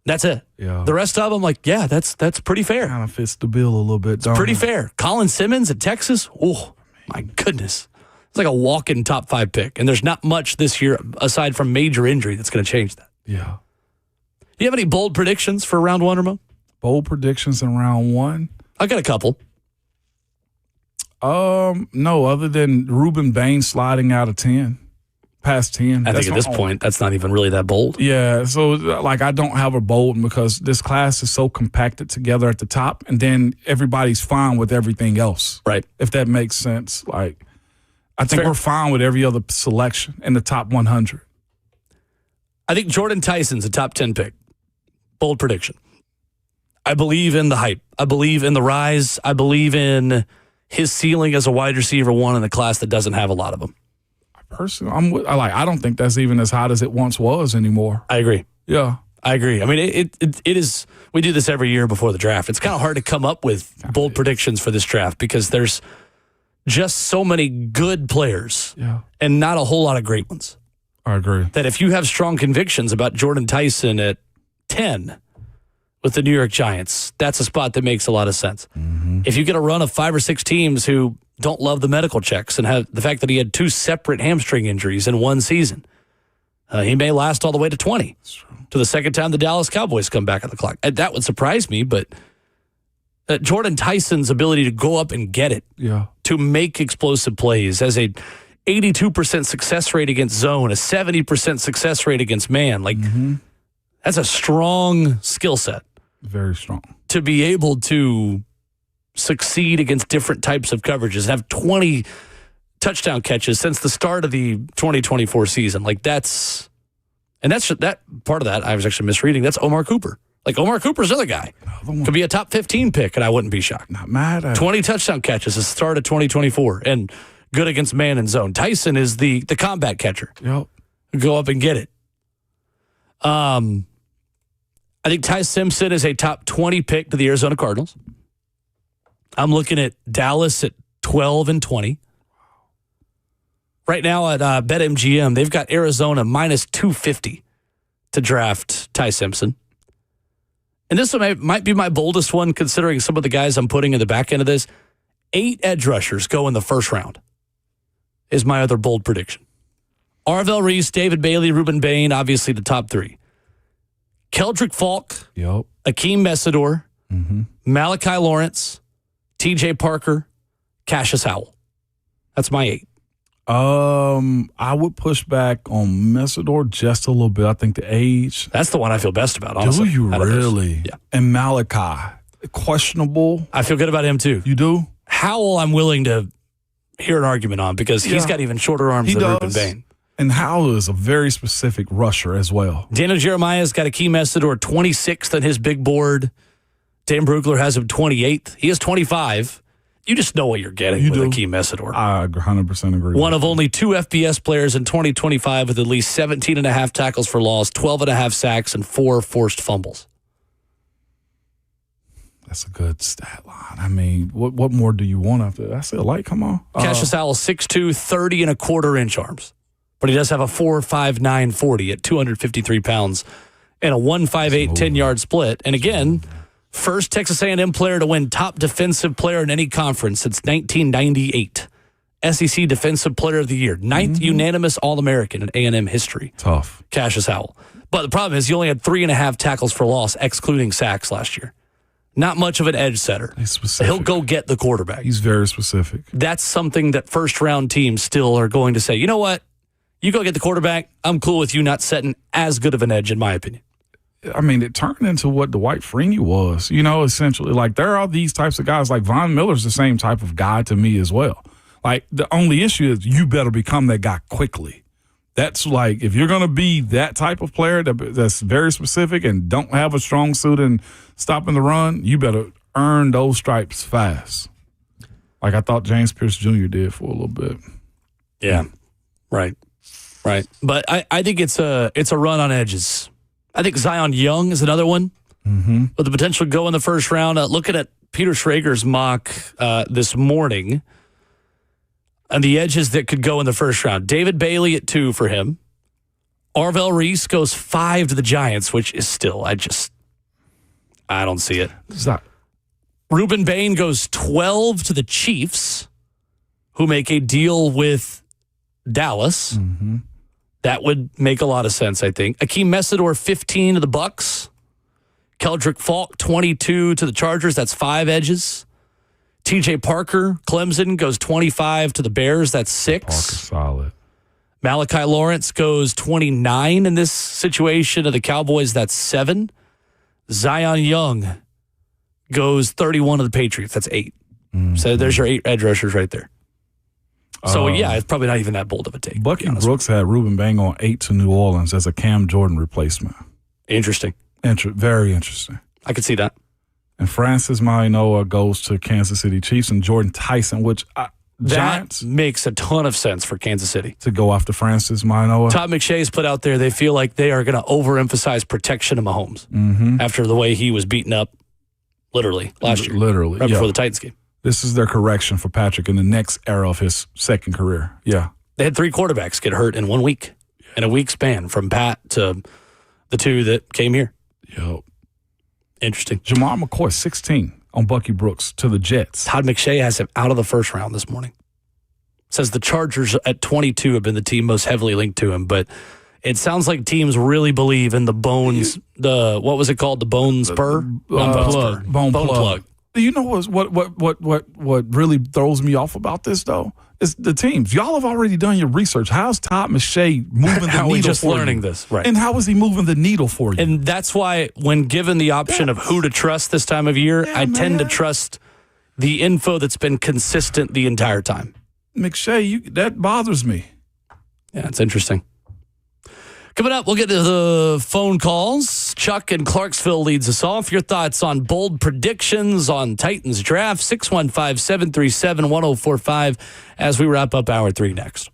That's it. Yeah. The rest of them, like, yeah, that's pretty fair. Kind of fits the bill a little bit. It's pretty fair. Colin Simmons at Texas, oh, my goodness. It's like a walk-in top 5 pick, and there's not much this year aside from major injury that's going to change that. Yeah. Do you have any bold predictions for round 1, Ramon? Bold predictions in round 1? I got a couple. No, other than Reuben Bain sliding out of 10. past 10. I think at this point, that's not even really that bold. Yeah, so like I don't have a bold because this class is so compacted together at the top, and then everybody's fine with everything else. Right. If that makes sense. Like, I think we're fine with every other selection in the top 100. I think Jordan Tyson's a top 10 pick. Bold prediction. I believe in the hype. I believe in the rise. I believe in his ceiling as a wide receiver one in a class that doesn't have a lot of them. Personally, I don't think that's even as hot as it once was anymore. I agree. Yeah. I agree. I mean, it is. We do this every year before the draft. It's kind of hard to come up with bold predictions for this draft because there's just so many good players and not a whole lot of great ones. I agree. That if you have strong convictions about Jordan Tyson at 10 with the New York Giants, that's a spot that makes a lot of sense. Mm-hmm. If you get a run of 5 or 6 teams who don't love the medical checks and have the fact that he had 2 separate hamstring injuries in one season, he may last all the way to 20, to the second time the Dallas Cowboys come back on the clock. That would surprise me, but Jordan Tyson's ability to go up and get it, to make explosive plays, as a 82% success rate against zone, a 70% success rate against man, like that's a strong skill set. Very strong. To be able to succeed against different types of coverages and have 20 touchdown catches since the start of the 2024 season. Like that part of that, I was actually misreading. That's Omar Cooper. Like Omar Cooper's another guy. Could be a top 15 pick, and I wouldn't be shocked. Not mad at 20 touchdown catches at the start of 2024 and good against man and zone. Tyson is the combat catcher. Yep. Go up and get it. I think Ty Simpson is a top 20 pick to the Arizona Cardinals. I'm looking at Dallas at 12 and 20. Right now at BetMGM, they've got Arizona minus 250 to draft Ty Simpson. And this one might be my boldest one, considering some of the guys I'm putting in the back end of this. 8 edge rushers go in the first round is my other bold prediction. Arvell Reese, David Bailey, Ruben Bain, obviously the top 3. Keldrick Falk, Akeem Messidor, Malachi Lawrence, TJ Parker, Cassius Howell. That's my 8. I would push back on Messidor just a little bit. I think the age. That's the one I feel best about, honestly. Do you really? Yeah. And Malachi, questionable. I feel good about him, too. You do? Howell, I'm willing to hear an argument on because he's got even shorter arms than Ruben Bain. And Howell is a very specific rusher as well. Daniel Jeremiah's got Akeem Messidor 26th on his big board. Dan Brugler has him 28th. He has 25. You just know what you're getting with Akeem Messidor. I 100% agree. One of only 2 FBS players in 2025 with at least 17.5 tackles for loss, 12.5 sacks, and 4 forced fumbles. That's a good stat line. I mean, what more do you want after that? That's it. Like, come on. Cassius Howell, 6'2", 30 and a quarter inch arms. But he does have a 4.59 40 at 253 pounds and a 1.58 10-yard split. And again, first Texas A&M player to win top defensive player in any conference since 1998. SEC Defensive Player of the Year. 9th unanimous All-American in A&M history. Tough. Cassius Howell. But the problem is he only had 3.5 tackles for loss, excluding sacks last year. Not much of an edge setter. He's specific. He'll go get the quarterback. He's very specific. That's something that first-round teams still are going to say, you know what? You go get the quarterback. I'm cool with you not setting as good of an edge, in my opinion. I mean, it turned into what Dwight Freeney was, essentially. Like, there are these types of guys. Like, Von Miller's the same type of guy to me as well. Like, the only issue is you better become that guy quickly. That's like, if you're going to be that type of player that's very specific and don't have a strong suit in stopping the run, you better earn those stripes fast. Like I thought James Pierce Jr. did for a little bit. Yeah, right. But I think it's a run on edges. I think Zion Young is another one with the potential to go in the first round. Looking at Peter Schrager's mock this morning, and the edges that could go in the first round. David Bailey at 2 for him. Arvell Reese goes 5 to the Giants, which is still, I don't see it. Ruben Bain goes 12 to the Chiefs, who make a deal with Dallas. That would make a lot of sense, I think. Akeem Messidor, 15 to the Bucks. Keldrick Falk, 22 to the Chargers. That's 5 edges. TJ Parker, Clemson, goes 25 to the Bears. That's 6. Parker's solid. Malachi Lawrence goes 29 in this situation. Of the Cowboys, that's 7. Zion Young goes 31 of the Patriots. That's 8. So there's your 8 edge rushers right there. So, it's probably not even that bold of a take. Bucky Brooks had Ruben Bang on 8 to New Orleans as a Cam Jordan replacement. Interesting. Very interesting. I could see that. And Francis Mainoa goes to Kansas City Chiefs, and Jordan Tyson, which Giants makes a ton of sense for Kansas City. To go after Francis Mainoa. Todd McShay's put out there they feel like they are going to overemphasize protection of Mahomes after the way he was beaten up literally last year. Right before the Titans game. This is their correction for Patrick in the next era of his second career. Yeah. They had 3 quarterbacks get hurt in 1 week, in a week span, from Pat to the 2 that came here. Yep. Interesting. Jamar McCoy, 16 on Bucky Brooks to the Jets. Todd McShay has him out of the first round this morning. Says the Chargers at 22 have been the team most heavily linked to him, but it sounds like teams really believe in the bones, what was it called? The bone spur? Bone plug. You know what really throws me off about this, though? It's the teams. Y'all have already done your research. How's Todd McShay moving the needle for you? How are we just learning this? Right. And how is he moving the needle for you? And that's why when given the option of who to trust this time of year, I tend to trust the info that's been consistent the entire time. McShay, that bothers me. Yeah, it's interesting. Coming up, we'll get to the phone calls. Chuck in Clarksville leads us off. Your thoughts on bold predictions on Titans draft, 615-737-1045 as we wrap up Hour 3 next.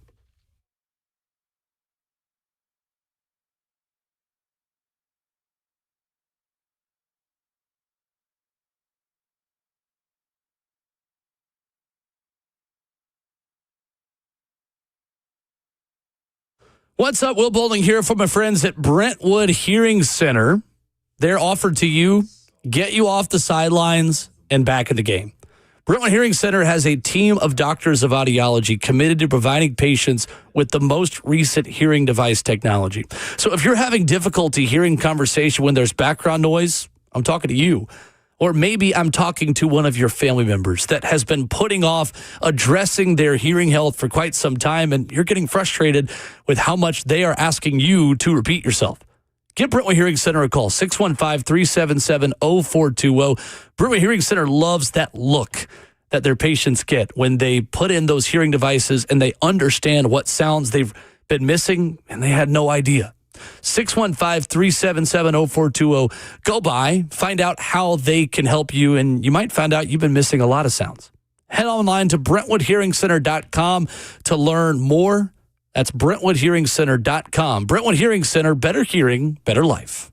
What's up? Will Bowling here from my friends at Brentwood Hearing Center. They're offered to you, get you off the sidelines and back in the game. Brentwood Hearing Center has a team of doctors of audiology committed to providing patients with the most recent hearing device technology. So if you're having difficulty hearing conversation when there's background noise, I'm talking to you. Or maybe I'm talking to one of your family members that has been putting off addressing their hearing health for quite some time, and you're getting frustrated with how much they are asking you to repeat yourself. Give Brentwood Hearing Center a call, 615-377-0420. Brentwood Hearing Center loves that look that their patients get when they put in those hearing devices and they understand what sounds they've been missing and they had no idea. 615-377-0420. Go by, find out how they can help you, and you might find out you've been missing a lot of sounds. Head online to BrentwoodHearingCenter.com to learn more. That's BrentwoodHearingCenter.com. Brentwood Hearing Center, better hearing, better life.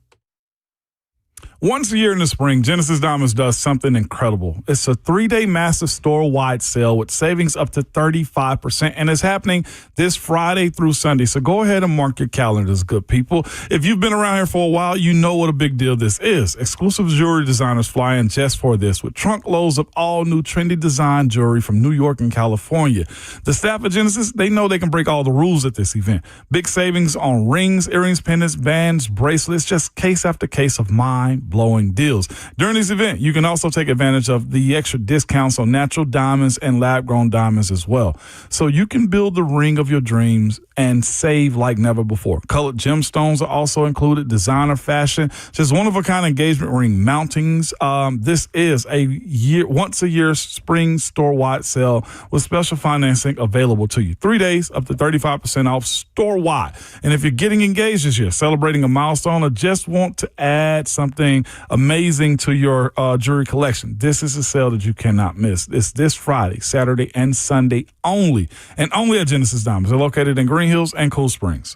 Once a year in the spring, Genesis Diamonds does something incredible. It's a 3-day massive store-wide sale with savings up to 35%, and it's happening this Friday through Sunday. So go ahead and mark your calendars, good people. If you've been around here for a while, you know what a big deal this is. Exclusive jewelry designers fly in just for this with trunk loads of all new trendy design jewelry from New York and California. The staff at Genesis, they know they can break all the rules at this event. Big savings on rings, earrings, pendants, bands, bracelets, just case after case of mind-blowing deals. During this event, you can also take advantage of the extra discounts on natural diamonds and lab-grown diamonds as well. So you can build the ring of your dreams and save like never before. Colored gemstones are also included, designer fashion, just one-of-a-kind engagement ring mountings. This is a once-a-year spring store-wide sale with special financing available to you. 3 days, up to 35% off store-wide. And if you're getting engaged this year, celebrating a milestone, or just want to add something amazing to your jewelry collection, this is a sale that you cannot miss. It's this Friday, Saturday, and Sunday only, and only at Genesis Diamonds. They're located in Green Hills and Cool Springs.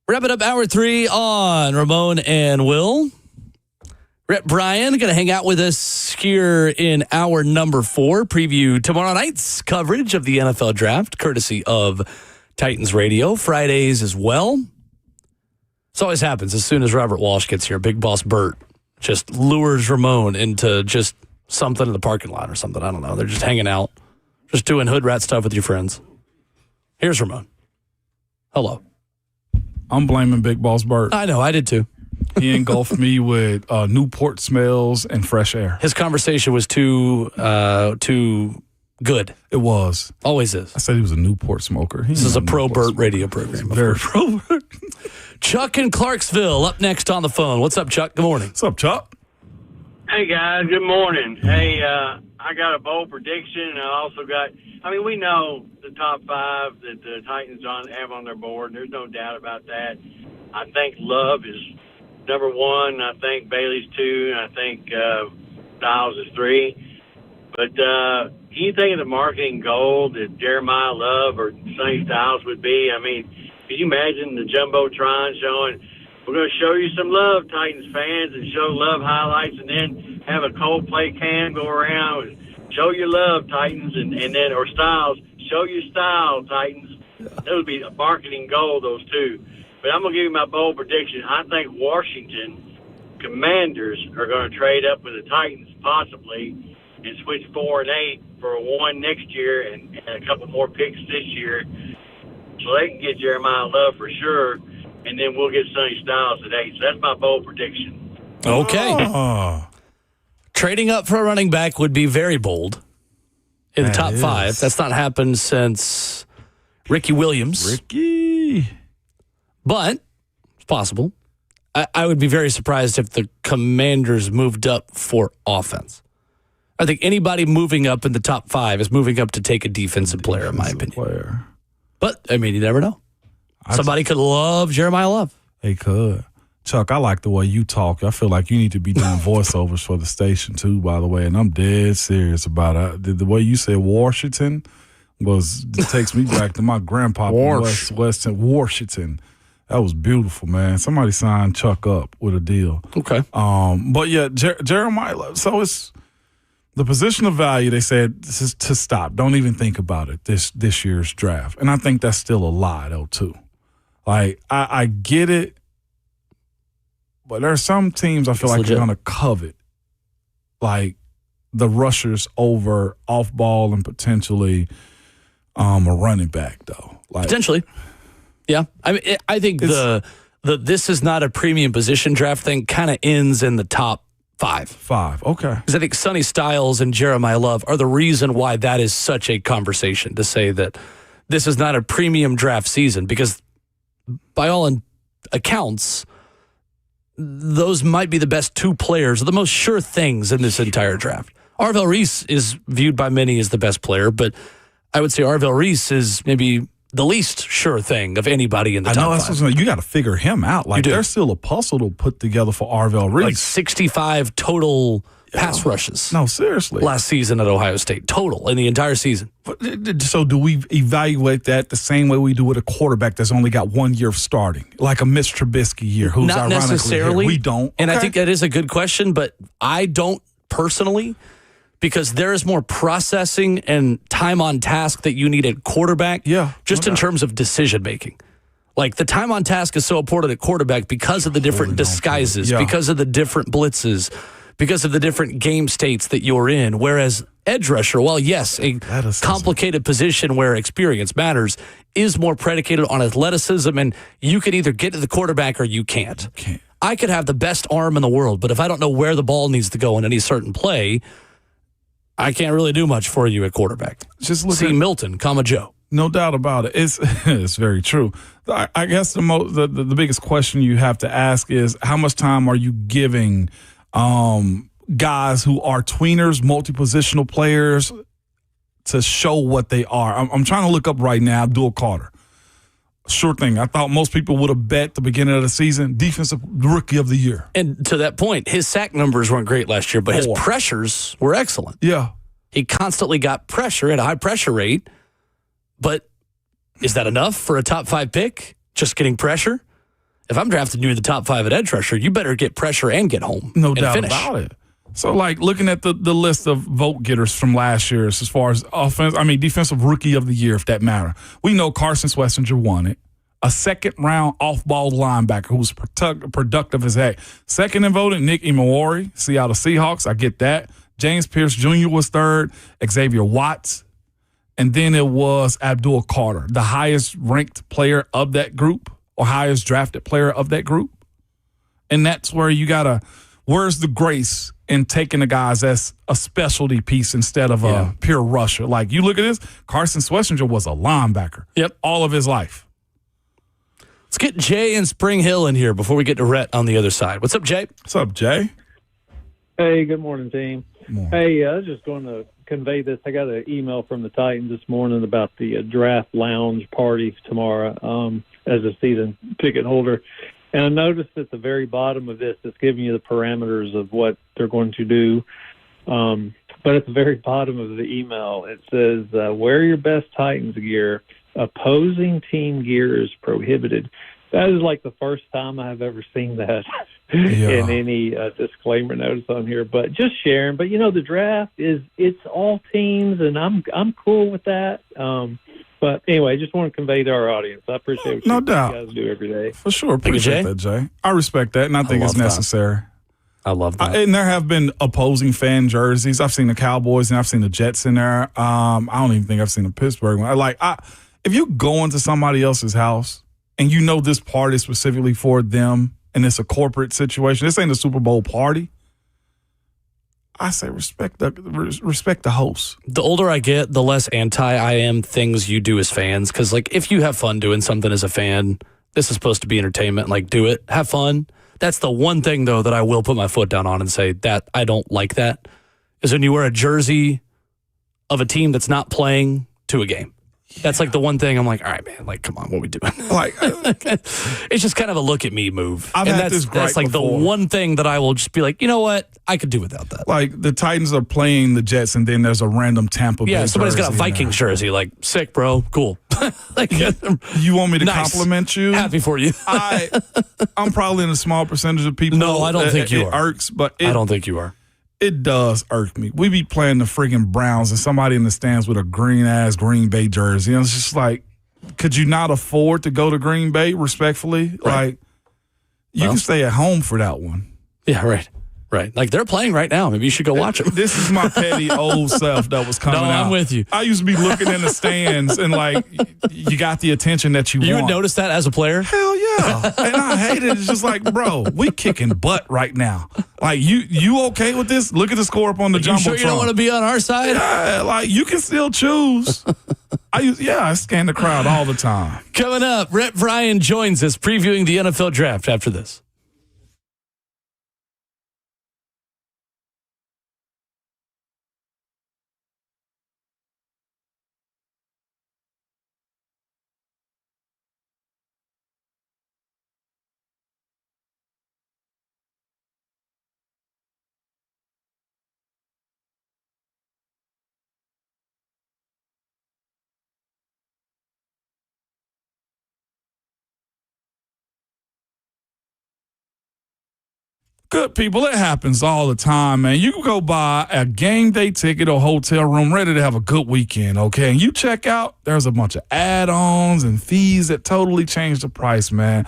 Wrapping up hour 3 on Ramon and Will. Rep Brian going to hang out with us here in hour number 4. Preview tomorrow night's coverage of the NFL Draft, courtesy of Titans Radio. Fridays as well. This always happens as soon as Robert Walsh gets here. Big Boss Bert just lures Ramon into just something in the parking lot or something. I don't know. They're just hanging out, just doing hood rat stuff with your friends. Here's Ramon. Hello. I'm blaming Big Boss Bert. I know. I did too. He engulfed me with Newport smells and fresh air. His conversation was too good. It was. Always is. I said he was a Newport smoker. This is a pro Bert radio program. Very pro Bert. Chuck in Clarksville up next on the phone. What's up, Chuck? Good morning. What's up, Chuck? Hey, guys. Good morning. Hey, I got a bold prediction, and I also got – I mean, we know the top 5 that the Titans have on their board. There's no doubt about that. I think Love is number 1. I think Bailey's 2. And I think Styles is 3. But can you think of the marketing goal that Jeremiah Love or Sonny Styles would be? I mean, can you imagine the Jumbotron showing – we're going to show you some love, Titans fans, and show love highlights, and then have a Coldplay can go around and show your love, Titans, and then, or Styles, show your style, Titans. That would be a marketing goal, those two. But I'm going to give you my bold prediction. I think Washington Commanders are going to trade up with the Titans, possibly, and switch 4 and 8 for a 1 next year and a couple more picks this year, so they can get Jeremiah Love for sure. And then we'll get Sonny Styles at 8. So that's my bold prediction. Okay. Trading up for a running back would be very bold in the top 5. That's not happened since Ricky Williams. But it's possible. I would be very surprised if the Commanders moved up for offense. I think anybody moving up in the top 5 is moving up to take a defensive player, in my opinion. But, I mean, you never know. Somebody could love Jeremiah Love. They could. Chuck, I like the way you talk. I feel like you need to be doing voiceovers for the station, too, by the way, and I'm dead serious about it. The way you said Washington takes me back to my grandpa in Western Washington. That was beautiful, man. Somebody signed Chuck up with a deal. Okay. But, yeah, Jeremiah Love. So it's the position of value, they said, this is to stop. Don't even think about it, this year's draft. And I think that's still a lie, though, too. Like, I get it, but there are some teams I feel like they're going to covet, like the rushers over off ball and potentially a running back, though. Like, potentially. Yeah. I mean, I think the this is not a premium position draft thing kind of ends in the top 5. Okay. Because I think Sonny Styles and Jeremiah Love are the reason why that is such a conversation, to say that this is not a premium draft season, because by all accounts, those might be the best 2 players, or the most sure things in this entire draft. Arvell Reese is viewed by many as the best player, but I would say Arvell Reese is maybe the least sure thing of anybody in the top 5. You got to figure him out. Like, there's still a puzzle to put together for Arvell Reese. Like 65 total pass rushes. No, seriously. Last season at Ohio State, total in the entire season. So do we evaluate that the same way we do with a quarterback that's only got 1 year of starting, like a Mitch Trubisky year, who's not ironically necessarily here. We don't. And I think that is a good question, but I don't personally, because there is more processing and time on task that you need at quarterback. Yeah, just in terms of decision making. Like, the time on task is so important at quarterback because of the different disguises, because of the different blitzes, because of the different game states that you're in. Whereas edge rusher, well, yes, a complicated position where experience matters, is more predicated on athleticism, and you can either get to the quarterback or you can't. I could have the best arm in the world, but if I don't know where the ball needs to go in any certain play, I can't really do much for you at quarterback. Just see Milton, Joe. No doubt about it. It's very true. I guess the biggest question you have to ask is, how much time are you giving guys who are tweeners, multi-positional players, to show what they are? I'm trying to look up right now Abdul Carter. Sure thing. I thought most people would have bet the beginning of the season defensive rookie of the year. And to that point, his sack numbers weren't great last year, but his pressures were excellent. Yeah. He constantly got pressure at a high pressure rate, but is that enough for a top 5 pick? Just getting pressure? if I'm drafting you in the top 5 at edge rusher, you better get pressure and get home. No and doubt finish. about it. So, like, looking at the list of vote getters from last year as far as defensive rookie of the year, if that matter. We know Carson Schlesinger won it. A second-round off-ball linebacker who was productive as heck. Second in voting, Nick Imawari, Seattle Seahawks. I get that. James Pierce Jr. was third. Xavier Watts. And then it was Abdul Carter, the highest-ranked player of that group or highest-drafted player of that group. And that's where you got to – where's the grace in taking the guys as a specialty piece instead of a pure rusher? Like, you look at this, Carson Schlesinger was a linebacker all of his life. Let's get Jay and Spring Hill in here before we get to Rhett on the other side. What's up, Jay? What's up, Jay? Hey, good morning, team. Good morning. Hey, I was just going to convey this. I got an email from the Titans this morning about the draft lounge party tomorrow as a season ticket holder. And I noticed at the very bottom of this, it's giving you the parameters of what they're going to do. But at the very bottom of the email, it says, wear your best Titans gear. Opposing team gear is prohibited. That is like the first time I've ever seen that in any disclaimer notice on here. But just sharing. But, the draft it's all teams, and I'm cool with that. But anyway, I just want to convey to our audience. I appreciate what you guys do every day. For sure. Appreciate that, Jay. I respect that, and I think it's necessary. I love that. And there have been opposing fan jerseys. I've seen the Cowboys and I've seen the Jets in there. I don't even think I've seen the Pittsburgh one. If you go into somebody else's house and you know this party is specifically for them and it's a corporate situation, this ain't a Super Bowl party, I say respect the host. The older I get, the less anti I am things you do as fans. Because, if you have fun doing something as a fan, this is supposed to be entertainment. Do it. Have fun. That's the one thing, though, that I will put my foot down on and say that I don't like that, is when you wear a jersey of a team that's not playing to a game. That's the one thing I'm like, all right, man, come on, what are we doing? It's just kind of a look at me move. That's the one thing that I will just be like, you know what? I could do without that. The Titans are playing the Jets, and then there's a random Tampa Bay somebody's got a Vikings jersey. Sick, bro. Cool. You want me to compliment you? Happy for you. I'm probably in a small percentage of people. No, I don't think you are. It irks, but I don't think you are. It does irk me. We be playing the friggin' Browns and somebody in the stands with a Green Bay jersey. And it's just could you not afford to go to Green Bay, respectfully? Right. You can stay at home for that one. Yeah, right. Right. They're playing right now. Maybe you should go watch them. This is my petty old self that was coming out. No, I'm with you. I used to be looking in the stands and you got the attention that you want. You would notice that as a player? Hell yeah. And I hate it. It's just bro, we kicking butt right now. You okay with this? Look at the score up on the Jumbotron. You sure you don't want to be on our side? Yeah, you can still choose. I scan the crowd all the time. Coming up, Rhett Bryan joins us previewing the NFL draft after this. Good people, it happens all the time, man. You can go buy a game day ticket or hotel room ready to have a good weekend, okay? And you check out, there's a bunch of add-ons and fees that totally change the price, man.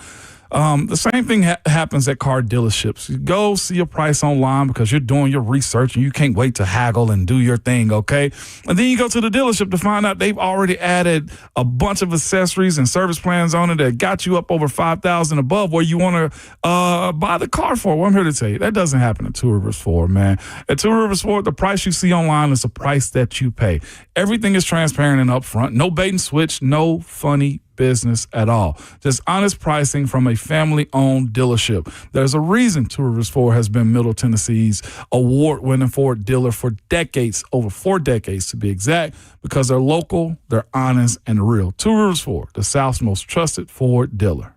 The same thing happens at car dealerships. You go see a price online because you're doing your research and you can't wait to haggle and do your thing, okay? And then you go to the dealership to find out they've already added a bunch of accessories and service plans on it that got you up over $5,000 above where you want to buy the car for. Well, I'm here to tell you, that doesn't happen at Two Rivers Ford, man. At Two Rivers Ford, the price you see online is the price that you pay. Everything is transparent and upfront. No bait and switch, no funny business at all. Just honest pricing from a family-owned dealership. There's a reason Two Rivers Ford has been Middle Tennessee's award-winning Ford dealer for decades, over 4 decades to be exact, because they're local, they're honest, and real. Two Rivers Ford, the South's most trusted Ford dealer.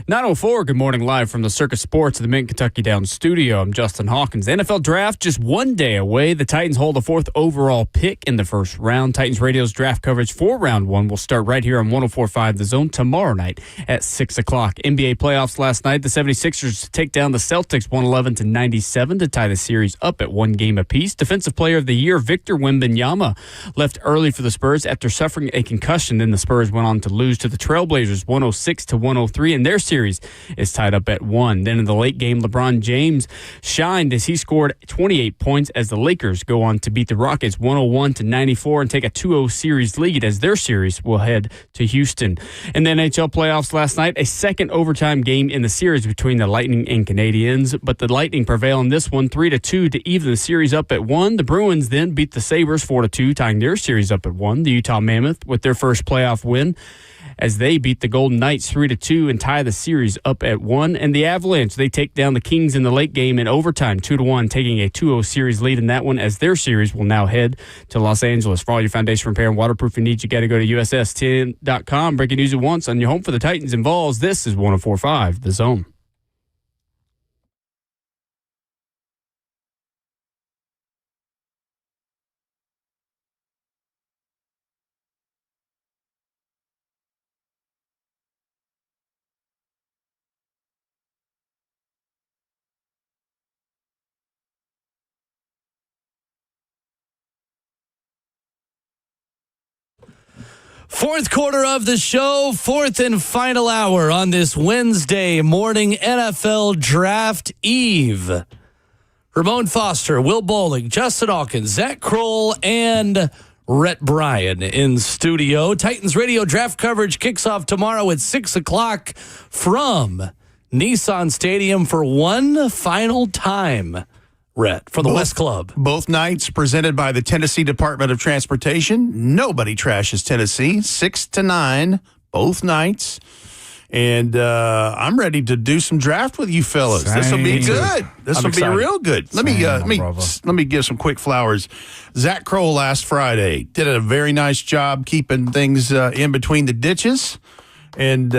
9:04, good morning, live from the Circus Sports at the Mid-Kentucky Downs studio. I'm Justin Hawkins. The NFL draft just one day away. The Titans hold the 4th overall pick in the first round. Titans Radio's draft coverage for round 1 will start right here on 104.5 The Zone tomorrow night at 6 o'clock. NBA playoffs last night. The 76ers take down the Celtics 111-97 to tie the series up at 1 game apiece. Defensive Player of the Year Victor Wembanyama left early for the Spurs after suffering a concussion. Then the Spurs went on to lose to the Trailblazers 106-103, and their series is tied up at 1. Then in the late game, LeBron James shined as he scored 28 points as the Lakers go on to beat the Rockets 101-94 and take a 2-0 series lead as their series will head to Houston. In the NHL playoffs last night, a second overtime game in the series between the Lightning and Canadiens, but the Lightning prevail in this one 3-2 to even the series up at 1. The Bruins then beat the Sabres 4-2, tying their series up at 1. The Utah Mammoth with their first playoff win as they beat the Golden Knights 3-2 and tie the series up at 1. And the Avalanche, they take down the Kings in the late game in overtime 2-1, taking a 2-0 series lead in that one as their series will now head to Los Angeles. For all your foundation repair and waterproofing needs, you got to go to USS10.com. Breaking news at once on your home for the Titans and Vols. This is 104.5 The Zone. Fourth quarter of the show, fourth and final hour on this Wednesday morning NFL Draft Eve. Ramon Foster, Will Bowling, Justin Hawkins, Zach Kroll, and Rhett Bryan in studio. Titans Radio draft coverage kicks off tomorrow at 6 o'clock from Nissan Stadium for one final time. Rhett, from the West Club. Both nights presented by the Tennessee Department of Transportation. Nobody trashes Tennessee. 6 to 9, both nights. And I'm ready to do some draft with you fellas. This will be good. This will be real good. Let me give some quick flowers. Zach Kroll last Friday did a very nice job keeping things in between the ditches. And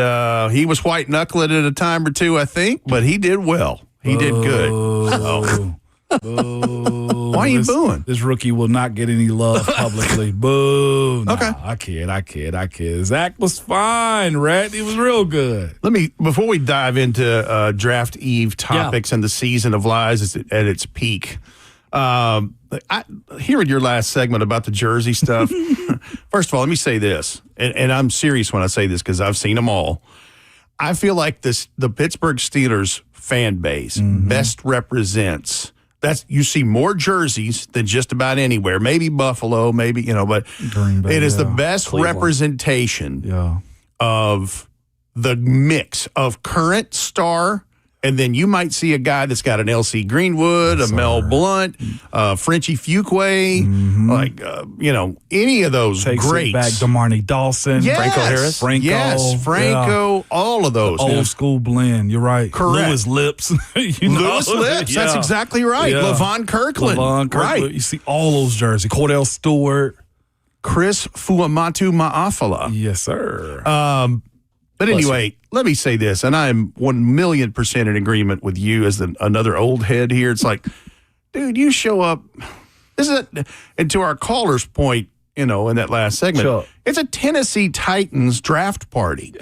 he was white knuckling at a time or two, I think, but he did well. He did good. Oh. Boo. Why are you booing? This rookie will not get any love publicly. Boo. Nah, okay. I kid. Zach was fine, Rhett. He was real good. Before we dive into Draft Eve topics and the season of lies at its peak, hearing your last segment about the jersey stuff, first of all, let me say this, and I'm serious when I say this because I've seen them all. I feel like the Pittsburgh Steelers fan base best represents. You see more jerseys than just about anywhere. Maybe Buffalo, but Green Bay, it is the best representation of the mix of current star. And then you might see a guy that's got an L.C. Greenwood, a Mel Blount, Frenchie Fuqua, any of those greats. Back Demarni Dawson, Franco Harris. Franco, all of those. Old school blend, you're right. Correct. Louis Lips. Louis Lips, that's exactly right. Yeah. Levon Kirkland. Right. You see all those jerseys. Cordell Stewart. Chris Fuamatu Ma'afala. Yes, sir. But anyway, let me say this, and I am 1,000,000% in agreement with you as another old head here. It's like, dude, you show up. And to our caller's point, in that last segment, it's a Tennessee Titans draft party,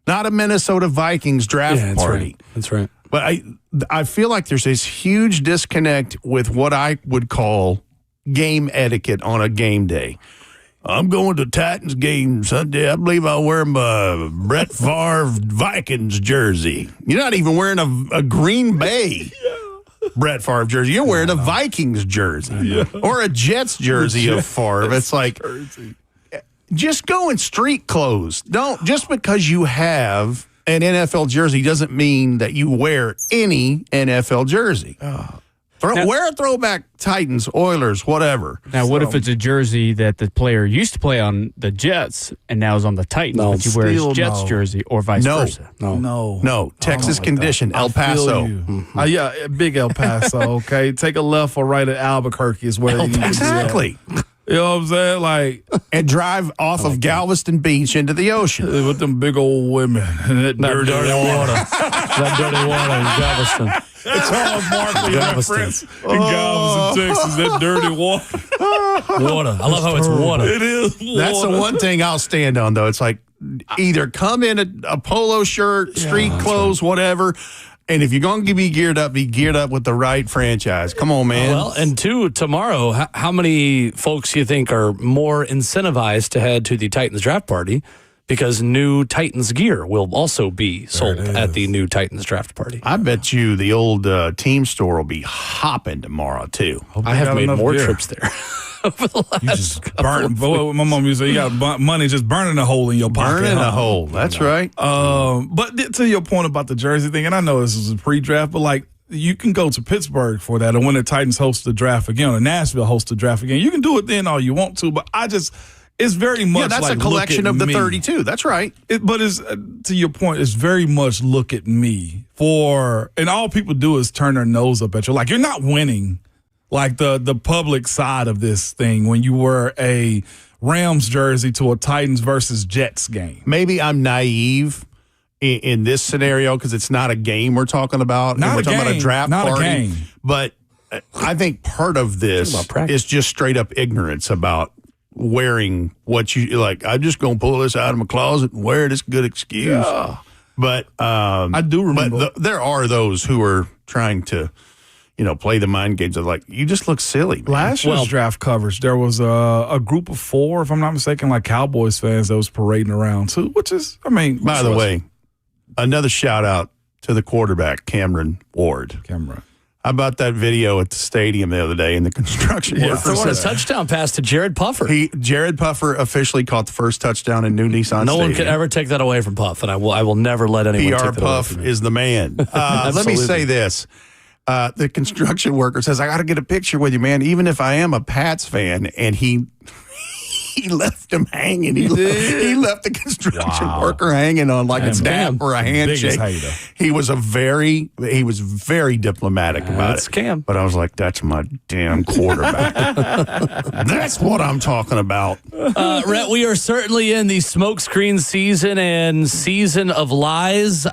not a Minnesota Vikings draft party. That's right. But I feel like there's this huge disconnect with what I would call game etiquette on a game day. I'm going to Titans game Sunday. I believe I'll wear my Brett Favre Vikings jersey. You're not even wearing a Green Bay Brett Favre jersey. You're wearing a Vikings jersey or a Jets jersey of Favre. It's like, just go in street clothes. Don't, just because you have an NFL jersey doesn't mean that you wear any NFL jersey. Wear a throwback Titans, Oilers, whatever. Now, what if it's a jersey that the player used to play on the Jets and now is on the Titans, but you wear his Jets jersey or vice versa? No. Texas condition, El Paso. Big El Paso, okay? Take a left or right at Albuquerque is where you exactly. You know what I'm saying? Like, and drive off of Galveston Beach into the ocean. with them big old women and that dirty water. That dirty water in Galveston. That's Charles Barkley reference in Galveston, Texas. That dirty water. Water. I love how it's water. It is water. That's the one thing I'll stand on, though. It's like either come in a polo shirt, street clothes, whatever. And if you're going to be geared up with the right franchise. Come on, man. Well, and two, tomorrow, how many folks you think are more incentivized to head to the Titans draft party? Because new Titans gear will also be sold at the new Titans draft party. I bet you the old team store will be hopping tomorrow, too. I have made more trips there. Over the last you just burn. My mom used to say, you got money just burning a hole in your pocket. Burning a hole. That's right. But to your point about the jersey thing, and I know this is a pre-draft, but like you can go to Pittsburgh for that, or when the Titans host the draft again, or Nashville hosts the draft again. You can do it then all you want to, but it's very much that's like a collection of the me. 32. That's right. But it's to your point, it's very much look at me and all people do is turn their nose up at you. Like you're not winning. Like the public side of this thing when you wear a Rams jersey to a Titans versus Jets game. Maybe I'm naive in this scenario because it's not a game we're talking about. We're talking about a draft party. A game. But I think part of this is just straight up ignorance about wearing what you like. I'm just going to pull this out of my closet and wear it. It's a good excuse. Yeah. But I do remember. But there are those who are trying to play the mind games of like, you just look silly, man. Last year's draft coverage, there was a group of 4, if I'm not mistaken, like Cowboys fans that was parading around too, which is, by the way, another shout out to the quarterback, Cameron Ward. Cameron. How about that video at the stadium the other day in the construction workers? Throwing a touchdown pass to Jared Puffer. Jared Puffer officially caught the first touchdown in new Nissan Stadium. No one can ever take that away from Puff, and I will never let anyone PR take that Puff away from is the man. Let me say this. The construction worker says, I got to get a picture with you, man, even if I am a Pats fan. And he left him hanging. He left the construction worker hanging on like a snap or a handshake. He was very diplomatic about it. Cam. But I was like, that's my damn quarterback. That's what I'm talking about. Rhett, we are certainly in the smokescreen season and season of lies.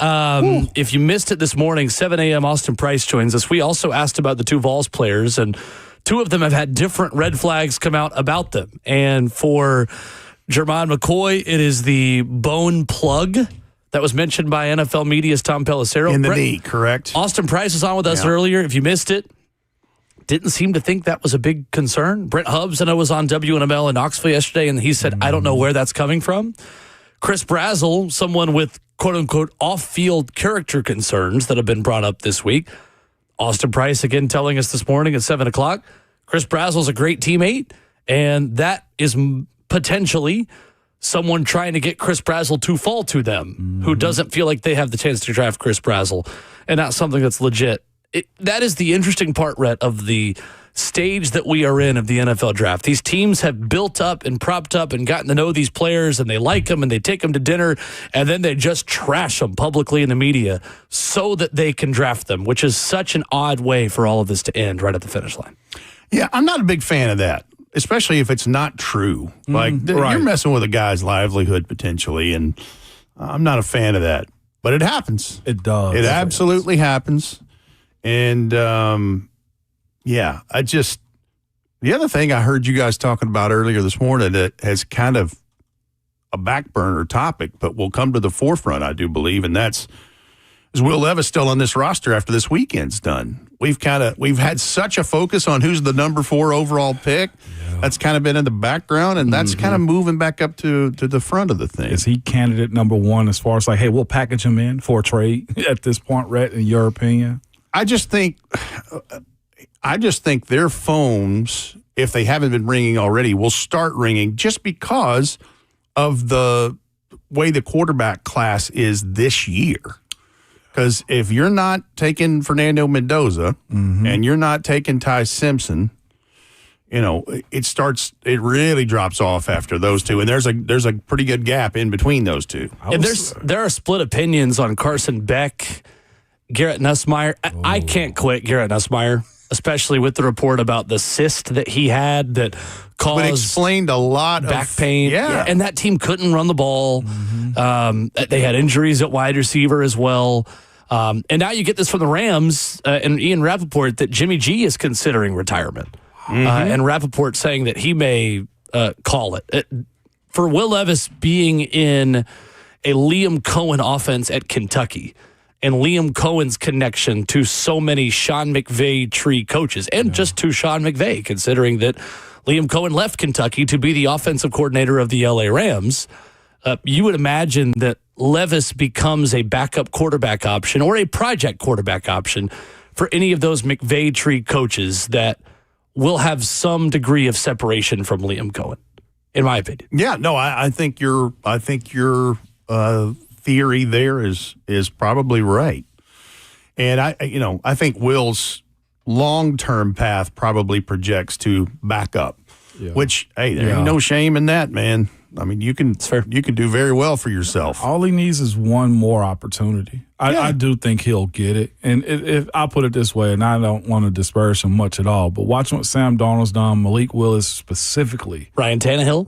If you missed it this morning, 7 a.m. Austin Price joins us. We also asked about the 2 Vols players, and 2 of them have had different red flags come out about them. And for Jermon McCoy, it is the bone plug that was mentioned by NFL Media's Tom Pelissero. In the knee, correct? Austin Price was on with us earlier. If you missed it, didn't seem to think that was a big concern. Brent Hubbs, I know, was on WNML in Knoxville yesterday, and he said, I don't know where that's coming from. Chris Brazzell, someone with quote-unquote off-field character concerns that have been brought up this week. Austin Price, again, telling us this morning at 7 o'clock, Chris Brazzell's a great teammate, and that is potentially someone trying to get Chris Brazzell to fall to them, who doesn't feel like they have the chance to draft Chris Brazzell, and not something that's legit. That is the interesting part, Rhett, of the stage that we are in of the NFL draft. These teams have built up and propped up and gotten to know these players, and they like them, and they take them to dinner, and then they just trash them publicly in the media so that they can draft them, which is such an odd way for all of this to end right at the finish line. Yeah, I'm not a big fan of that, especially if it's not true. You're messing with a guy's livelihood potentially, and I'm not a fan of that. But it happens. It does. It absolutely happens. And, the other thing I heard you guys talking about earlier this morning that has kind of a back burner topic, but will come to the forefront, I do believe, and is Will Levis still on this roster after this weekend's done? We've had such a focus on who's the number 4 overall pick. Yeah. That's kind of been in the background, and that's kind of moving back up to the front of the thing. Is he candidate number 1 as far as like, hey, we'll package him in for a trade at this point, Rhett, in your opinion? I just think their phones, if they haven't been ringing already, will start ringing just because of the way the quarterback class is this year. Because if you're not taking Fernando Mendoza and you're not taking Ty Simpson, it really drops off after those 2. And there's a pretty good gap in between those 2. And there are split opinions on Carson Beck, Garrett Nussmeier. I can't quit Garrett Nussmeier. especially with the report about the cyst that he had that caused But explained a lot back of pain. Yeah. And that team couldn't run the ball. They had injuries at wide receiver as well. And now you get this from the Rams and Ian Rappaport that Jimmy G is considering retirement. And Rappaport saying that he may call it. For Will Levis being in a Liam Cohen offense at Kentucky and Liam Cohen's connection to so many Sean McVay tree coaches and just to Sean McVay, considering that Liam Cohen left Kentucky to be the offensive coordinator of the LA Rams, you would imagine that Levis becomes a backup quarterback option or a project quarterback option for any of those McVay tree coaches that will have some degree of separation from Liam Cohen, in my opinion. Yeah, no, I think your theory there is probably right, and I think Will's long-term path probably projects to back up, which hey, there ain't no shame in that, man. I mean, you can do very well for yourself. All he needs is one more opportunity. I do think he'll get it. And if I put it this way, and I don't want to disparage him much at all, but watching what Sam Darnold's done, Malik Willis specifically. Ryan Tannehill,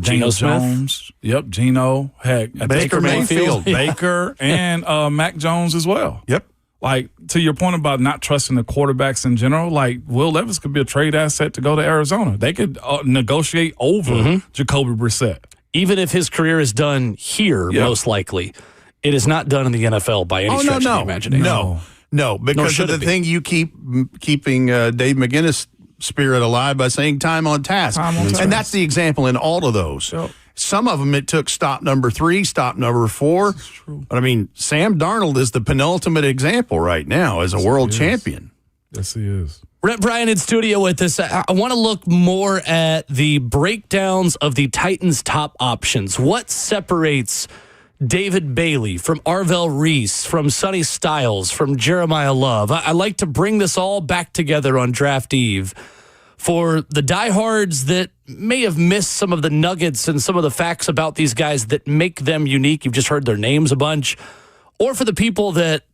Geno Smith. Jones. Yep, Geno. Heck, Baker Mayfield. Baker, and Mac Jones as well. Yep. Like, to your point about not trusting the quarterbacks in general, like, Will Levis could be a trade asset to go to Arizona. They could negotiate over Jacoby Brissett. Even if his career is done here, most likely, it is not done in the NFL by any stretch of the imagination. No, because of the thing you keeping Dave McGinnis' spirit alive by saying time on task. And that's the example in all of those. Sure. Some of them, it took stop number 3, stop number 4. But, I mean, Sam Darnold is the penultimate example right now as a world champion. Yes, he is. Rhett Bryan in studio with us. I want to look more at the breakdowns of the Titans' top options. What separates David Bailey from Arvell Reese, from Sonny Styles, from Jeremiah Love? I like to bring this all back together on draft eve for the diehards that may have missed some of the nuggets and some of the facts about these guys that make them unique. You've just heard their names a bunch. Or for the people that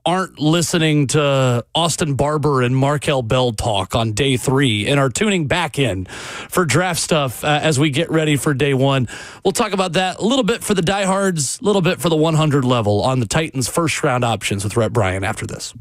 aren't listening to Austin Barber and Markel Bell talk on day 3 and are tuning back in for draft stuff as we get ready for day 1. We'll talk about that a little bit for the diehards, a little bit for the 100 level on the Titans' first-round options with Rhett Bryan after this.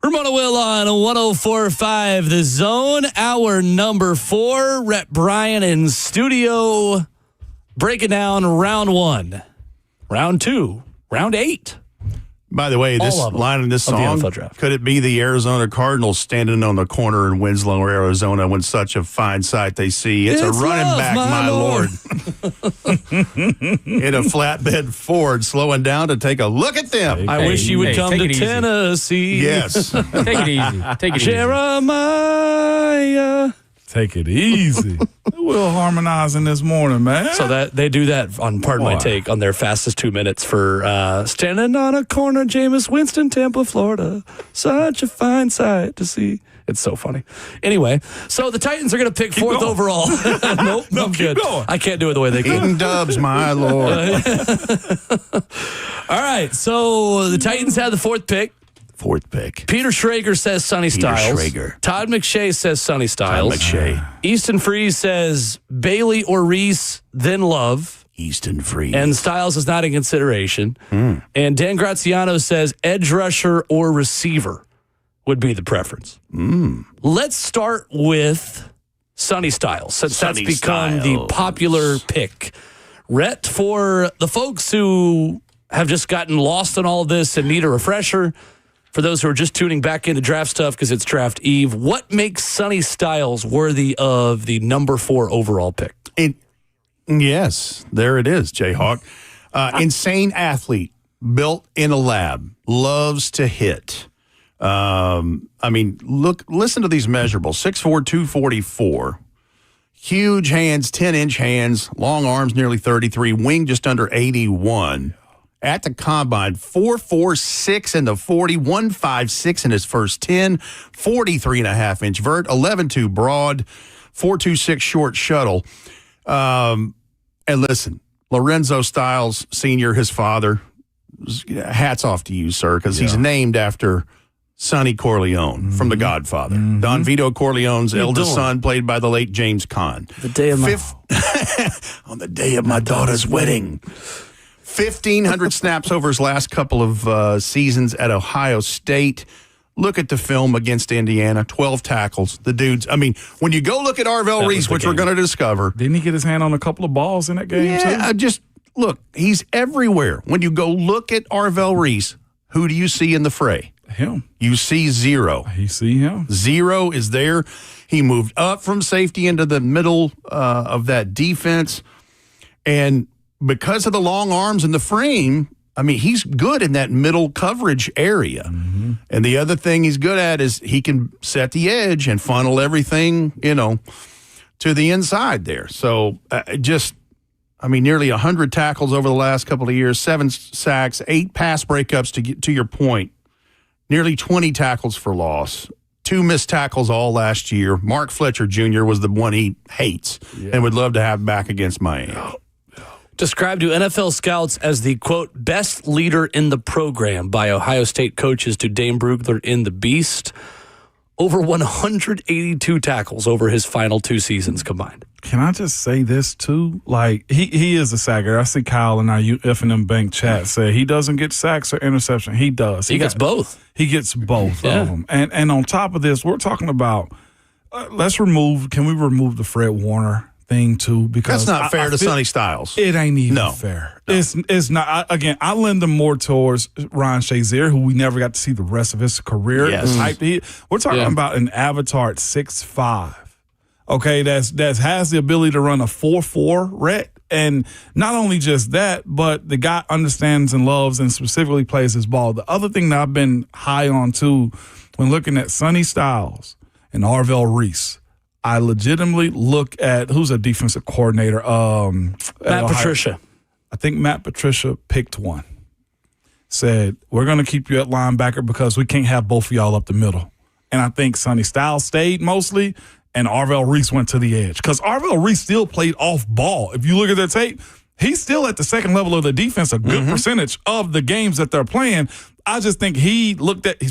Ramon Will on 104.5 The Zone. Hour number 4. Rhett Bryan in studio. Breaking down round 1, round 2, round 8. By the way, this line in this song, could it be the Arizona Cardinals standing on the corner in Winslow, Arizona, when such a fine sight they see? It's a running love, back, my Lord. In a flatbed Ford, slowing down to take a look at them. I wish you would come to Tennessee. Yes. Take it easy. Take it easy. Jeremiah. Take it easy. We'll harmonizing this morning, man. So that they do that on Pardon My Take on their fastest 2 minutes for standing on a corner, Jameis Winston, Tampa, Florida. Such a fine sight to see. It's so funny. Anyway, so the Titans are going to pick fourth overall. Nope, no, I'm good. Going. I can't do it the way they can. Eating dubs, my Lord. All right, so the Titans had the fourth pick. Fourth pick. Peter Schrager says Sonny Styles. Schrager. Todd McShay says Sonny Styles. Easton Freeze says Bailey or Reese, then Love. Easton Freeze. And Styles is not in consideration. And Dan Graziano says edge rusher or receiver would be the preference. Let's start with Sonny Styles, since that's become the popular pick. Rhett, for the folks who have just gotten lost in all of this and need a refresher, for those who are just tuning back into draft stuff because it's draft eve, what makes Sonny Styles worthy of the number 4 overall pick? Yes, there it is, Jayhawk. Insane athlete, built in a lab, loves to hit. Listen to these measurables. 6'4", 244. Huge hands, 10-inch hands, long arms, nearly 33, wing just under 81. At the combine, 4.46 in the 40, 1.56 in his first 10, 43.5-inch vert, 11.2 broad, 4.26 short shuttle. And listen, Lorenzo Styles Sr., his father, hats off to you, sir, because he's named after Sonny Corleone from The Godfather. Don Vito Corleone's eldest son, played by the late James Caan. The day of my... on the day of my daughter's wedding. 1,500 snaps over his last couple of seasons at Ohio State. Look at the film against Indiana, 12 tackles. The dudes, when you go look at Arvell Reese, which we're going to discover. Didn't he get his hand on a couple of balls in that game, too? Look, he's everywhere. When you go look at Arvell Reese, who do you see in the fray? Him. You see zero. You see him. Zero is there. He moved up from safety into the middle of that defense. And because of the long arms and the frame, he's good in that middle coverage area. And the other thing he's good at is he can set the edge and funnel everything, to the inside there. So nearly 100 tackles over the last couple of years, 7 sacks, 8 pass breakups to get to your point, nearly 20 tackles for loss, 2 missed tackles all last year. Mark Fletcher Jr. was the one he hates and would love to have back against Miami. Described to NFL scouts as the, quote, best leader in the program by Ohio State coaches to Dane Brugler in the Beast. Over 182 tackles over his final 2 seasons combined. Can I just say this, too? Like, he is a sacker. I see Kyle in our UF&M Bank chat say he doesn't get sacks or interception. He does. He gets both. He gets both of them. And on top of this, we're talking about, can we remove the Fred Warner thing too? Because that's not fair to Sonny Styles. It ain't even fair. No. It's not. I lend them more towards Ryan Shazier, who we never got to see the rest of his career. Yes. We're talking about an avatar at 6'5". Okay, that has the ability to run a 4.4 rec, and not only just that, but the guy understands and loves and specifically plays his ball. The other thing that I've been high on too, when looking at Sonny Styles and Arvell Reese, I legitimately look at who's a defensive coordinator. Matt Patricia. I think Matt Patricia picked one. Said, we're going to keep you at linebacker because we can't have both of y'all up the middle. And I think Sonny Styles stayed mostly, and Arvell Reese went to the edge. Because Arvell Reese still played off ball. If you look at that tape, He's still at the second level of the defense, a good percentage of the games that they're playing. I just think he's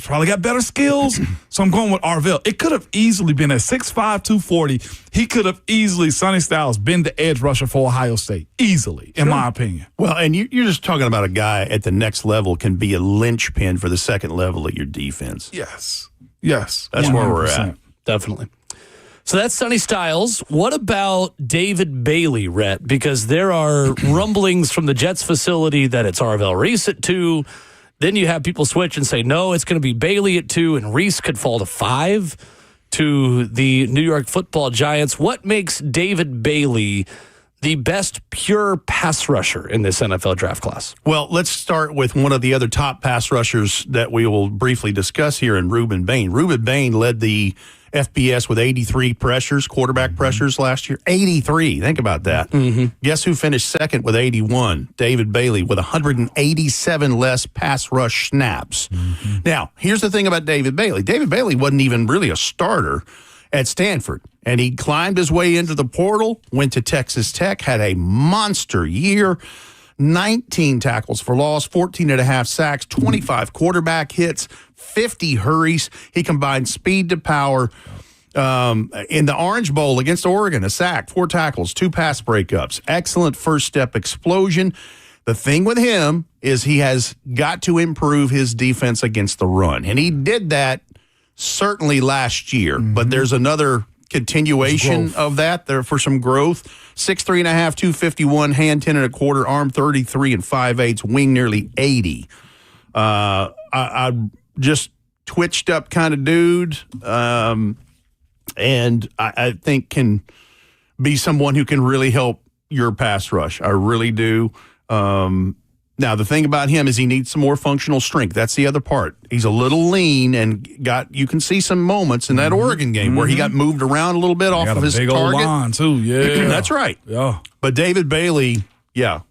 probably got better skills. So I'm going with Arvell. It could have easily been at 6'5", 240. He could have easily, Sonny Styles, been the edge rusher for Ohio State. Easily, in my opinion. Well, and you're just talking about a guy at the next level can be a linchpin for the second level of your defense. Yes. That's 100%. where we're at. Definitely. So that's Sonny Styles. What about David Bailey, Rhett? Because there are rumblings from the Jets facility that it's Arvell Reese at 2. Then you have people switch and say, no, it's going to be Bailey at 2, and Reese could fall to 5 to the New York Football Giants. What makes David Bailey the best pure pass rusher in this NFL draft class? Well, let's start with one of the other top pass rushers that we will briefly discuss here in Ruben Bain. Ruben Bain led the FBS with 83 pressures, quarterback pressures last year. 83. Think about that. Guess who finished second with 81? David Bailey with 187 less pass rush snaps. Now, here's the thing about David Bailey. David Bailey wasn't even really a starter at Stanford, and he climbed his way into the portal, went to Texas Tech, had a monster year. 19 tackles for loss, 14.5 sacks, 25 quarterback hits, 50 hurries. He combined speed to power. In the Orange Bowl against Oregon, a sack, 4 tackles, 2 pass breakups. Excellent first step explosion. The thing with him is he has got to improve his defense against the run, and he did that certainly last year, but there's another continuation of that there for some growth. 6'3.5", 251, hand 10 1/4, arm 33 and 5/8, wing nearly 80. I just twitched up kind of dude, and I think can be someone who can really help your pass rush. I really do. Now, the thing about him is he needs some more functional strength. That's the other part. He's a little lean and you can see some moments in that Oregon game where he got moved around a little bit off of his big target. Old line too. Yeah. That's right. Yeah. But David Bailey,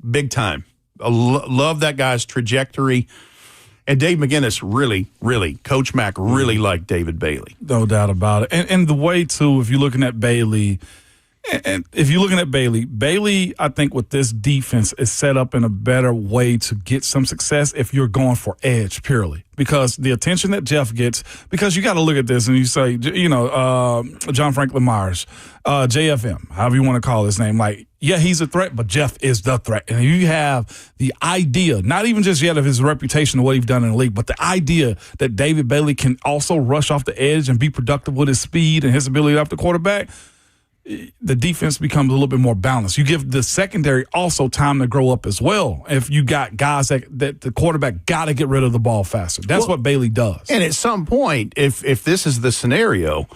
big time. I love that guy's trajectory. And Dave McGinnis really, Coach Mack really liked David Bailey. No doubt about it. And the way, too, if you're looking at Bailey, Bailey, I think with this defense is set up in a better way to get some success if you're going for edge purely. Because the attention that Jeff gets, because you got to look at this and you say, John Franklin Myers, JFM, however you want to call his name, like, yeah, he's a threat, but Jeff is the threat. And you have the idea, not even just yet of his reputation and what he's done in the league, but the idea that David Bailey can also rush off the edge and be productive with his speed and his ability off the quarterback. The defense becomes a little bit more balanced. You give the secondary also time to grow up as well. If you got guys that the quarterback got to get rid of the ball faster. That's what Bailey does. And at some point, if this is the scenario,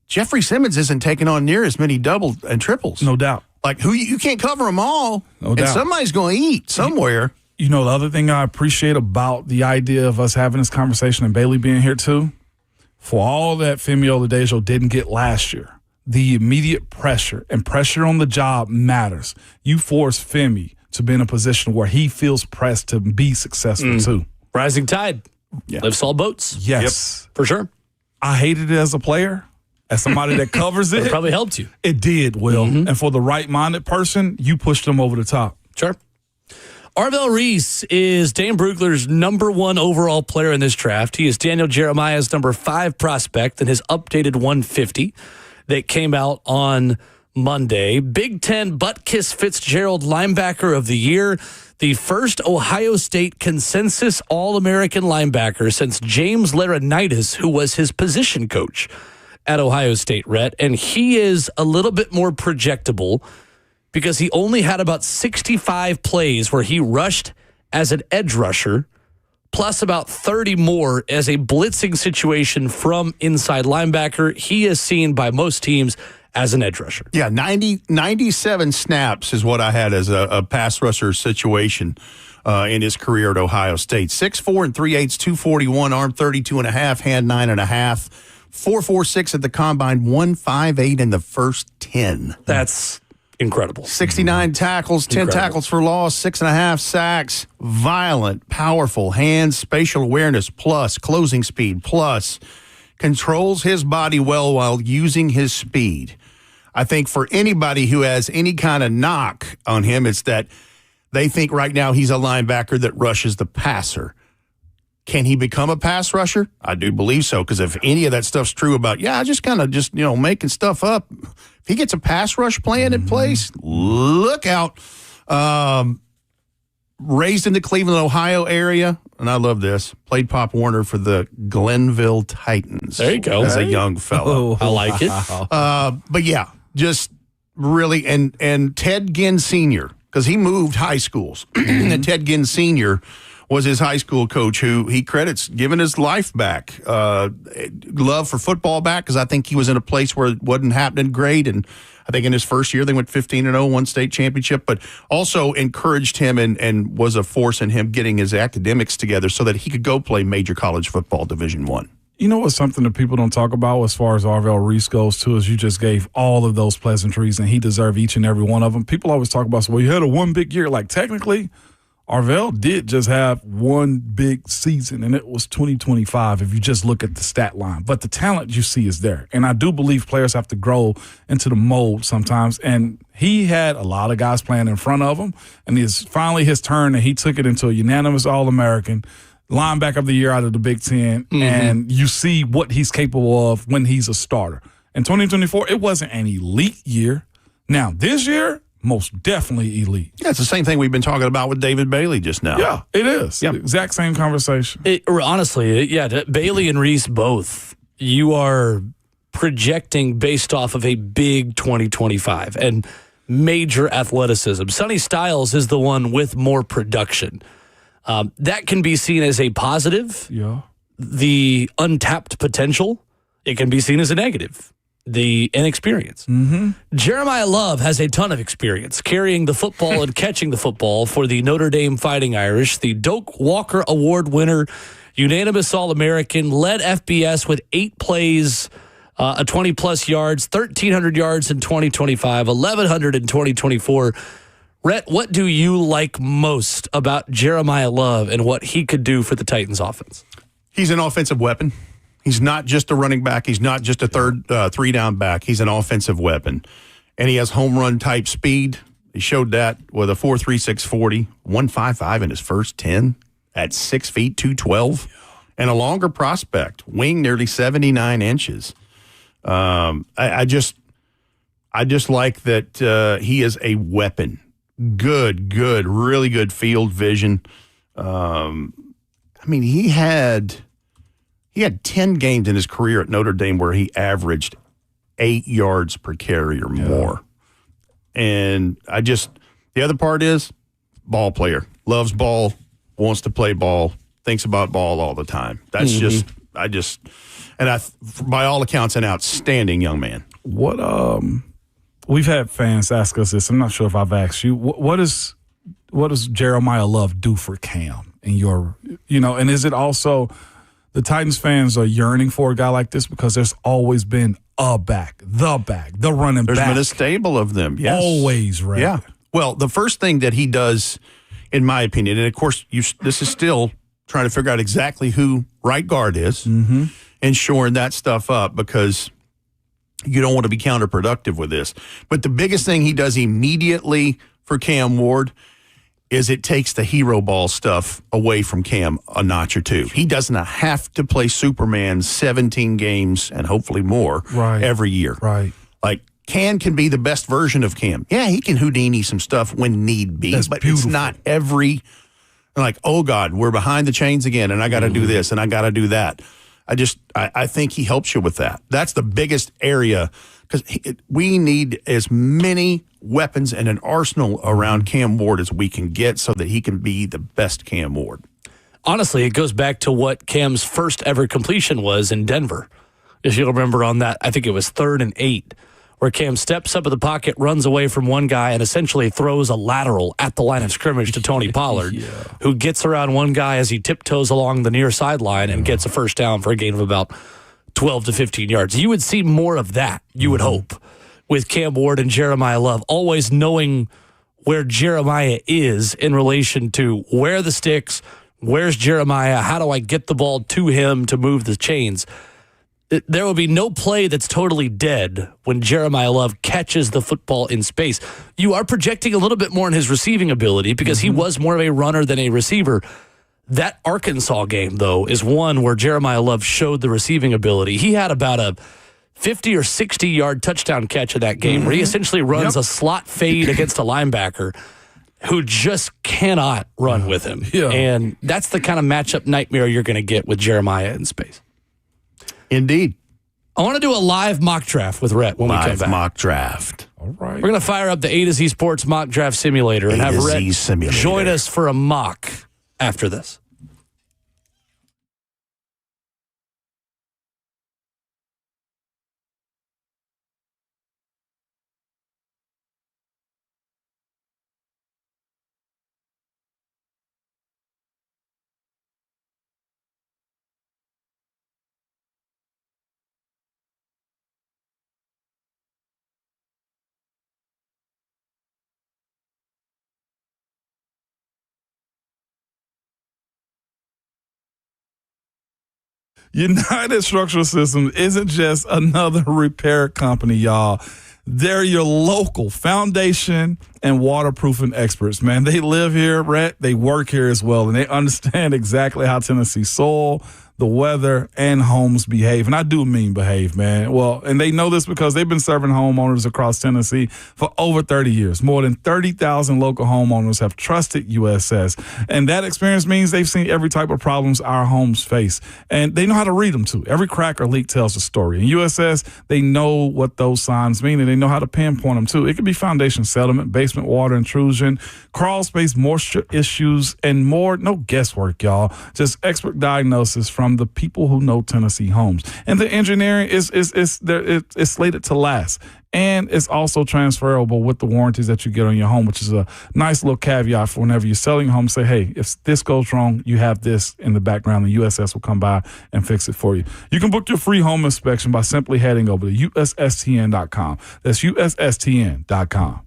Jeffrey Simmons isn't taking on near as many doubles and triples. No doubt. Like, you can't cover them all. No doubt. And somebody's going to eat somewhere. You know, the other thing I appreciate about the idea of us having this conversation and Bailey being here too, for all that Femi Oladejo didn't get last year, the immediate pressure and pressure on the job matters. You force Femi to be in a position where he feels pressed to be successful too. Rising tide lifts all boats. Yes. Yep, for sure. I hated it as a player. As somebody that covers it. It probably helped you. It did, Will. And for the right-minded person, you pushed them over the top. Sure. Arvell Reese is Dan Brugler's #1 overall player in this draft. He is Daniel Jeremiah's #5 prospect in his updated 150 that came out on Monday. Big Ten Butkus Fitzgerald linebacker of the year, the first Ohio State consensus All-American linebacker since James Laurinaitis, who was his position coach at Ohio State, Rhett. And he is a little bit more projectable because he only had about 65 plays where he rushed as an edge rusher, plus about 30 more as a blitzing situation from inside linebacker. He is seen by most teams as an edge rusher. Yeah, 97 snaps is what I had as a pass rusher situation in his career at Ohio State. 6'4" and 3/8, 241, arm 32.5, hand 9.5, 4.46 at the combine, 1.58 in the first 10. That's incredible. 69 tackles, 10 tackles for loss, 6.5 sacks, violent, powerful hands, spatial awareness plus, closing speed plus, controls his body well while using his speed. I think for anybody who has any kind of knock on him, it's that they think right now he's a linebacker that rushes the passer. Can he become a pass rusher? I do believe so, because if any of that stuff's true about, just kind of making stuff up, if he gets a pass rush plan in place, look out. Raised in the Cleveland, Ohio area, and I love this, played Pop Warner for the Glenville Titans. There you go. As a young fellow. I like it. But yeah, just really, and Ted Ginn Sr., because he moved high schools, and Ted Ginn Sr. was his high school coach who he credits giving his life back, love for football back, because I think he was in a place where it wasn't happening great, and I think in his first year they went 15-0, won state championship, but also encouraged him and was a force in him getting his academics together so that he could go play major college football Division I. You know what's something that people don't talk about as far as Arvell Reese goes, too, is you just gave all of those pleasantries, and he deserved each and every one of them. People always talk about, well, you had a one big year. Like, technically, Arvell did just have one big season, and it was 2025 if you just look at the stat line. But the talent you see is there. And I do believe players have to grow into the mold sometimes. And he had a lot of guys playing in front of him, and it's finally his turn, and he took it into a unanimous All-American, linebacker of the year out of the Big Ten, and you see what he's capable of when he's a starter. In 2024, it wasn't an elite year. Now, this year, most definitely elite. Yeah, it's the same thing we've been talking about with David Bailey just now. Yeah, it is. Yep. Exact same conversation. Honestly, Bailey and Reese both, you are projecting based off of a big 2025 and major athleticism. Sonny Styles is the one with more production. That can be seen as a positive. Yeah. The untapped potential, it can be seen as a negative. The inexperience. Jeremiah Love has a ton of experience carrying the football and catching the football for the Notre Dame Fighting Irish, the Doak Walker Award winner, unanimous All-American, led FBS with 8 plays, 20-plus yards, 1,300 yards in 2025, 1,100 in 2024. Rhett, what do you like most about Jeremiah Love and what he could do for the Titans offense? He's an offensive weapon. He's not just a running back. He's not just a three-down back. He's an offensive weapon. And he has home run type speed. He showed that with a 4.36 40, 1.55 in his first 10 at 6 feet, 212. And a longer prospect, wing nearly 79 inches. I just like that he is a weapon. Good, really good field vision. He had 10 games in his career at Notre Dame where he averaged 8 yards per carry or more. And the other part is ball player. Loves ball, wants to play ball, thinks about ball all the time. That's by all accounts, an outstanding young man. We've had fans ask us this. I'm not sure if I've asked you. What does Jeremiah Love do for Cam in your, and is it also the Titans fans are yearning for a guy like this because there's always been the running back. There's been a stable of them, yes. Always, right? Yeah. Well, the first thing that he does, in my opinion, and of course, this is still trying to figure out exactly who right guard is and shoring that stuff up because you don't want to be counterproductive with this. But the biggest thing he does immediately for Cam Ward is it takes the hero ball stuff away from Cam a notch or two. He does not have to play Superman 17 games and hopefully more every year. Right. Like, can be the best version of Cam. Yeah, he can Houdini some stuff when need be, but beautiful. It's not every, like, oh, God, we're behind the chains again, and I got to do this, and I got to do that. I think he helps you with that. That's the biggest area because we need as many weapons and an arsenal around Cam Ward as we can get so that he can be the best Cam Ward. Honestly, it goes back to what Cam's first ever completion was in Denver. If you'll remember on that, I think it was 3rd and 8, where Cam steps up in the pocket, runs away from one guy, and essentially throws a lateral at the line of scrimmage to Tony Pollard, who gets around one guy as he tiptoes along the near sideline and gets a first down for a gain of about 12 to 15 yards. You would see more of that, you would hope, with Cam Ward and Jeremiah Love, always knowing where Jeremiah is in relation to where the sticks, where's Jeremiah, how do I get the ball to him to move the chains. there will be no play that's totally dead when Jeremiah Love catches the football in space. You are projecting a little bit more in his receiving ability because he was more of a runner than a receiver. That Arkansas game, though, is one where Jeremiah Love showed the receiving ability. He had about a 50 or 60-yard touchdown catch in that game where he essentially runs a slot fade against a linebacker who just cannot run with him. Yeah. And that's the kind of matchup nightmare you're going to get with Jeremiah in space. Indeed. I want to do a live mock draft with Rhett when we come Live back. mock draft. All right. We're going to fire up the A to Z Sports mock draft simulator and A have to Rhett Z simulator. join us for a mock after this. United Structural Systems isn't just another repair company, y'all. They're your local foundation and waterproofing experts, man. They live here, Rhett. They work here as well, and they understand exactly how Tennessee soil, the weather, and homes behave. And I do mean behave, man. Well, and they know this because they've been serving homeowners across Tennessee for over 30 years. More than 30,000 local homeowners have trusted USS. And that experience means they've seen every type of problems our homes face. And they know how to read them, too. Every crack or leak tells a story. And USS, they know what those signs mean, and they know how to pinpoint them, too. It could be foundation settlement, basement water intrusion, crawl space moisture issues, and more. No guesswork, y'all. Just expert diagnosis from the people who know Tennessee homes. And the engineering is slated to last. And it's also transferable with the warranties that you get on your home, which is a nice little caveat for whenever you're selling a home. Say, hey, if this goes wrong, you have this in the background. The USS will come by and fix it for you. You can book your free home inspection by simply heading over to USSTN.com. That's USSTN.com.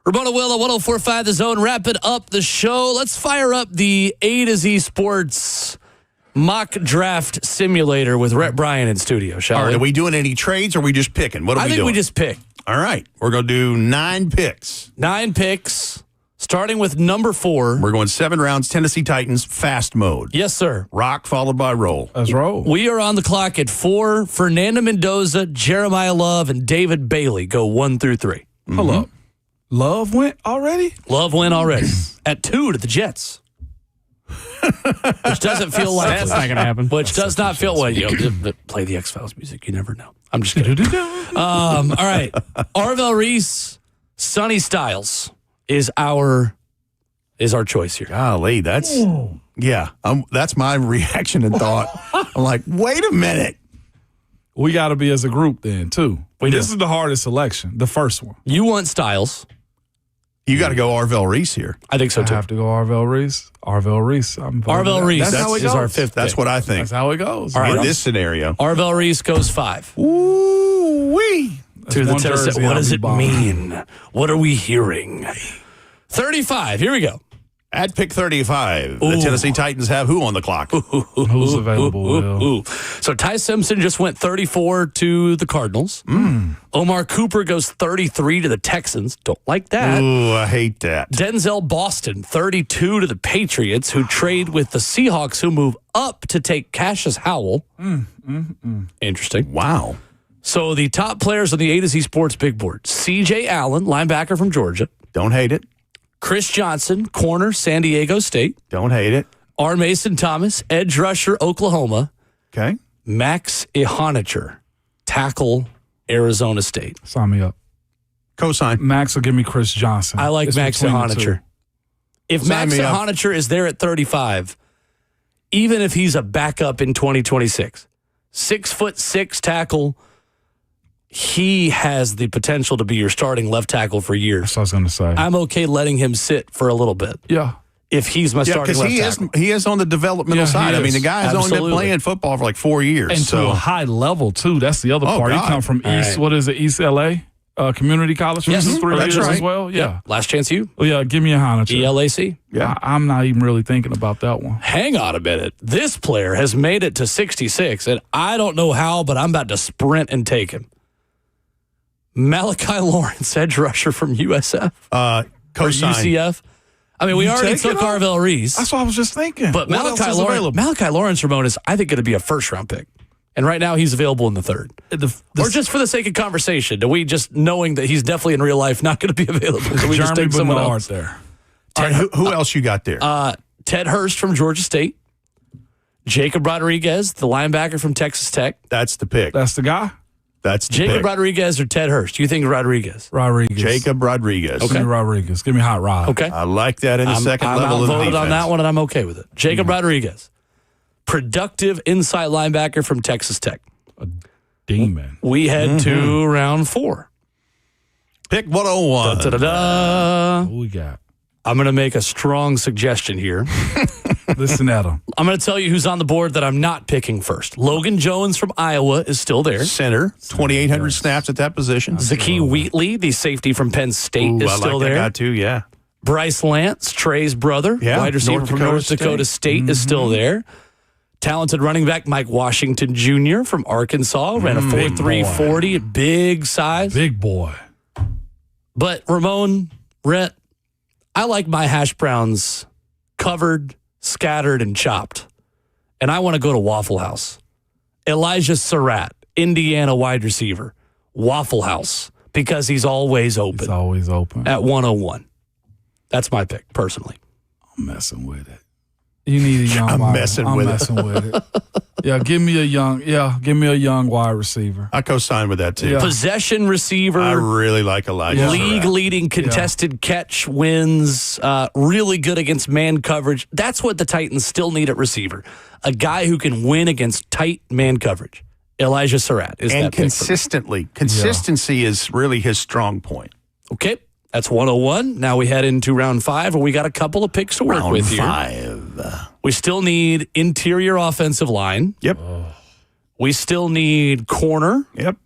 Ramon Will at 104.5 The Zone, wrapping up the show. Let's fire up the A to Z Sports mock draft simulator with Rhett Bryan in studio, shall All right, we? are we doing any trades or are we just picking? What are we doing? I think we just pick. All right, we're going to do 9 picks. 9 picks, starting with number 4. We're going 7 rounds, Tennessee Titans, fast mode. Yes, sir. Rock followed by roll. Let's roll. We are on the clock at 4. Fernando Mendoza, Jeremiah Love, and David Bailey go 1 through 3. Hold up. Love went already? Love went already. At 2 to the Jets. Which doesn't feel like That's not going to happen. Which does not feel well. Play the X-Files music. You never know. I'm just kidding. All right. Arvell Reese, Sonny Styles is our choice here. Golly, that's my reaction and thought. I'm like, wait a minute. We got to be as a group then, too. We do. This is the hardest selection, the first one. You want Styles. You got to go Arvell Reese here. I think so, too. I have to go Arvell Reese. Arvell Reese. Arvell Reese. That's how it is goes. our 5th That's pick. what I think. That's how it goes. All right. In this scenario. Arvell Reese goes 5. Ooh-wee. To the one Tennessee. jersey What I'll does be it buying. mean? What are we hearing? 35. Here we go. At pick 35, the Ooh. Tennessee Titans have who on the clock? Who's available, Will? So Ty Simpson just went 34 to the Cardinals. Omar Cooper goes 33 to the Texans. Don't like that. Ooh, I hate that. Denzel Boston, 32 to the Patriots, who trade with the Seahawks, who move up to take Cassius Howell. Interesting. Wow. So the top players on the A to Z Sports big board: C.J. Allen, linebacker from Georgia; Don't hate it. Chris Johnson, corner, San Diego State; Don't hate it. R. Mason Thomas, edge rusher, Oklahoma; Okay. Max Ihanicher, tackle, Arizona State. Sign me up. Cosign. Max will give me Chris Johnson. I like It's Max between the two. Ihanicher. If Sign Max me up. Ihanicher is there at 35, even if he's a backup in 2026, 6'6" tackle, he has the potential to be your starting left tackle for years. That's what I was going to say. I'm okay letting him sit for a little bit Yeah. if he's my Yeah, starting because left tackle. he is on the developmental Yeah, he side. I mean, is. the guy has only Absolutely. been playing football for like 4 years. And to so a high level, too. That's the other Oh, part. God. He come from All East, right. what is it, East L.A. Community College for Yes. 3 That's years right. as well? Yeah. Last chance you, Oh, yeah, give me a Honiger. ELAC. yeah. I'm not even really thinking about that one. Hang on a minute. This player has made it to 66, and I don't know how, but I'm about to sprint and take him. Malachi Lawrence, edge rusher from USF or Cosign. UCF. I mean, we You already taking took him? Arvell Reese, That's what I was just thinking. but What else is available? Malachi Lawrence, Ramon, is, I think, going to be a first-round pick. And right now, he's available in the 3rd. Or just for the sake of conversation, do we just knowing that he's definitely in real life not going to be available? Do we just Jeremy take someone Bernard else? there. All right, who else you got there? Ted Hurst from Georgia State. Jacob Rodriguez, the linebacker from Texas Tech. That's the pick. That's the guy? That's the Jacob pick. Rodriguez or Ted Hurst? You think Rodriguez? Rodriguez. Jacob Rodriguez. Give me Rodriguez. Give me Hot Rod. Okay. I like that in the second I'm level of the outvoted defense. on that one, and I'm okay with it. Jacob Rodriguez, productive inside linebacker from Texas Tech. Demon. We head to round 4. Pick 101. Da-da-da. Who we got? I'm going to make a strong suggestion here. Listen at him. I'm going to tell you who's on the board that I'm not picking first. Logan Jones from Iowa is still there. Center, 2,800 snaps at that position. Zaki Wheatley, the safety from Penn State, Ooh, is I still like there. that guy too, yeah. Bryce Lance, Trey's brother, Yeah, wide receiver North from Dakota North Dakota State, is still there. Talented running back Mike Washington Jr. from Arkansas ran a 4.3 40, big size. Big boy. But Ramon, Rhett, I like my hash browns covered, scattered, and chopped. And I want to go to Waffle House. Elijah Surratt, Indiana wide receiver. Waffle House, because he's always open It's always open. at 101. That's my pick, personally. I'm messing with it. You need a young I'm wide messing I'm with it. messing with it. Yeah, give me a young wide receiver. I co-sign with that too. Yeah. Possession receiver. I really like Elijah. Yeah. Surratt. League-leading contested catch wins, really good against man coverage. That's what the Titans still need at receiver. A guy who can win against tight man coverage. Elijah Surratt is And that pick for me. consistently. Consistency is really his strong point. Okay, that's 101. Now we head into round 5, and we got a couple of picks to work Round with here. 5. We still need interior offensive line. Yep. We still need corner. Yep.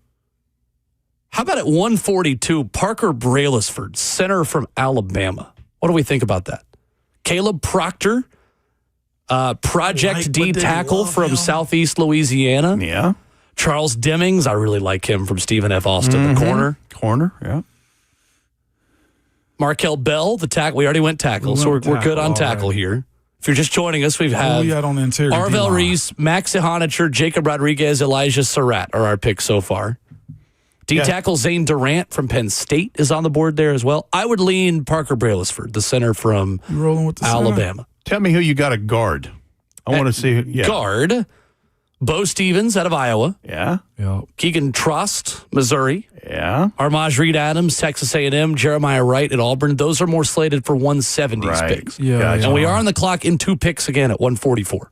How about at 142, Parker Brailsford, center from Alabama? What do we think about that? Caleb Proctor, Project D tackle from Southeast Louisiana. Yeah. Charles Demmings, I really like him from Stephen F. Austin, the corner. Yeah. Markel Bell, the tackle. We already went tackle, so we're good on tackle here. If you're just joining us, we've had on the interior Arvell Reese, Max Ihanicher, Jacob Rodriguez, Elijah Surratt are our picks so far. D-tackle Zane Durant from Penn State is on the board there as well. I would lean Parker Brailsford, the center from Alabama. Tell me who you got at guard. I want to see. Yeah. Guard, Bo Stevens out of Iowa. Yeah. Keegan Trost, Missouri. Yeah. Armaj Reed Adams, Texas A&M. Jeremiah Wright at Auburn. Those are more slated for 170s picks. Yeah. And we are on the clock in 2 picks again at 144. So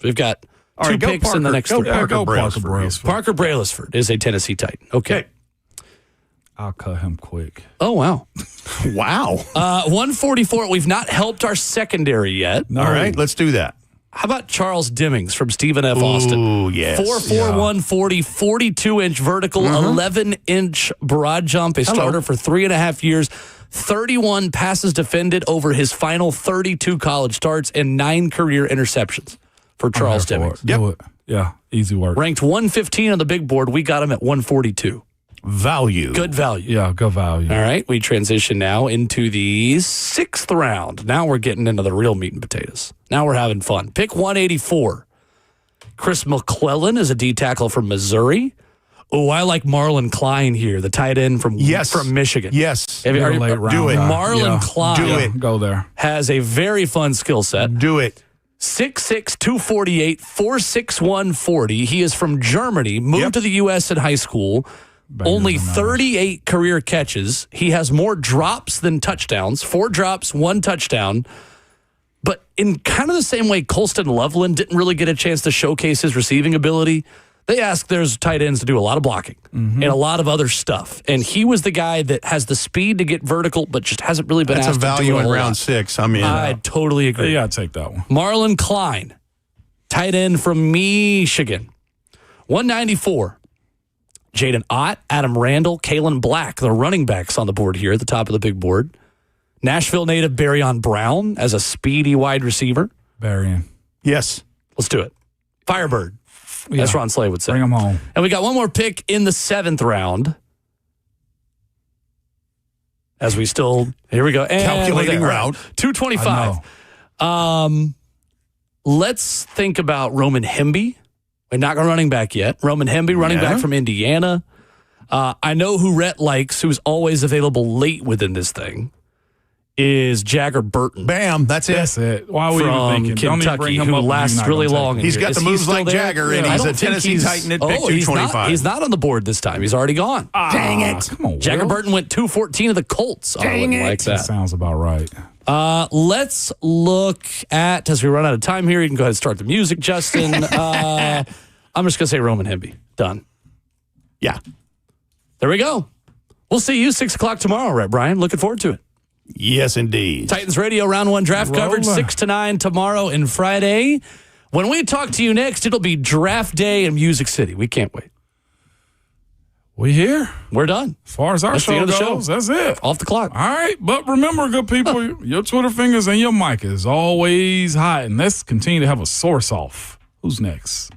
we've got two picks in the next 3. Parker Brailsford. Parker Brailsford is a Tennessee Titan. Okay. I'll cut him quick. Oh, wow. Wow. 144. We've not helped our secondary yet. No. All right, let's do that. How about Charles Demmings from Stephen F. Austin? Oh, yes. 4'4", 140, 42-inch vertical, 11-inch broad jump, a starter for 3.5 years, 31 passes defended over his final 32 college starts, and 9 career interceptions for Charles Demmings. Do it. Yeah, easy work. Ranked 115 on the big board. We got him at 142. Value. Good value. Yeah, good value. All right, we transition now into the 6th round. Now we're getting into the real meat and potatoes. Now we're having fun. Pick 184. Chris McClellan is a D-tackle from Missouri. Oh, I like Marlon Klein here, the tight end from Michigan. Yes. Do it. Marlon Klein. Do it. Go there. Has a very fun skill set. Do it. 6'6", 248, 4'6", 40. He is from Germany, moved to the U.S. in high school. Only 38 career catches. He has more drops than touchdowns. 4 drops, 1 touchdown. But in kind of the same way Colston Loveland didn't really get a chance to showcase his receiving ability, they ask their tight ends to do a lot of blocking and a lot of other stuff. And he was the guy that has the speed to get vertical, but just hasn't really been asked to do it. That's a value in round 6. I mean, I totally agree. You got to take that one. Marlon Klein, tight end from Michigan. 194. Jaden Ott, Adam Randall, Kalen Black, the running backs on the board here at the top of the big board. Nashville native Barryon Brown as a speedy wide receiver. Barryon. Yes. Let's do it. Firebird, as Ron Slay would say. Bring him home. And we got one more pick in the 7th round. As we still, here we go. And calculating route. 225. Let's think about Roman Hemby. We're not going running back yet. Roman Hemby, running back from Indiana. I know who Rhett likes, who's always available late within this thing, is Jagger Burton. Bam, that's it. That's it. Why were you From even thinking? Kentucky, who lasts really long. He's got the moves like Jagger, and he's a Tennessee Titan at pick 225. He's not on the board this time. He's already gone. Dang it. Come on, Jagger Will. Burton went 214 of the Colts. Dang it. Like that. Sounds about right. Let's look at, as we run out of time here, you can go ahead and start the music, Justin. I'm just going to say Roman Hemby. Done. Yeah. There we go. We'll see you 6 o'clock tomorrow, right, Brian? Looking forward to it. Yes, indeed. Titans Radio Round 1 draft coverage 6 to 9 tomorrow and Friday. When we talk to you next, it'll be draft day in Music City. We can't wait. We here. We're done. As far as our That's the show end of the goes, show. that's it. Off the clock. All right. But remember, good people, your Twitter fingers and your mic is always hot. And let's continue to have a source off. Who's next?